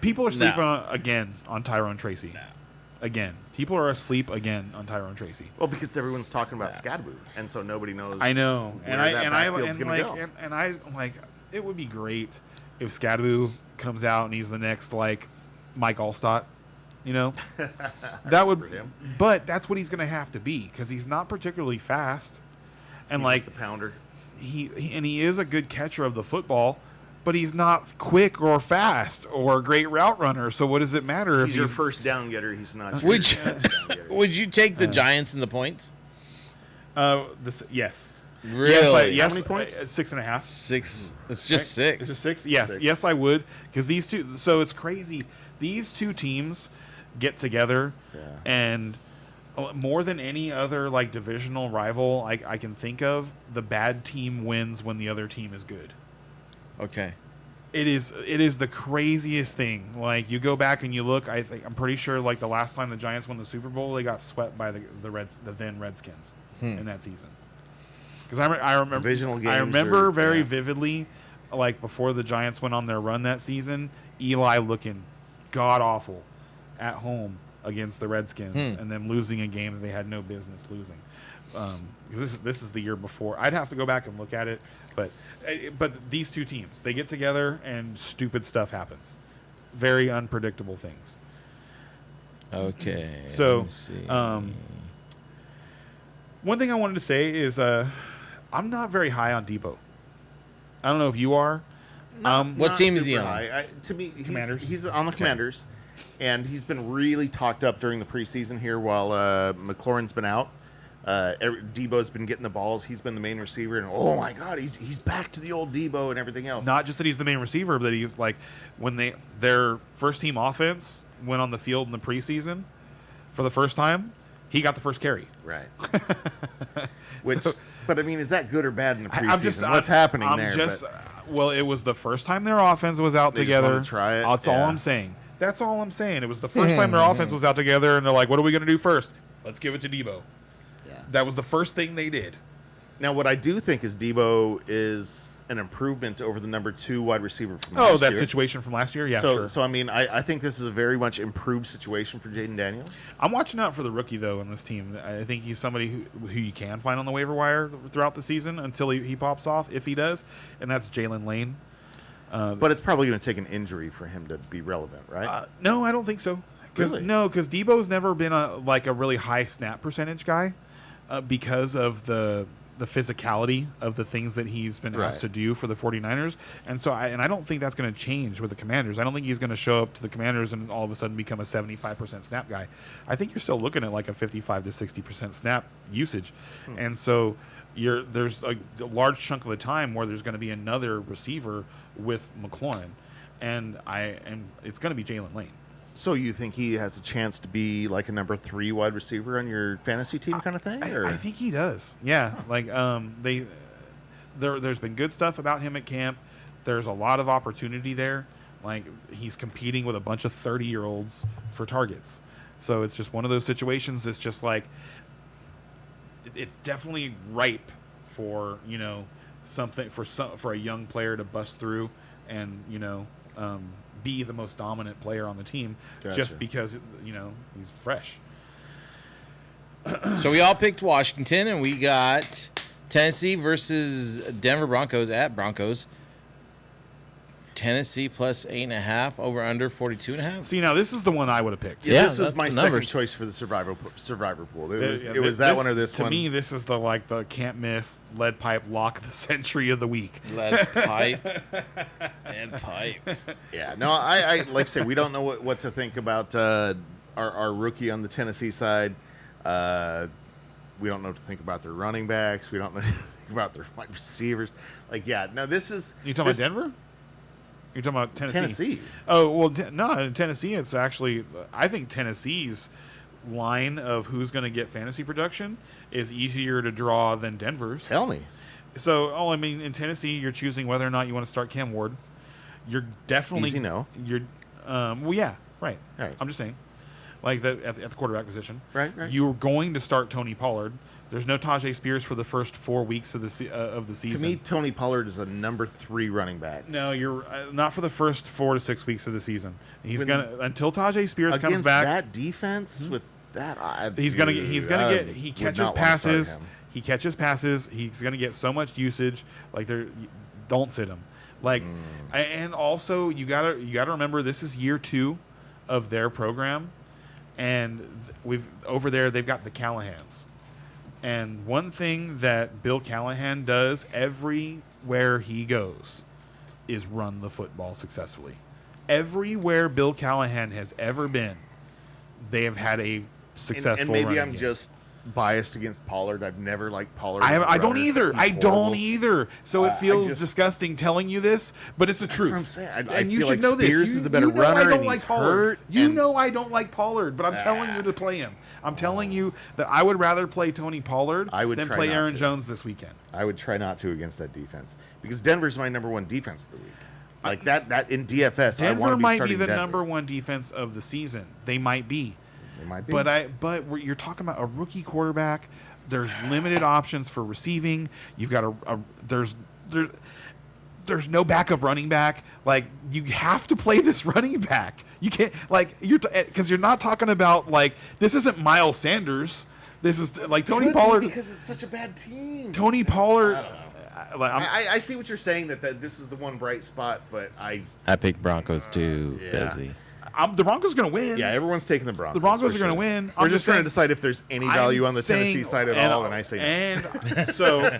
people are sleeping again on Tyrone Tracy. Again, people are asleep again on Tyrone Tracy. Well, because everyone's talking about Scadaboo, and so nobody knows. I know, where that backfield's gonna go. I'm like, it would be great if Scadaboo comes out and he's the next like Mike Allstott, you know, that would. for him. But that's what he's going to have to be because he's not particularly fast, and He's like just the pounder. he is a good catcher of the football, but he's not quick or fast or a great route runner. So what does it matter He's if your he's first down getter. He's not. Would your you- last down getter. Would you take the Giants in the points? yes. Really? Yes, How many points? 6.5. 6. It's just Is it 6. 6? Yes, Six. yes, I would, because these two. So it's crazy. These two teams get together, Yeah. and more than any other like divisional rival I can think of, the bad team wins when the other team is good. Okay. It is the craziest thing. Like, you go back and you look, I'm pretty sure like the last time the Giants won the Super Bowl, they got swept by the then Redskins in that season. Because I remember Divisional games I remember are- very yeah. vividly, like before the Giants went on their run that season, Eli looking god awful at home against the Redskins, and then losing a game that they had no business losing. Because this is the year before. I'd have to go back and look at it, but these two teams, they get together and stupid stuff happens, very unpredictable things. Okay. So, let me see. One thing I wanted to say is I'm not very high on Debo. I don't know if you are. What Not team is he super on? high. To me, Commanders. he's on the Commanders, and he's been really talked up during the preseason here while McLaurin's been out. Debo's been getting the balls. He's been the main receiver, and oh my God, he's back to the old Debo and everything else. Not just that he's the main receiver, but he's like, when their first team offense went on the field in the preseason for the first time, he got the first carry. Right. Which, So- but I mean, is that good or bad in the preseason? I'm just What's happening I'm there? Just, But well, it was the first time their offense was out They just together. wanna try it? That's all Yeah. I'm saying. That's all I'm saying. It was the first time their offense was out together, and they're like, "What are we going to do first? Let's give it to Debo." yeah. That was the first thing they did. Now, what I do think is Debo is an improvement over the number 2 wide receiver from Oh, last that year. situation from last year, yeah, So, sure. so I mean, I think this is a very much improved situation for Jaden Daniels. I'm watching out for the rookie though in this team. I think he's somebody who you can find on the waiver wire throughout the season until he pops off, if he does, and that's Jalen Lane. But it's probably going to take an injury for him to be relevant, right? No, I don't think so. Really? Because Debo's never been a really high snap percentage guy because of the physicality of the things that he's been asked Right. to do for the 49ers. And so I don't think that's going to change with the Commanders. I don't think he's going to show up to the Commanders and all of a sudden become a 75% snap guy. I think you're still looking at like a 55 to 60% snap usage. And so there's a large chunk of the time where there's going to be another receiver with McLaurin. And it's going to be Jalen Lane. So you think he has a chance to be like a number 3 wide receiver on your fantasy team kind of thing? Or? I think he does. Yeah, like there's been good stuff about him at camp. There's a lot of opportunity there. Like, he's competing with a bunch of 30-year-olds for targets. So it's just one of those situations. It's just like it's definitely ripe for something for a young player to bust through and be the most dominant player on the team Gotcha. just because he's fresh. So we all picked Washington, and we got Tennessee versus Denver Broncos at Broncos. Tennessee plus 8.5 over under 42.5. See, now this is the one I would have picked. Yeah, Yeah, this was that's my the second numbers. choice for the survivor pool. It was, Yeah, it was that one or this to one. To me, this is the can't miss lead pipe lock of the century of the week. Lead pipe and pipe. Yeah, no, I like I say, we don't know what to think about our rookie on the Tennessee side. We don't know what to think about their running backs. We don't know what to think about their wide receivers. Like, yeah, no, this is... You talking this- about Denver? You're talking about Tennessee? Tennessee. Oh, well, no, in Tennessee, it's actually, I think Tennessee's line of who's going to get fantasy production is easier to draw than Denver's. Tell me. So, I mean, in Tennessee, you're choosing whether or not you want to start Cam Ward. You're definitely... Easy no. You're, well, yeah, right. Right. I'm just saying. Like, at the quarterback position. Right. You're going to start Tony Pollard. There's no Tajay Spears for the first 4 weeks of the season. To me, Tony Pollard is a number 3 running back. No, you're not for the first 4 to 6 weeks of the season. He's When- gonna until Tajay Spears comes Against back. that defense with that, He catches passes. He catches passes. He's gonna get so much usage. Like, don't sit him. Like, and also you gotta remember this is year 2 of their program, and they've got the Callahans. And one thing that Bill Callahan does everywhere he goes is run the football successfully. Everywhere Bill Callahan has ever been, they have had a successful And maybe running I'm game. just biased against Pollard. I've never liked Pollard. as a I don't runner. either. He's I don't horrible. either. So I it feels just- disgusting telling you this, but it's the truth. what I'm saying. I and you feel should like know this. Spears You- is a better you know I runner, don't and like he's Pollard. hurt, You and- know I don't like Pollard, but I'm telling you to play him. I'm telling you that I would rather play Tony Pollard I would than try play not Aaron to. Jones this weekend. I would try not to against that defense because Denver's my number one defense of the week. Like that in DFS, I want Denver to be might be starting the Denver. number one defense of the season. They might be. They might be. But you're talking about a rookie quarterback. There's limited options for receiving. You've got there's no backup running back. Like you have to play this running back. You can't because you're not talking about like this isn't Miles Sanders. This is like Tony Could be Pollard. because it's such a bad team. Tony Pollard. I don't know. I see what you're saying that this is the one bright spot, but I picked Broncos too. Yeah. Busy. The Broncos going to win. yeah, everyone's taking the Broncos. The Broncos for are gonna sure. win. We're I'm just just trying saying- to decide if there's any value on the Tennessee side at all, and I say no. And so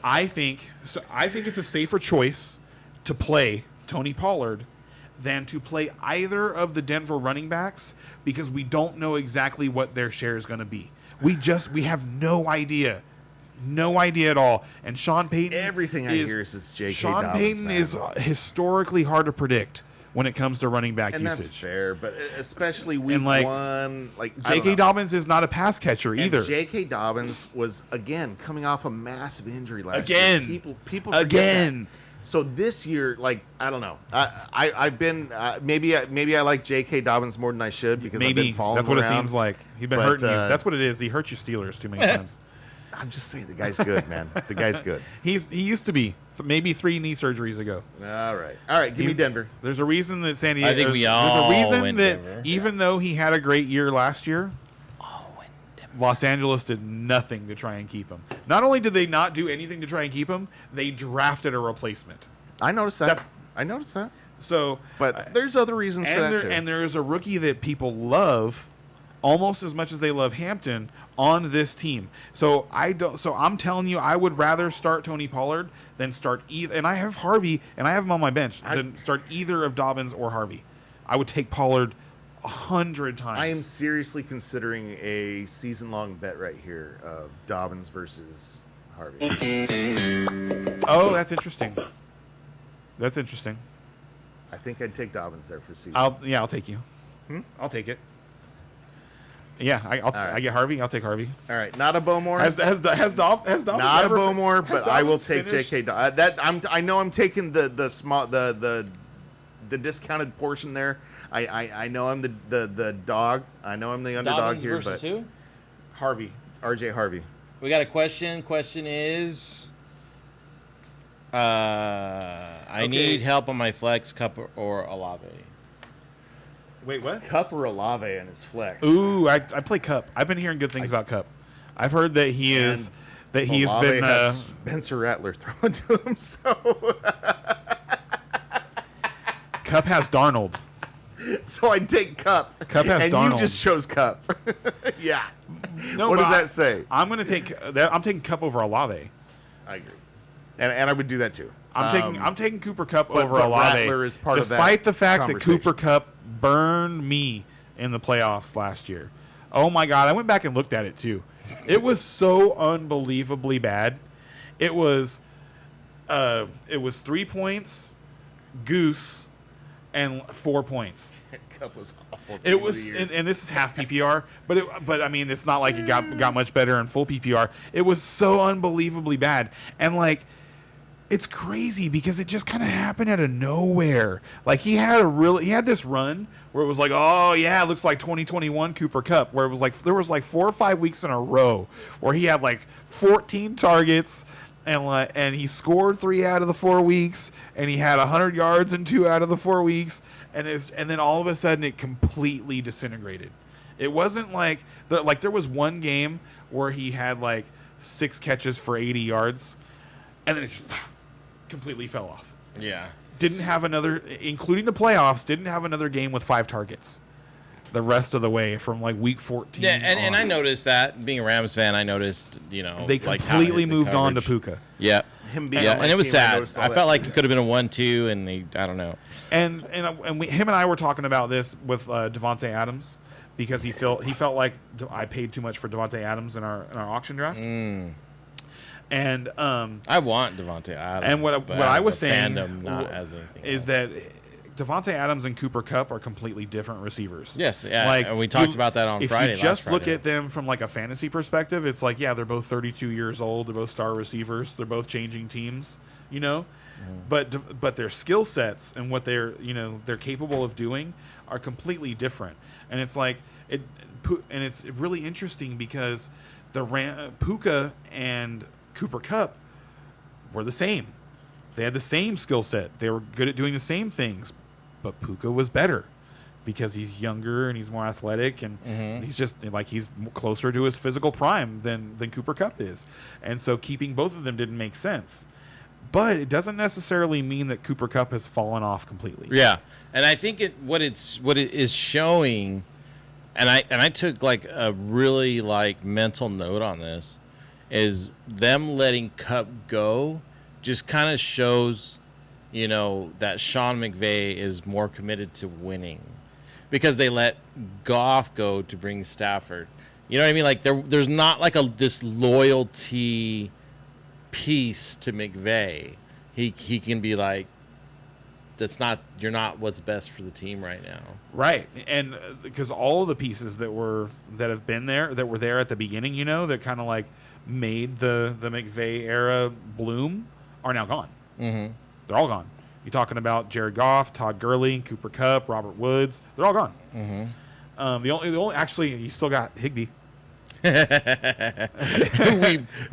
I think it's a safer choice to play Tony Pollard than to play either of the Denver running backs because we don't know exactly what their share is going to be. We have no idea. No idea at all. And Sean Payton Everything I hear is this J.K. Sean Dobbins, Payton man. is historically hard to predict when it comes to running back and usage. that's fair, but especially week And, like, one, like I don't J.K. know. Dobbins is not a pass catcher And either. J.K. Dobbins was again coming off a massive injury last Again. year. People forget Again. that. So this year, like I don't know, I've been maybe I like J.K. Dobbins more than I should because I've Maybe been following that's what him it around. seems like. He's been But, hurting you. That's what it is. He hurt you Steelers too many times. I'm just saying the guy's good, man. The guy's good. He used to be maybe 3 knee surgeries ago. All right, give me Denver. There's a reason that San Diego. I think we there's all a reason went that Denver. even though he had a great year last year, Los Angeles did nothing to try and keep him. Not only did they not do anything to try and keep him, they drafted a replacement. I noticed that. I noticed that. So, But there's other reasons for that too. and there is a rookie that people love almost as much as they love Hampton on this team. So I'm telling you, I would rather start Tony Pollard than start either. And I have Harvey, and I have him on my bench. Than start either of Dobbins or Harvey. I would take Pollard 100 times. I am seriously considering a season-long bet right here of Dobbins versus Harvey. Oh, that's interesting. That's interesting. I think I'd take Dobbins there for season. I'll take you. I'll take it. Yeah, I right. get Harvey. I'll take Harvey. All right, not a Bowmore. Has Dobbins Not a ever Bowmore, has but I will Dobbins take finished? J.K. I know I'm taking the small the discounted portion there. I know I'm the dog. I know I'm the underdog Dobbins here, versus but who? Harvey. R.J. Harvey. We got a question. Question is, I need help on my flex, Cup or Olave. Wait, what? Cup or Olave in his flex. Ooh, I play Cup. I've been hearing good things about Cup. I've heard that he has Olave been. has Spencer Rattler thrown to him, so Cup has Darnold. I'd take Cup. Cup has and Darnold. you just chose Cup. Yeah. No, What but does that say? I'm going to take that. I'm taking Cup over Olave. I agree, and I would do that too. I'm taking Cooper Cup but over Olave. Rattler is part of that despite the fact that conversation. Cooper Cup burned me in the playoffs last year. Oh my God! I went back and looked at it too. It was so unbelievably bad. It was 3 points, Goose, and 4 points. Cup was awful. It was, and this is half PPR, but I mean, it's not like it got much better in full PPR. It was so unbelievably bad, and like, it's crazy because it just kind of happened out of nowhere. Like he had this run where it was like, oh yeah, it looks like 2021 Cooper Cup, where it was like there was like 4 or 5 weeks in a row where he had like 14 targets. And he scored 3 out of the 4 weeks, and he had 100 yards in 2 out of the 4 weeks, and then all of a sudden it completely disintegrated. It wasn't like there was one game where he had like 6 catches for 80 yards, and then it just completely fell off. Yeah. Didn't have another, including the playoffs, didn't have another game with 5 targets the rest of the way from like week 14. Yeah, and on. I noticed that being a Rams fan, I noticed they like how completely the moved on to coverage. Puka. Yeah. Him being Yeah, on my and it was team, I sad. noticed all I that. felt like it could have been a 1-2, and I don't know. And him and I were talking about this with Devontae Adams because he felt like I paid too much for Devontae Adams in our auction draft. And I want Devontae Adams. And what but I was the saying fandom not as anything is else. that Devontae Adams and Cooper Kupp are completely different receivers. Yes, yeah, and we talked about that on Friday. If you just last look Friday. at them from like a fantasy perspective, it's like, yeah, they're both 32 years old. They're both star receivers. They're both changing teams, you know. But their skill sets and what they're capable of doing are completely different. And it's like and it's really interesting because Puka and Cooper Kupp were the same. They had the same skill set. They were good at doing the same things, but Puka was better because he's younger and he's more athletic and he's just like he's closer to his physical prime than Cooper Kupp is. And so keeping both of them didn't make sense. But it doesn't necessarily mean that Cooper Kupp has fallen off completely. Yeah, and I think what it is showing, and I took like a really like mental note on this, is them letting Kupp go just kind of shows, that Sean McVay is more committed to winning, because they let Goff go to bring Stafford. You know what I mean? Like there's not like this loyalty piece to McVay. He can be like, you're not what's best for the team right now. Right. And because all of the pieces that were there at the beginning, that kind of like made the McVay era bloom are now gone. Mm-hmm. They're all gone. You're talking about Jared Goff, Todd Gurley, Cooper Kupp, Robert Woods. They're all gone. Mm-hmm. The only actually, you still got Higbee. who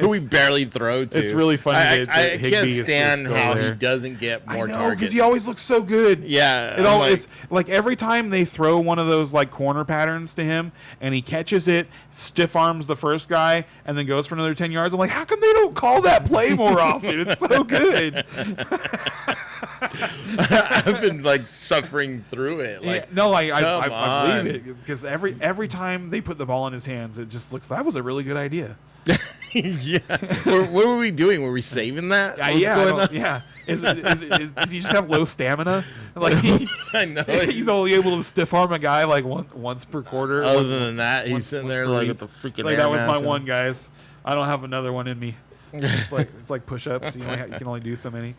we barely throw to. It's really funny. I Higbee can't is stand still how there. he doesn't get more I know, targets. because he always looks so good. Yeah, It always like every time they throw one of those like corner patterns to him and he catches it, stiff arms the first guy, and then goes for another 10 yards. I'm like, how come they don't call that play more often? It's so good. I've been like suffering through it. Like, Yeah, no, I come believe it, because every time they put the ball in his hands, it just looks, that was a really good idea. yeah. What were we doing? Were we saving that? What's going on? Yeah. Does he just have low stamina? Like I know. he's only able to stiff arm a guy like once per quarter. Other than that, he's sitting once there per like week. with the freaking. Like air that was my mask on. one, guys. I don't have another one in me. It's like push-ups. You can only do so many.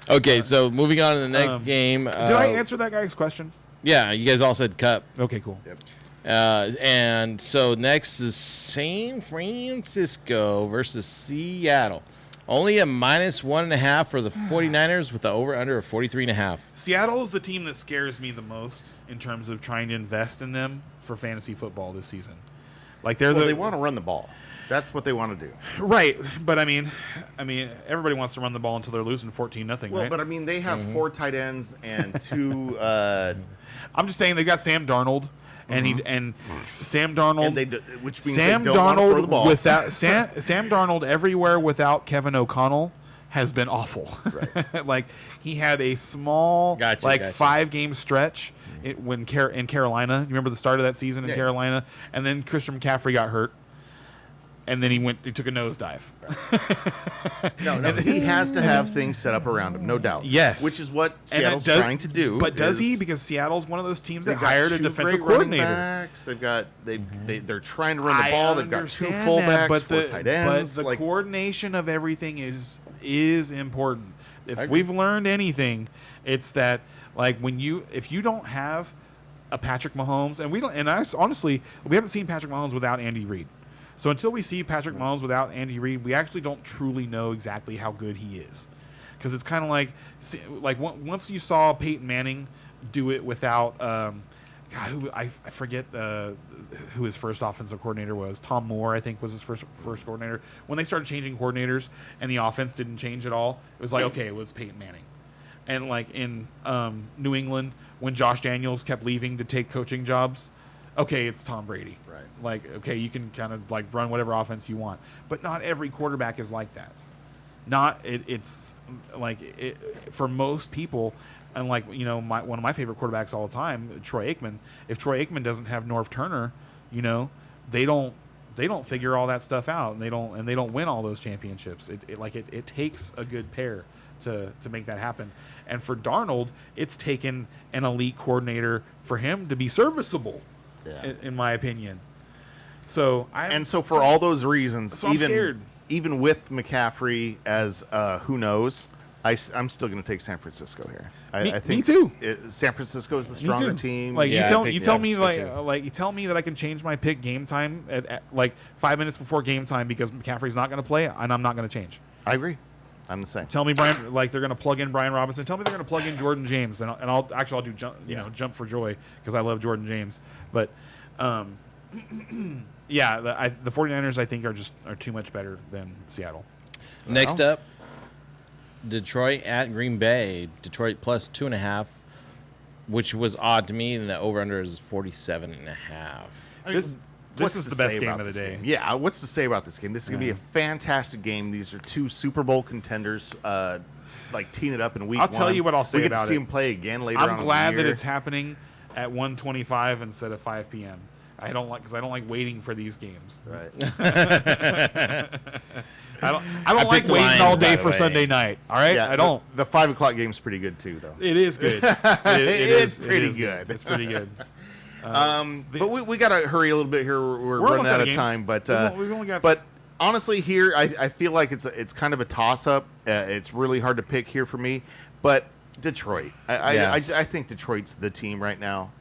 Okay, so moving on to the next game. Did I answer that guy's question? Yeah, you guys all said Cup. Okay, cool. Yep. And so next is San Francisco versus Seattle. Only a -1.5 for the 49ers with the over-under of 43.5. Seattle is the team that scares me the most in terms of trying to invest in them for fantasy football this season. Like they want to run the ball. That's what they want to do. Right, but I mean, everybody wants to run the ball until they're losing 14-0. Well, right? but I mean, they have 4 tight ends and 2. I'm just saying they got Sam Darnold, and Sam Darnold, and which means Sam they don't want to throw the Darnold ball. without Sam Darnold everywhere without Kevin O'Connell has been awful. Right. Like he had a small Gotcha. 5-game stretch in Carolina. You remember the start of that season in Yeah. Carolina, and then Christian McCaffrey got hurt. And then he took a nosedive. No, he has to have things set up around him, no doubt. Yes. Which is what And Seattle's does- trying to do. But does he? is Because Seattle's one of those teams they've that got hired a 2 defensive great running coordinator. backs. They're trying to run the I ball. They've got 2 understand fullbacks, that, 4 tight ends. But the coordination of everything is important. I If agree. we've learned anything, it's that if you don't have a Patrick Mahomes, honestly, we haven't seen Patrick Mahomes without Andy Reid. So until we see Patrick Mahomes without Andy Reid, we actually don't truly know exactly how good he is. Because it's kind of like once you saw Peyton Manning do it without I forget who his first offensive coordinator was. Tom Moore, I think, was his first coordinator. When they started changing coordinators and the offense didn't change at all, it was like, okay, well, it's Peyton Manning. And like in New England, when Josh Daniels kept leaving to take coaching jobs, okay, it's Tom Brady. Right. Like, okay, you can kind of like run whatever offense you want, but not every quarterback is like that. It's like for most people, and like one of my favorite quarterbacks all the time, Troy Aikman. If Troy Aikman doesn't have Norv Turner, they don't figure all that stuff out, and they don't win all those championships. It takes a good pair to make that happen. And for Darnold, it's taken an elite coordinator for him to be serviceable. Yeah. in my opinion. So for all those reasons, So I'm scared. even with McCaffrey as who knows, I'm still going to take San Francisco here. Me I think too. San Francisco is the Me stronger too. team. Like Yeah, you I tell picked me San you tell me that I can change my pick game time at like 5 minutes before game time because McCaffrey's not going to play and I'm not going to change. I agree. I'm the same. Tell me Brian, like they're going to plug in Brian Robinson. Tell me they're going to plug in Jordan James, and I'll do jump for joy because I love Jordan James. But yeah, the 49ers I think are too much better than Seattle. Next up, Detroit at Green Bay. Detroit plus 2.5, which was odd to me. And the over/under is 47.5. This What's is to the best say game about of the this day. game? Yeah, what's to say about this game? This is going to be a fantastic game. These are two Super Bowl contenders, like teeing it up in week I'll one. tell you what I'll say we get about to see it. them play again later on. I'm in glad the that year. it's happening at 1:25 instead of 5 p.m. I don't like waiting for these games. right. I don't I like picked the waiting Lions, all by day the for way. Sunday night. All right, Yeah, I don't. The 5 o'clock game's pretty good too, though. It is good. It's it pretty is good. It's pretty good. But we got to hurry a little bit here. We're running almost out of games. time. But We've only got. but honestly, here I feel like it's kind of a toss up. It's really hard to pick here for me. But Detroit, Yeah. I think Detroit's the team right now.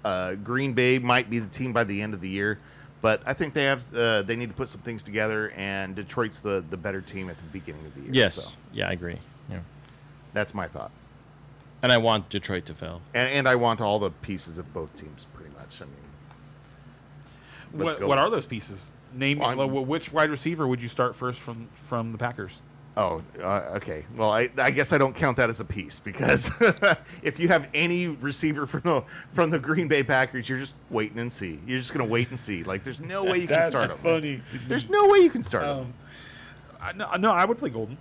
Green Bay might be the team by the end of the year, but I think they need to put some things together. And Detroit's the better team at the beginning of the year. Yes. So Yeah, I agree. Yeah. that's my thought. And I want Detroit to fail. And I want all the pieces of both teams pretty much. I mean, let's go. What are those pieces? Name Well, I'm- which wide receiver would you start first from the Packers? Oh, okay. Well, I guess I don't count that as a piece because if you have any receiver from the Green Bay Packers, you're just waiting and see. You're just gonna wait and see. Like, there's no way you can start them. funny. There's no way you can start them. No, I would play Golden.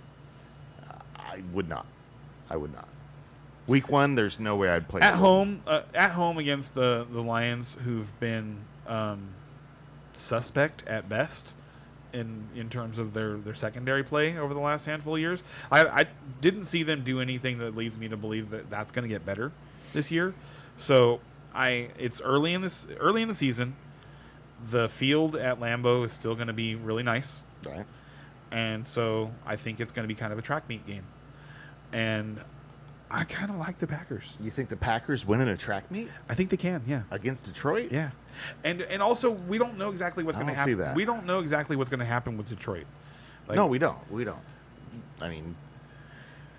I would not. I would not. Week one, there's no way I'd play At Golden. home, against the Lions, who've been suspect at best in terms of their secondary play over the last handful of years. I didn't see them do anything that leads me to believe that that's going to get better this year. So it's early in the season. The field at Lambeau is still going to be really nice, Right. and so I think it's going to be kind of a track meet game. And I kind of like the Packers. You think the Packers win in a track meet I think they can, yeah. against Detroit? Yeah, and also we don't know exactly what's I going to don't see happen. that. We don't know exactly what's going to happen with Detroit. Like, No, we don't. We don't. I mean,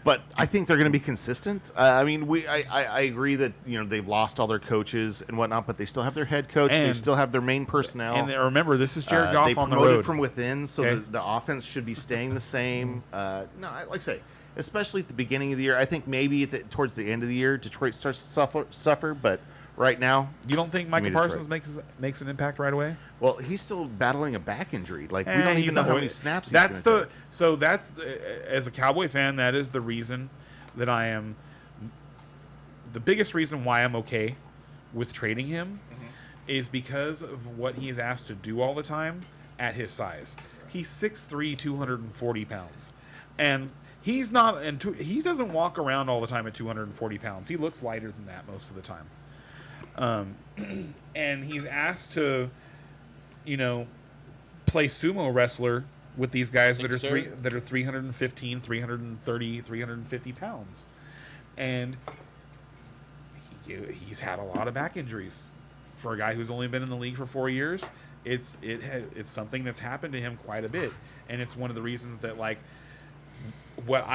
but I think they're going to be consistent. I mean, I agree that they've lost all their coaches and whatnot, but they still have their head coach. They And- still have their main personnel. and remember, this is Jared They Goff on the promoted road. from within, so Okay. the offense should be staying the same. Like I say, especially at the beginning of the year. I think maybe towards the end of the year, Detroit starts to suffer. But right now, You don't think Micah me Parsons Detroit. makes an impact right away? well, he's still battling a back injury. Like we don't he's even know not how going- many snaps. He's That's gonna as a Cowboy fan, that is the reason that I am. The biggest reason why I'm okay with trading him is because of what he's asked to do all the time at his size. He's 6'3", 240 pounds, and he's not. And he doesn't walk around all the time at 240 pounds. He looks lighter than that most of the time. And he's asked to, play sumo wrestler with these guys that are Sir. 315, 330, 350 pounds, and he's had a lot of back injuries for a guy who's only been in the league for 4 years. It's something that's happened to him quite a bit, and it's one of the reasons that what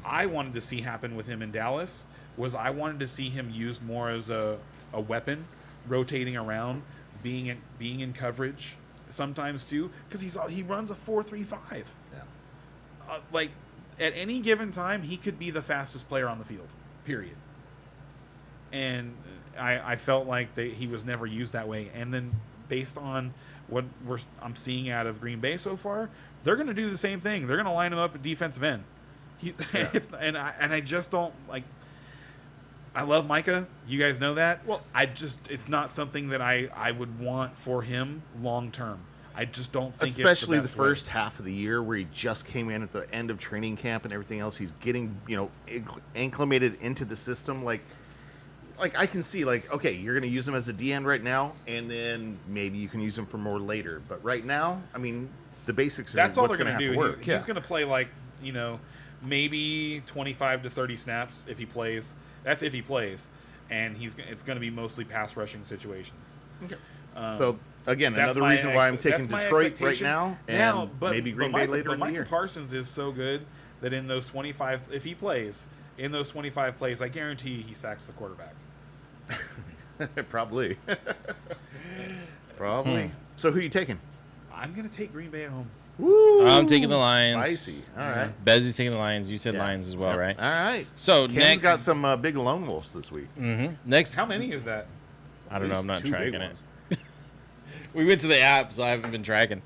I wanted to see happen with him in Dallas was I wanted to see him used more as a weapon, rotating around, being in coverage sometimes too, because he runs a 4.35. Yeah. Like at any given time, he could be the fastest player on the field. Period. And I felt like he was never used that way. And then based on what I'm seeing out of Green Bay so far, they're going to do the same thing. They're going to line him up at defensive end. I just don't like. I love Micah. You guys know that. Well- it's not something that I would want for him long term. I just don't think Especially it's the the best way. first half of the year where he just came in at the end of training camp and everything else. He's getting, acclimated into the system. Like, like I can see like okay, you're gonna use him as a D end right now, and then maybe you can use him for more later. But right now, I mean, the basics are That's all what's they're gonna going to have do. to work. He's going to play like, you know, maybe 25 to 30 snaps if he plays. That's if he plays, and it's going to be mostly pass rushing situations. Okay. Um, So again, that's another my reason why I'm that's taking my Detroit right expectation. now, and maybe Green Bay later in the Micah year. Parsons is so good that in those 25, if he plays in those 25 plays, I guarantee he sacks the quarterback. Probably. Probably. So who are you taking? I'm going to take Green Bay at home. Woo! I'm taking the Lions. Spicy. All right. Bezzy's taking the Lions. You said Yeah. Lions as well, Yep. right? All right. So Ken's next, got some big lone wolves this week. next, How many is that? I don't know. At I'm not least two big tracking it. ones. We went to the app, so I haven't been tracking.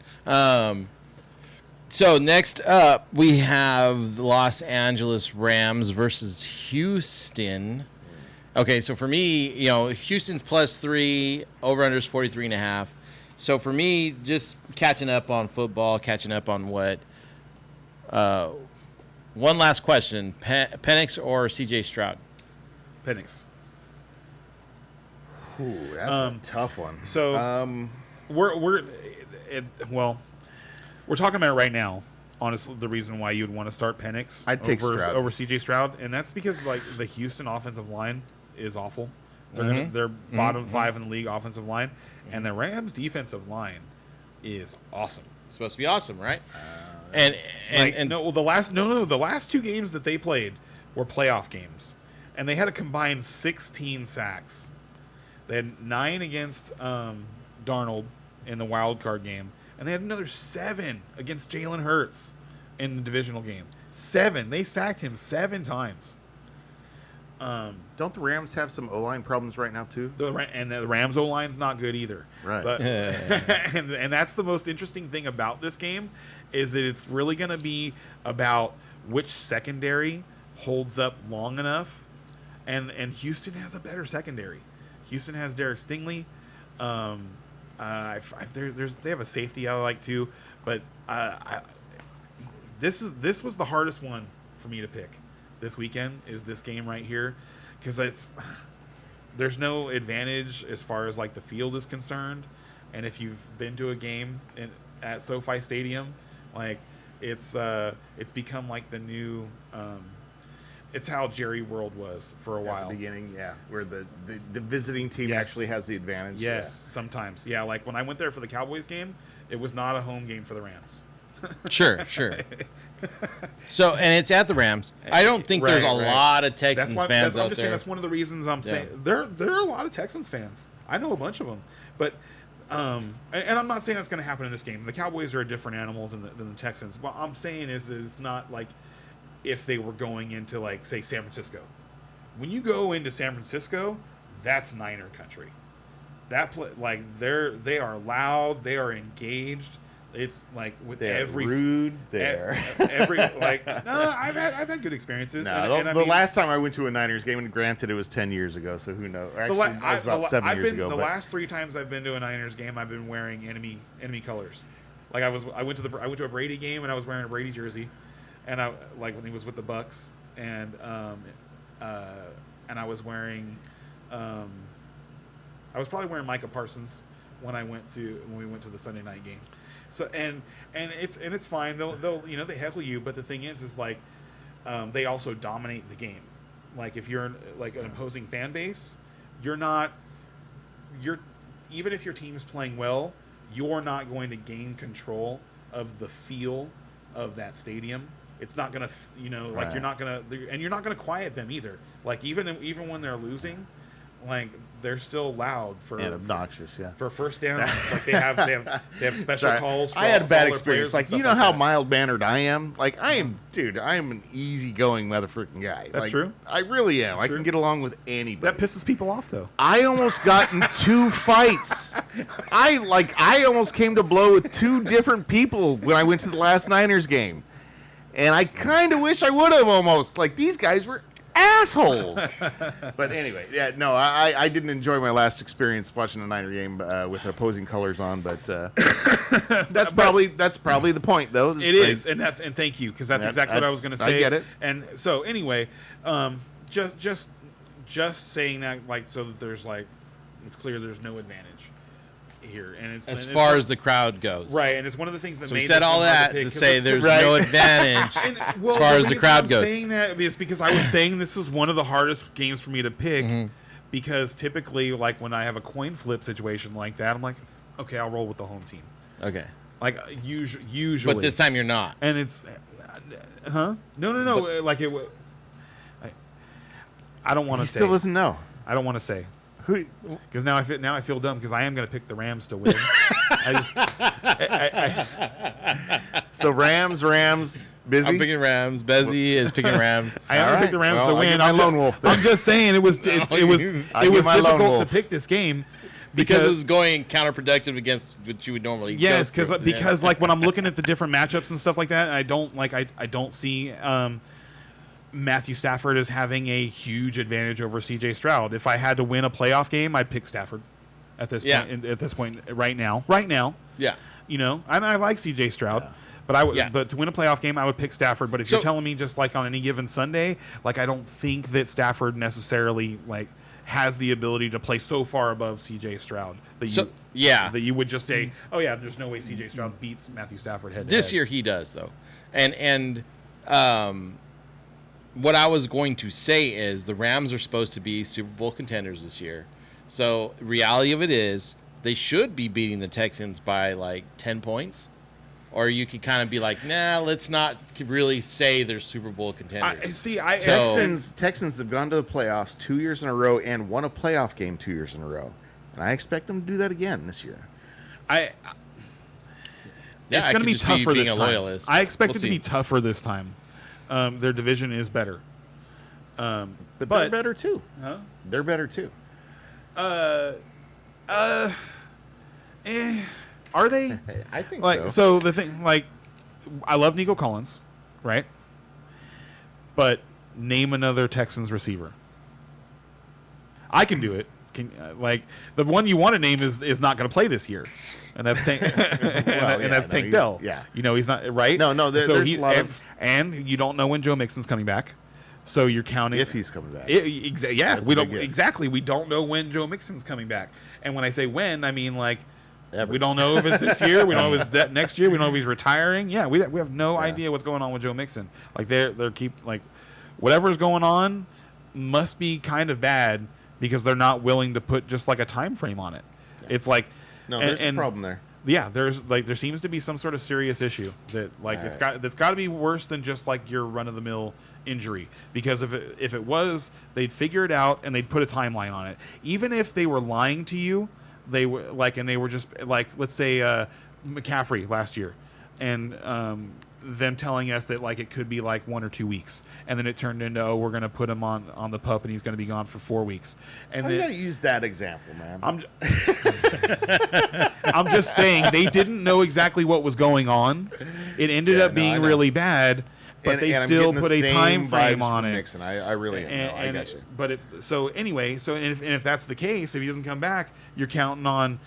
So next up, we have the Los Angeles Rams versus Houston. Okay, so for me, Houston's +3, over/unders 43.5. So for me, just catching up on football, catching up on what. One last question: Penix or C.J. Stroud? Penix. Ooh, that's a tough one. So we're talking about it right now. Honestly, the reason why you'd want to start Penix I'd take Stroud. over C.J. Stroud, and that's because like the Houston offensive line is awful. They're bottom 5 in the league offensive line, and the Rams defensive line is awesome. It's supposed to be awesome, right? The last 2 games that they played were playoff games, and they had a combined 16 sacks. They had 9 against Darnold in the wild card game, and they had another 7 against Jalen Hurts in the divisional game. 7. They sacked him 7 times. Don't the Rams have some O-line problems right now too? The Rams O line's not good either. Right. But, and that's the most interesting thing about this game is that it's really going to be about which secondary holds up long enough, and Houston has a better secondary. Houston has Derek Stingley. They have a safety I like too, but this was the hardest one for me to pick this weekend. Is this game right here, because there's no advantage as far as like the field is concerned, and if you've been to a game at SoFi Stadium, like it's become like the new. It's how Jerry World was for a while. At the beginning, yeah, where the visiting team Yes. actually has the advantage. Yes, sometimes. Yeah, like when I went there for the Cowboys game, it was not a home game for the Rams. Sure. So, and it's at the Rams. I don't think there's a Right. lot of Texans fans I'm out just saying there. that's one of the reasons I'm saying there are a lot of Texans fans. I know a bunch of them, but and I'm not saying that's going to happen in this game. The Cowboys are a different animal than the Texans. What I'm saying is that it's not like if they were going into like say San Francisco. When you go into San Francisco, that's Niner country. They are loud, they are engaged. It's like with They're every rude there. I've had good experiences. No, and I the mean, last time I went to a Niners game, and granted it was 10 years ago, so who knows? Or actually, it was about 7 years ago. The but last 3 times I've been to a Niners game, I've been wearing enemy colors. Like I went to a Brady game and I was wearing a Brady jersey, and I like when he was with the Bucks, and I was wearing I was probably wearing Micah Parsons when we went to the Sunday night game. So and it's fine. They'll they heckle you, but the thing is like they also dominate the game. Like if you're like an opposing fan base, even if your team's playing well, you're not going to gain control of the feel of that stadium. It's not gonna Right. you're not gonna quiet them either. Like even when they're losing, like they're still loud and obnoxious, yeah. for first downs. Like they have special Sorry, calls. I had a for bad all their experience. players Like, and you stuff know how that. mild-mannered I am? Like, I am an easygoing motherfucking guy. That's Like, true. I really am. That's I true. can get along with anybody. That pisses people off though. I almost got in 2 fights. I almost came to blow with 2 different people when I went to the last Niners game. And I kind of wish I would have almost. Like, these guys were assholes. But anyway, yeah, no, I didn't enjoy my last experience watching a Niner game with opposing colors on, but that's probably the point, though. It is, and thank you, because that's exactly what I was going to say. I get it. And so anyway, just just saying that, like, so that there's like, it's clear there's no advantage here, and it's As and far it's as the crowd goes. right, and it's one of the things that So made we said this all one hard that pick, to 'cause say it's- there's Right. no advantage And, as far as the crowd I'm goes. saying that is because I was saying this is one of the hardest games for me to pick Mm-hmm. because typically, like when I have a coin flip situation like that, I'm like, okay, I'll roll with the home team. Okay. Like usually, But this time you're not. and it's, huh? No. Like it. I don't want He to say. still doesn't know. I don't want to say Who? because now I feel dumb because I am going to pick the Rams to win. So Rams, busy. I'm picking Rams. Bezzy is picking Rams. I am All going to right. pick the Rams Well, to I'll win. get my I'm lone wolf then. I'm just saying it was it was I'll it was get my lone difficult to wolf. pick this game because it was going counterproductive against what you would normally yes, go through. because like when I'm looking at the different matchups and stuff like that, I don't see Matthew Stafford as having a huge advantage over C.J. Stroud. If I had to win a playoff game, I'd pick Stafford at this Yeah. point. At this point, right now, Yeah. you know, and I like C.J. Stroud. But I would, Yeah. but to win a playoff game, I would pick Stafford. But if So- you're telling me just like on any given Sunday, like I don't think that Stafford necessarily like has the ability to play so far above C.J. Stroud that So- you yeah. that you would just say, oh yeah, there's no way C.J. Stroud beats Matthew Stafford head to This head. year he does though, and what I was going to say is the Rams are supposed to be Super Bowl contenders this year. So reality of it is they should be beating the Texans by like 10 points, or you could kind of be like, nah, let's not really say they're Super Bowl contenders. So- Texans have gone to the playoffs 2 years in a row and won a playoff game 2 years in a row, and I expect them to do that again this year. Yeah, it's I going to could be just tougher being this a time. loyalist. I expect We'll it to be see. tougher this time. Their division is better. But they're better too. Huh? They're better too. Are they? I think Like so the thing like I love Nico Collins, right? But name another Texans receiver. I can do it. Like the one you want to name is not going to play this year, and that's Tank. and that's Tank he's- Dell. yeah. you know he's not right. No, there's a lot of- and you don't know when Joe Mixon's coming back, so you're counting If he's coming back. yeah, That's we a don't big if. exactly. We don't know when Joe Mixon's coming back, and when I say when, I mean like Ever. we don't know if it's this year. We don't know if it's that next year. We don't know if he's retiring. Yeah, we have no idea what's going on with Joe Mixon. Like they're keep like whatever's going on must be kind of bad because they're not willing to put just like a time frame on it. It's like No, there's a problem there. Yeah, there seems to be some sort of serious issue that like that's got to be worse than just like your run of the mill injury, because if it was, they'd figure it out and they'd put a timeline on it. Even if they were lying to you, they were like, and they were just like, let's say McCaffrey last year, and them telling us that like it could be like 1 or 2 weeks, and then it turned into, oh, we're gonna put him on the pup and he's gonna be gone for 4 weeks, and You then gotta use that example, man. I'm just saying they didn't know exactly what was going on. It ended Yeah, up no, I being know. really bad, but they I'm still getting the put a same time frame vibes on from it. Nixon. I really am. I got you. But so anyway, and if that's the case, if he doesn't come back, you're counting on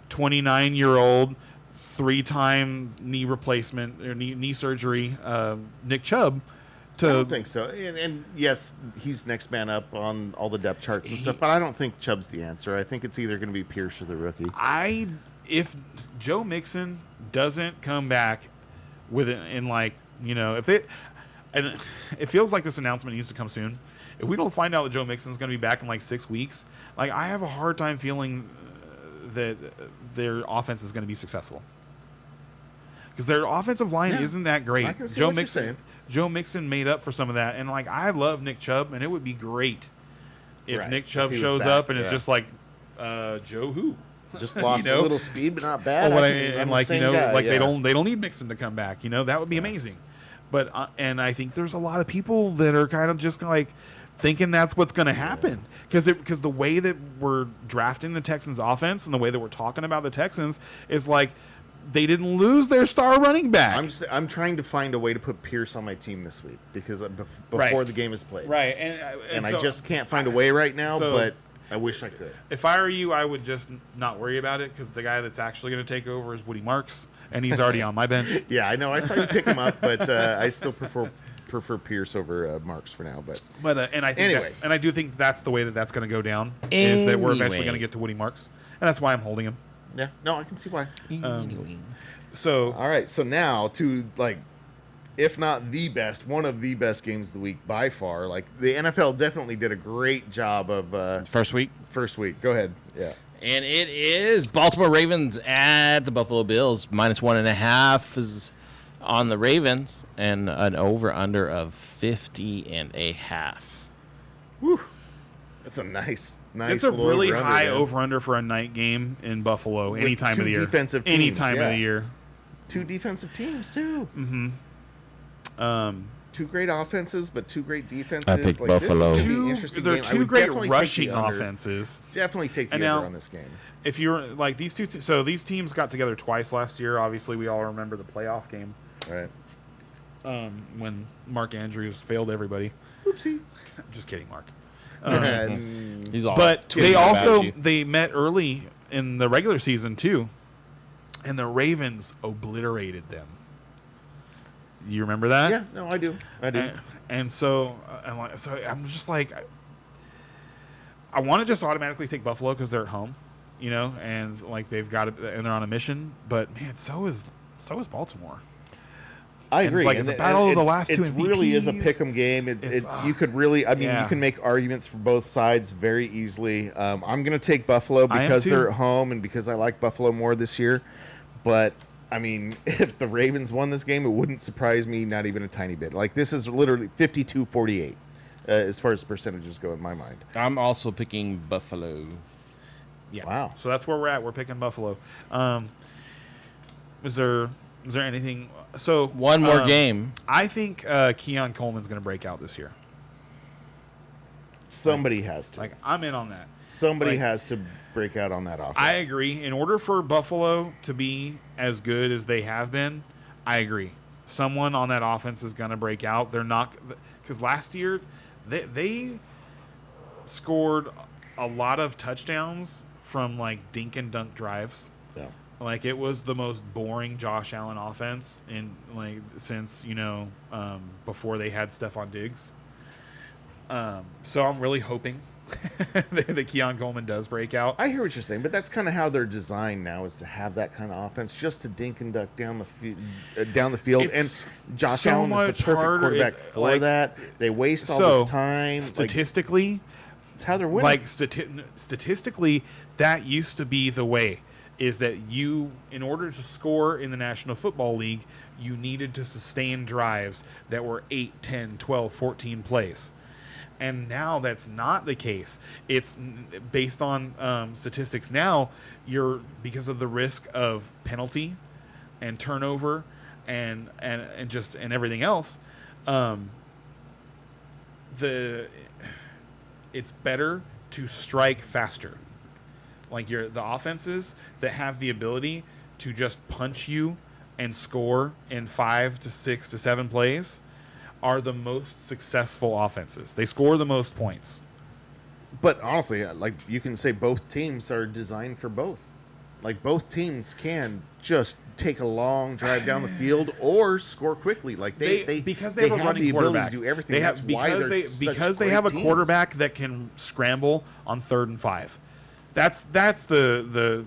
29-year-old, 3-time knee replacement or knee surgery, Nick Chubb. I don't think so. And yes, he's next man up on all the depth charts and stuff, but I don't think Chubb's the answer. I think it's either going to be Pierce or the rookie. If Joe Mixon doesn't come back with it in if it, and it feels like this announcement needs to come soon. If we don't find out that Joe Mixon's going to be back in like 6 weeks, like I have a hard time feeling that their offense is going to be successful. Because their offensive line isn't that great. I can see what you're saying. Joe Mixon made up for some of that, and like I love Nick Chubb, and it would be great if Right. Nick Chubb If he was shows back, up and it's yeah. just like Joe who. Just lost know? a little speed, but not bad. Oh, I'm the same guy, like yeah. they don't need Mixon to come back. That would be amazing. But and I think there's a lot of people that are kind of just like thinking that's what's going to happen because the way that we're drafting the Texans offense and the way that we're talking about the Texans is like they didn't lose their star running back. I'm trying to find a way to put Pierce on my team this week because before Right. the game is played. Right, And I so just can't find a way right now, so- but I wish I could. if I were you, I would just not worry about it because the guy that's actually going to take over is Woody Marks, and he's already on my bench. Yeah, I know. I saw you pick him up, but I still prefer just prefer Pierce over Marks for now. But But and I think Anyway. and I do think that's the way that's going to go down. Is that we're eventually Anyway. going to get to Woody Marks, and that's why I'm holding him. yeah, no, I can see why. So All right, so now to like, if not the best, one of the best games of the week by far. Like the NFL definitely did a great job of First week. first week. Go ahead. Yeah. And it is Baltimore Ravens at the Buffalo Bills. -1.5 is on the Ravens, and an over-under of 50.5. That's a nice. it's a little really over-under high there. over/under for a night game in Buffalo With any time two of the year. defensive any teams, time yeah. of the year. Two defensive teams too. Um, Two great offenses, but two great defenses. I picked This is Buffalo. gonna be an two, interesting they're game. I two would great definitely take the rushing under. offenses. Definitely take the And under now- on this game. If you're like these two, so these teams got together twice last year. Obviously, we all remember the playoff game All right. when Mark Andrews failed everybody. Oopsie. Just kidding, Mark. He's all But kidding they about also you. they met early in the regular season too, and the Ravens obliterated them. You remember that? Yeah, no, I do. I do. And so, I'm just like, I want to just automatically take Buffalo because they're at home, you know, and like they've got it, and they're on a mission. But man, so is Baltimore. I and it's agree. like it's a battle of the last two It really is a MVPs. pick 'em game. It's, You could really, I mean, yeah. you can make arguments for both sides very easily. I'm going to take Buffalo I am because too. they're at home and because I like Buffalo more this year. But I mean, if the Ravens won this game, it wouldn't surprise me not even a tiny bit. Like this is literally 52-48 as far as percentages go in my mind. I'm also picking Buffalo. Yeah. Wow. So that's where we're at. We're picking Buffalo. Is there anything? So One more game. I think Keon Coleman's going to break out this year. Somebody has to. Like I'm in on that. Somebody like- has to break out on that offense. I agree. In order for Buffalo to be as good as they have been, I agree. Someone on that offense is going to break out. They're not, because last year they scored a lot of touchdowns from like dink and dunk drives. Yeah. Like it was the most boring Josh Allen offense in like since before they had Stephon Diggs. So I'm really hoping that Keon Coleman does break out. I hear what you're saying, but that's kind of how they're designed now, is to have that kind of offense, just to dink and duck down the field. It's And Josh so Allen is much the perfect harder. quarterback for Like, that. They waste all so, this time. Statistically, It's how they're winning. like statistically, that used to be the way. Is that you, in order to score in the National Football League, you needed to sustain drives that were 8, 10, 12, 14 plays. And now that's not the case. It's based on statistics now. Because of the risk of penalty and turnover and everything else. It's better to strike faster. Like the offenses that have the ability to just punch you and score in 5 to 6 to 7 plays are the most successful offenses. They score the most points. But honestly, like you can say both teams are designed for both. Like both teams can just take a long drive down the field or score quickly. Like they because they have a running the ability quarterback. to do everything. They have, That's why they're because such they have a great teams. quarterback that can scramble on 3rd and 5. That's the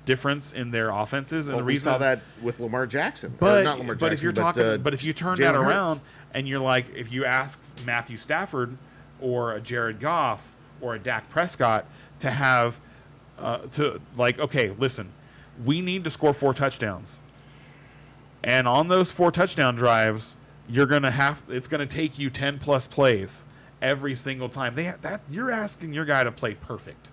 difference in their offenses, and Well, the we reason saw that with Lamar Jackson. Or But not Lamar Jackson, if you're but, talking, but if you turn that Jalen Hurts. around and you're like, if you ask Matthew Stafford or a Jared Goff or a Dak Prescott to have, okay, listen, we need to score 4 touchdowns, and on those 4 touchdown drives, it's gonna take you 10 plus plays every single time. You're asking your guy to play perfect.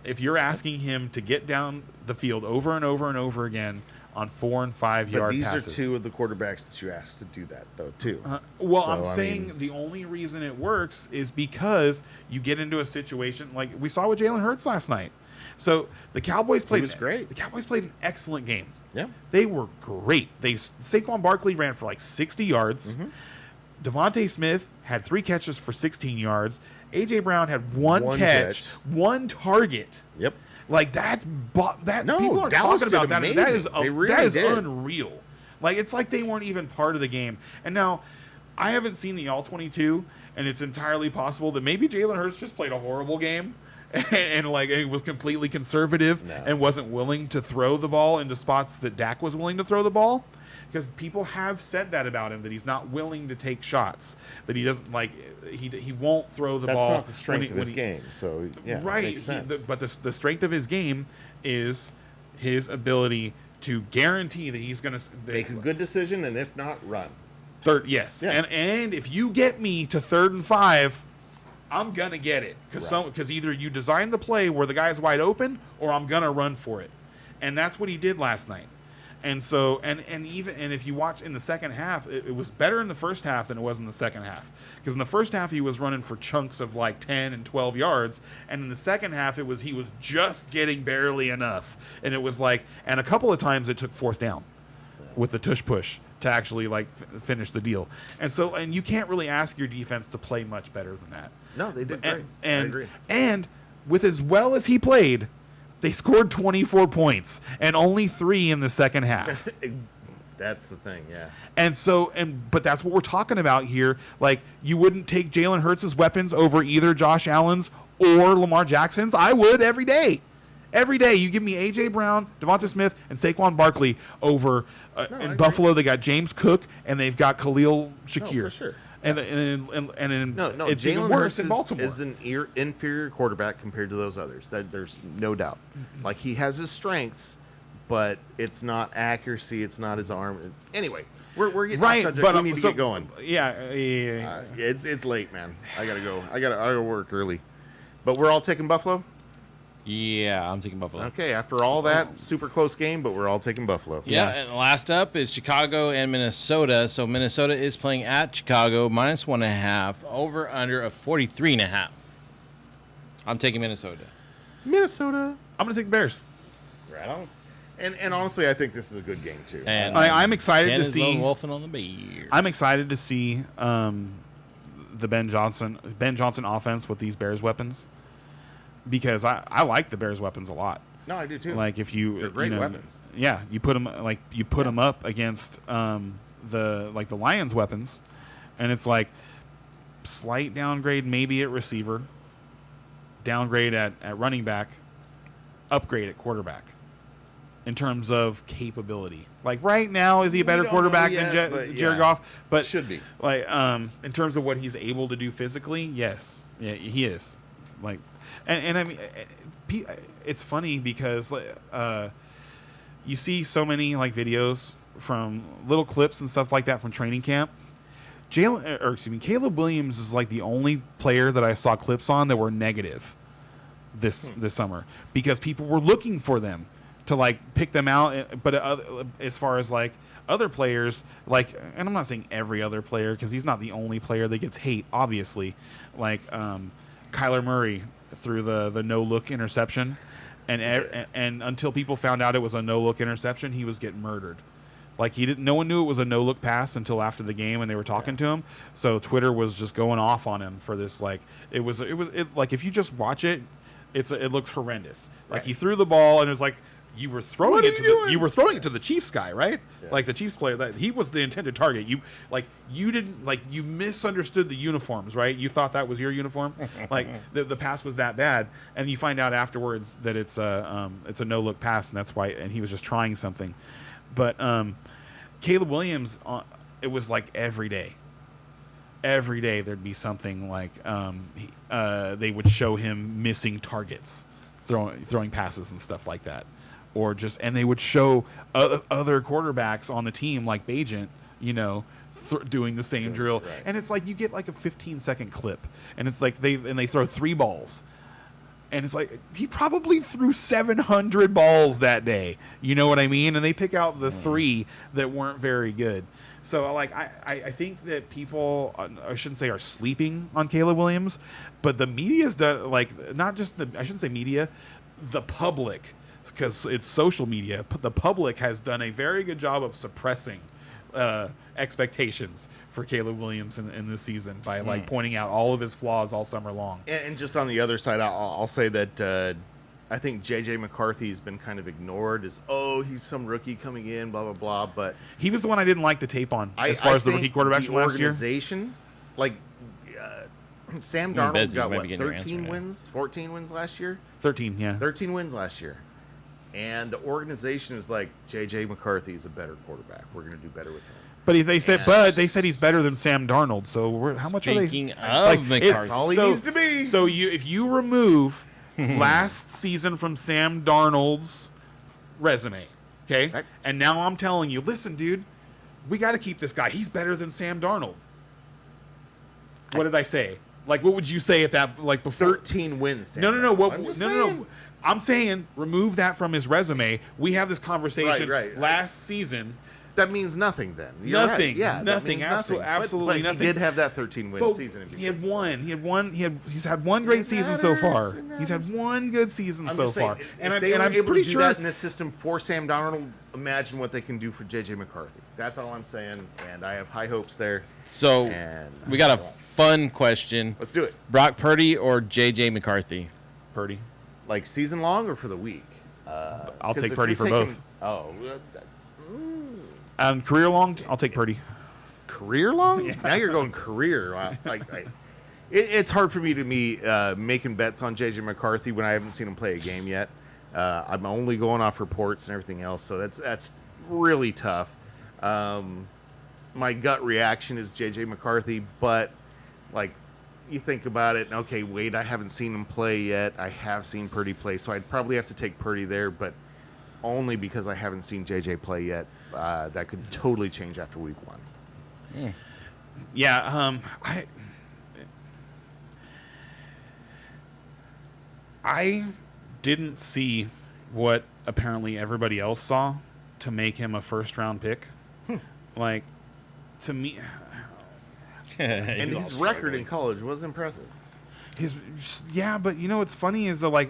If you're asking him to get down the field over and over and over again on 4 and 5 But yard these passes. are two of the quarterbacks that you asked to do that, though, too. Well, So, I'm I saying mean- the only reason it works is because you get into a situation like we saw with Jalen Hurts last night. So the Cowboys played. was great. The Cowboys played an excellent game. Yeah. They were great. Saquon Barkley ran for like 60 yards. Mm-hmm. Devontae Smith had 3 catches for 16 yards. A.J. Brown had one catch, 1 target. Yep. Like that No, people are Dallas talking about did that. That is amazing. They really that is did. unreal. Like, it's like they weren't even part of the game. And now, I haven't seen the All-22, and it's entirely possible that maybe Jalen Hurts just played a horrible game and like he was completely conservative and wasn't willing to throw the ball into spots that Dak was willing to throw the ball. Because people have said that about him, that he's not willing to take shots, that he doesn't like, he won't throw the ball. That's not the strength of his game. So yeah, right. makes sense. But the strength of his game is his ability to guarantee that he's going to Make a good decision, and if not, run. third. Yes. Yes. And if you get me to 3rd and 5, I'm gonna get it because Right. either you design the play where the guy's wide open, or I'm gonna run for it, and that's what he did last night. And so, and if you watch in the second half, it was better in the first half than it was in the second half. Because in the first half he was running for chunks of like 10 and 12 yards, and in the second half he was just getting barely enough. And it was like, and a couple of times it took 4th down with the tush push to actually like finish the deal. And so, and you can't really ask your defense to play much better than that. No, they did great. I And agree. and with as well as he played, they scored 24 points and only 3 in the second half. That's the thing, yeah. And so, but that's what we're talking about here. Like, you wouldn't take Jalen Hurts' weapons over either Josh Allen's or Lamar Jackson's. I would every day. Every day, you give me A.J. Brown, Devonta Smith, and Saquon Barkley over I in agree. Buffalo. They got James Cook and they've got Khalil Shakir. for sure. And No, it's even Jalen worse Hurts in Baltimore. is an inferior quarterback compared to those others. There's no doubt. Like, he has his strengths, but it's not accuracy. It's not his arm. Anyway, we're getting off right, subject. but We need to get going. Yeah, It's late, man. I gotta go. I gotta work early. But we're all taking Buffalo. Yeah, I'm taking Buffalo. Okay, after all that, super close game, but we're all taking Buffalo. Yeah, and last up is Chicago and Minnesota. So Minnesota is playing at Chicago, -1.5, over under of 43.5. I'm taking Minnesota. Minnesota. I'm gonna take the Bears. Right on. And honestly, I think this is a good game too. And I'm excited Ken to is see. lone wolfing on the Bears. I'm excited to see the Ben Johnson offense with these Bears weapons, because I like the Bears weapons a lot. No, I do too. Like, if you They're great you know, weapons. Yeah, you put them up against the Lions weapons, and it's like slight downgrade maybe at receiver, downgrade at running back, upgrade at quarterback in terms of capability. Like, right now, is he a better don't quarterback know than yet, but Jared yeah. Goff? But Should be. Like, in terms of what he's able to do physically, yes, yeah, he is. Like, and I mean, it's funny because you see so many like videos from little clips and stuff like that from training camp. Caleb Williams is like the only player that I saw clips on that were negative this summer, because people were looking for them to like pick them out. But as far as like other players, like, and I'm not saying every other player, because he's not the only player that gets hate, obviously. Like Kyler Murray threw the no look interception, and until people found out it was a no look interception, he was getting murdered. Like, no one knew it was a no look pass until after the game and they were talking to him. So Twitter was just going off on him for this. Like, it was like, if you just watch it, it looks horrendous. Like, Right. he threw the ball and it was like, you were throwing What it are to you doing? you were throwing it to the Chiefs guy, right? Yeah. Like, the Chiefs player, that he was the intended target. You misunderstood the uniforms, right? You thought that was your uniform. Like, the pass was that bad, and you find out afterwards that it's a no look pass, and that's why. And he was just trying something. But Caleb Williams, it was like every day there'd be something like they would show him missing targets, throwing passes and stuff like that, and they would show other quarterbacks on the team like Bajent, doing the same drill. right. And it's like you get like a 15-second clip, and it's like they throw 3 balls. And it's like, he probably threw 700 balls that day. You know what I mean? And they pick out the 3 that weren't very good. So, like, I think that people, I shouldn't say are sleeping on Caleb Williams, but the media's done, like, not just I shouldn't say media, the public, because it's social media. The public has done a very good job of suppressing expectations for Caleb Williams in this season by like pointing out all of his flaws all summer long. And just on the other side, I'll say that I think J.J. McCarthy has been kind of ignored as, he's some rookie coming in, blah, blah, blah. But He was the one I didn't like the tape on as far as the rookie think quarterbacks the from last year. organization, like Sam Bez, Darnold you got, might what, be getting your 13 answer now. wins, 14 wins last year? 13, yeah. 13 wins last year. And the organization is like, J.J. McCarthy is a better quarterback. We're going to do better with him. But they said he's better than Sam Darnold. So how much are they? Speaking of McCarthy, That's all he needs to be. So if you remove last season from Sam Darnold's resume, okay, Right. and now I'm telling you, listen, dude, we got to keep this guy. He's better than Sam Darnold. What did I say? Like, what would you say at that? Like before? 13 wins. Sam No. Darnold. I'm just saying. No. I'm saying remove that from his resume. We have this conversation Right. last season. That means nothing then. You're Nothing. Right. Yeah, that Nothing. means Absolutely but nothing. He did have that 13-win But season. in he had between, one. so. He's had one great It season so far. matters. It He's had one good season I'm so just saying, far. if And they were I'm able pretty to do sure that in this system for Sam Darnold, imagine what they can do for J.J. McCarthy. That's all I'm saying, and I have high hopes there. so And we got a fun question: let's do it. Brock Purdy or J.J. McCarthy? Purdy. Like season long or for the week? I'll 'Cause take if Purdy you're for taking- both. Oh, Career long, I'll take Purdy. career long? Now you're going career. Wow. It's hard for me to be making bets on J.J. McCarthy when I haven't seen him play a game yet. I'm only going off reports and everything else, so that's really tough. My gut reaction is J.J. McCarthy, but like you think about it, and okay, wait, I haven't seen him play yet. I have seen Purdy play, so I'd probably have to take Purdy there, but only because I haven't seen J.J. play yet. That could totally change after week one. Yeah. I didn't see what apparently everybody else saw to make him a first round pick. Like, to me, And his record in college was impressive. but you know what's funny is that like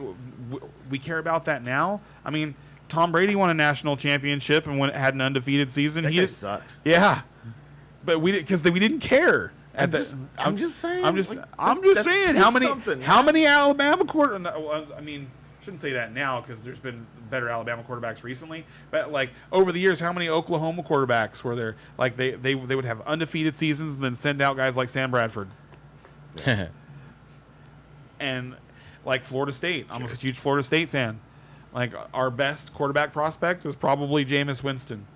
we care about that now. I mean, Tom Brady won a national championship and had an undefeated season. That guy sucks. Yeah, but we didn't care. I'm just saying. I'm just that's saying how many something. Alabama I mean, shouldn't say that now because there's been better Alabama quarterbacks recently. But like over the years, how many Oklahoma quarterbacks were there? Like they would have undefeated seasons and then send out guys like Sam Bradford and like Florida State. I'm a huge Florida State fan. Like our best quarterback prospect is probably Jameis Winston.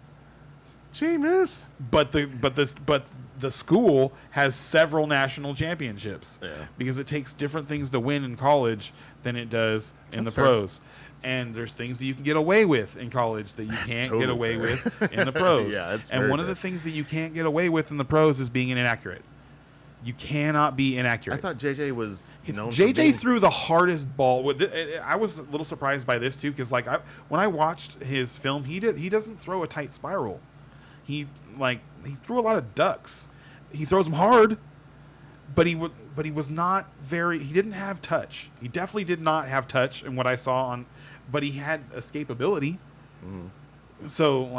Jameis. But the school has several national championships because it takes different things to win in college than it does in the pros. And there's things that you can get away with in college that you can't totally get away fair. with in the pros. Yeah, that's and very one of fair. the things that you can't get away with in the pros is being inaccurate. You cannot be inaccurate. I thought JJ was known. for JJ being- threw the hardest ball. I was a little surprised by this too because like when I watched his film, he doesn't throw a tight spiral. He threw a lot of ducks. He throws them hard, but he was not very. He didn't have touch. He definitely did not have touch in what I saw on, but he had escapability. So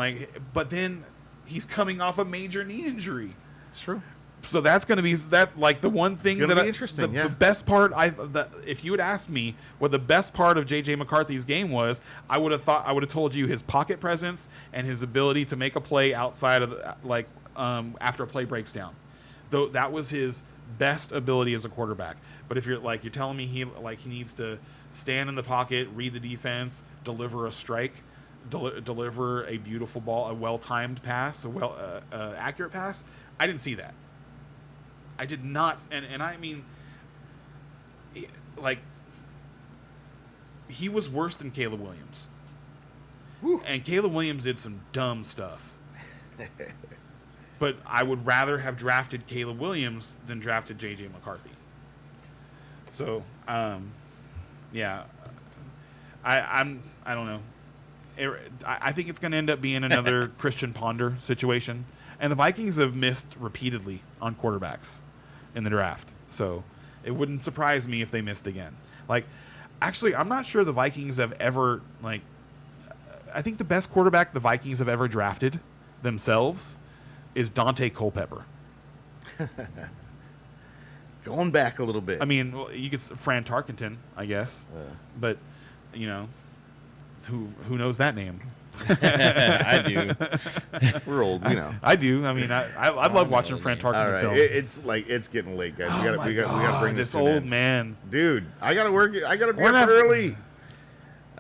but then he's coming off a major knee injury. It's true. So that's going to be the one thing gonna that be interesting, yeah. The best part if you had asked me what the best part of JJ McCarthy's game was, I would have told you his pocket presence and his ability to make a play outside of after a play breaks down. Though that was his best ability as a quarterback. But if you're telling me he needs to stand in the pocket, read the defense, deliver a strike, deliver a beautiful ball, a well-timed pass, accurate pass, I didn't see that. I did not, and I mean, he was worse than Caleb Williams. Whew. And Caleb Williams did some dumb stuff. But I would rather have drafted Caleb Williams than drafted J.J. McCarthy. So, yeah, I don't know. I think it's going to end up being another Christian Ponder situation. And the Vikings have missed repeatedly on quarterbacks in the draft. So it wouldn't surprise me if they missed again. Actually, I'm not sure the Vikings have ever, I think the best quarterback the Vikings have ever drafted themselves is Dante Culpepper. Going back a little bit. I mean, you could Fran Tarkenton, I guess. But who knows that name? I do. We're old, we know. I do. I mean, I love watching Fran All Tarkenton right, film. it's getting late, guys. Oh my we got to bring this to an old end. man. Dude. I gotta work. I gotta be We're up not- early.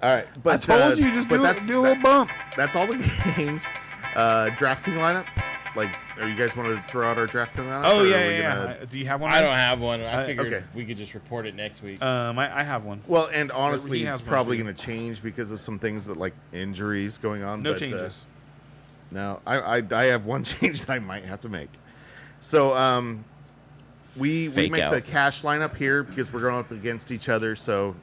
All right, but I told you, just do a little bump. That's all the games. DraftKings lineup. Like, are you guys want to throw out our DraftKings lineup? Oh or are yeah, we yeah. gonna- Do you have one? I don't have one. I figured okay. we could just report it next week. I have one. Well, and honestly, He it's has one probably too. going to change because of some things that like injuries going on. No but, changes. No, I have one change that I might have to make. So we Fake make out. the cash lineup here because we're going up against each other. So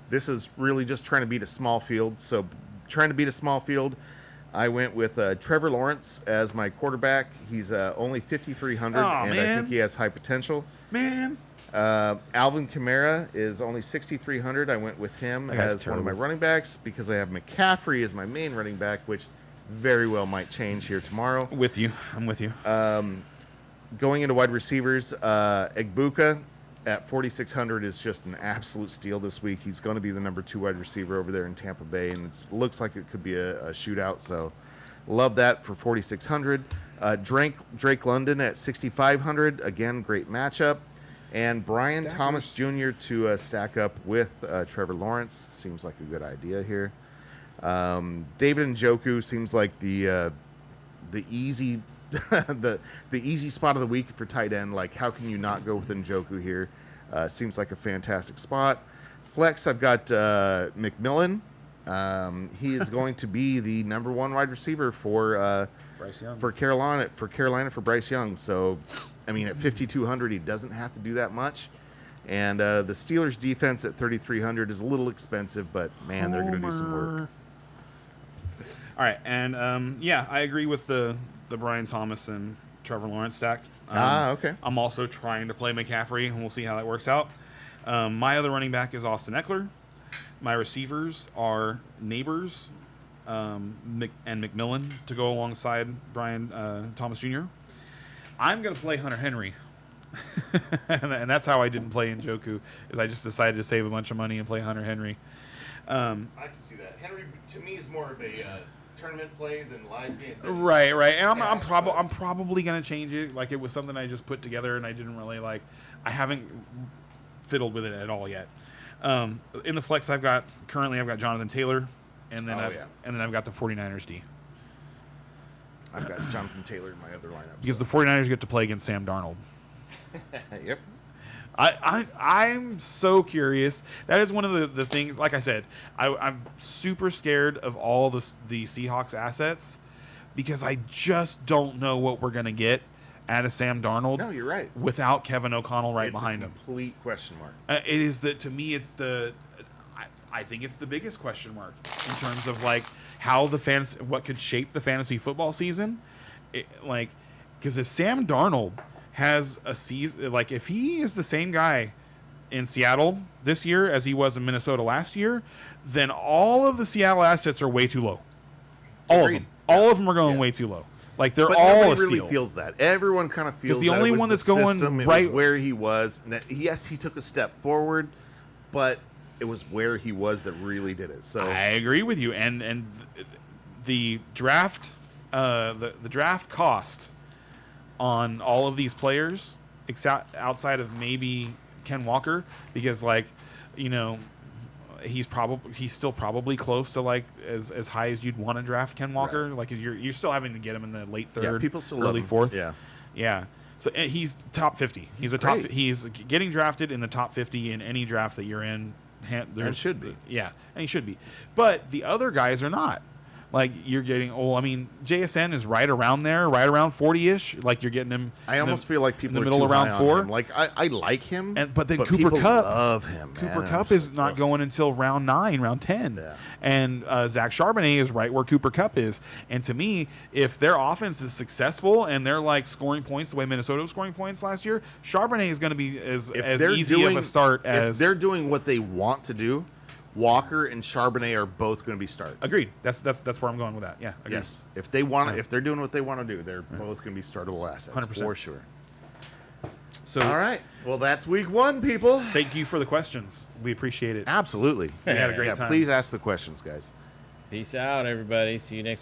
this is really just trying to beat a small field. So trying to beat a small field, I went with Trevor Lawrence as my quarterback. He's only 5,300, Aw, and I man. think he has high potential. Man. Alvin Kamara is only 6,300. I went with him That guy's as one of my terrible. running backs because I have McCaffrey as my main running back, which very well might change here tomorrow. With you. I'm with you. Going into wide receivers, Egbuka at 4,600 is just an absolute steal this week. He's going to be the number 2 wide receiver over there in Tampa Bay, and it looks like it could be a shootout. So love that for 4,600. Drake London at 6,500. Again, great matchup. And Brian Stackers. Thomas Jr. to stack up with Trevor Lawrence. Seems like a good idea here. David Njoku seems like the easy the easy spot of the week for tight end. Like, how can you not go with Njoku here? Seems like a fantastic spot. Flex, I've got McMillan. He is going to be the number 1 wide receiver for Bryce Young. for Carolina for Bryce Young. So, I mean, at 5,200, he doesn't have to do that much. And the Steelers defense at 3,300 is a little expensive, but man, they're going to do some work. All right, and yeah, I agree with the Brian Thomas and Trevor Lawrence stack. Okay. I'm also trying to play McCaffrey, and we'll see how that works out. My other running back is Austin Eckler. My receivers are Neighbors and McMillan to go alongside Brian Thomas Jr. I'm going to play Hunter Henry. and that's how I didn't play Njoku, is I just decided to save a bunch of money and play Hunter Henry. I can see that. Henry, to me, is more of a tournament play than live game. Right. And I'm Yeah, probably gonna change it. Like, it was something I just put together and I didn't really like. I haven't fiddled with it at all yet. In the flex, I've got Jonathan Taylor, and then I've got the 49ers D, I've got Jonathan Taylor in my other lineup. because the 49ers get to play against Sam Darnold. Yep. I'm so curious. That is one of the things. Like I said, I'm super scared of all the Seahawks assets, because I just don't know what we're gonna get out of Sam Darnold. No, you're right. Without Kevin O'Connell right It's behind a him. complete question mark. It is to me, it's I think it's the biggest question mark in terms of like how what could shape the fantasy football season. Because if Sam Darnold has a season, like if he is the same guy in Seattle this year as he was in Minnesota last year, then all of the Seattle assets are way too low. All Agreed. of them. All of them are going Yeah. way too low. Like, they're But all a nobody really steal. feels that. Everyone kind of feels the that only it was one the that's going system, it right- was where he was. Yes, he took a step forward, but it was where he was that really did it. So I agree with you, and the draft, the draft cost on all of these players, outside of maybe Ken Walker, because he's still probably close to like as high as you'd want to draft Ken Walker. Right. Like, you're still having to get him in the late third, people still love early him. fourth. Yeah. So he's top 50. He's a top. great. He's getting drafted in the top 50 in any draft that you're in. And should be. Yeah, and he should be. But the other guys are not. Like, you're getting, JSN is right around there, right around 40-ish. Like, you're getting him. I almost feel like people in the are middle too around high on 4. him. Like, I like him, But then Cooper people Kupp love him. man. Cooper I'm Kupp just is like, not ugh. going until round 9, round 10. Yeah. And Zach Charbonnet is right where Cooper Kupp is. And to me, if their offense is successful and they're like scoring points the way Minnesota was scoring points last year, Charbonnet is going to be as they're easy of a start as. if they're doing what they want to do, Walker and Charbonnet are both going to be starts. Agreed. That's where I'm going with that. Yeah. Agreed. Yes. If they want, if they're doing what they want to do, they're both going to be startable assets 100%. for sure. So All right. Well, that's week 1, people. thank you for the questions. We appreciate it. Absolutely. We had a great time. Please ask the questions, guys. Peace out, everybody. See you next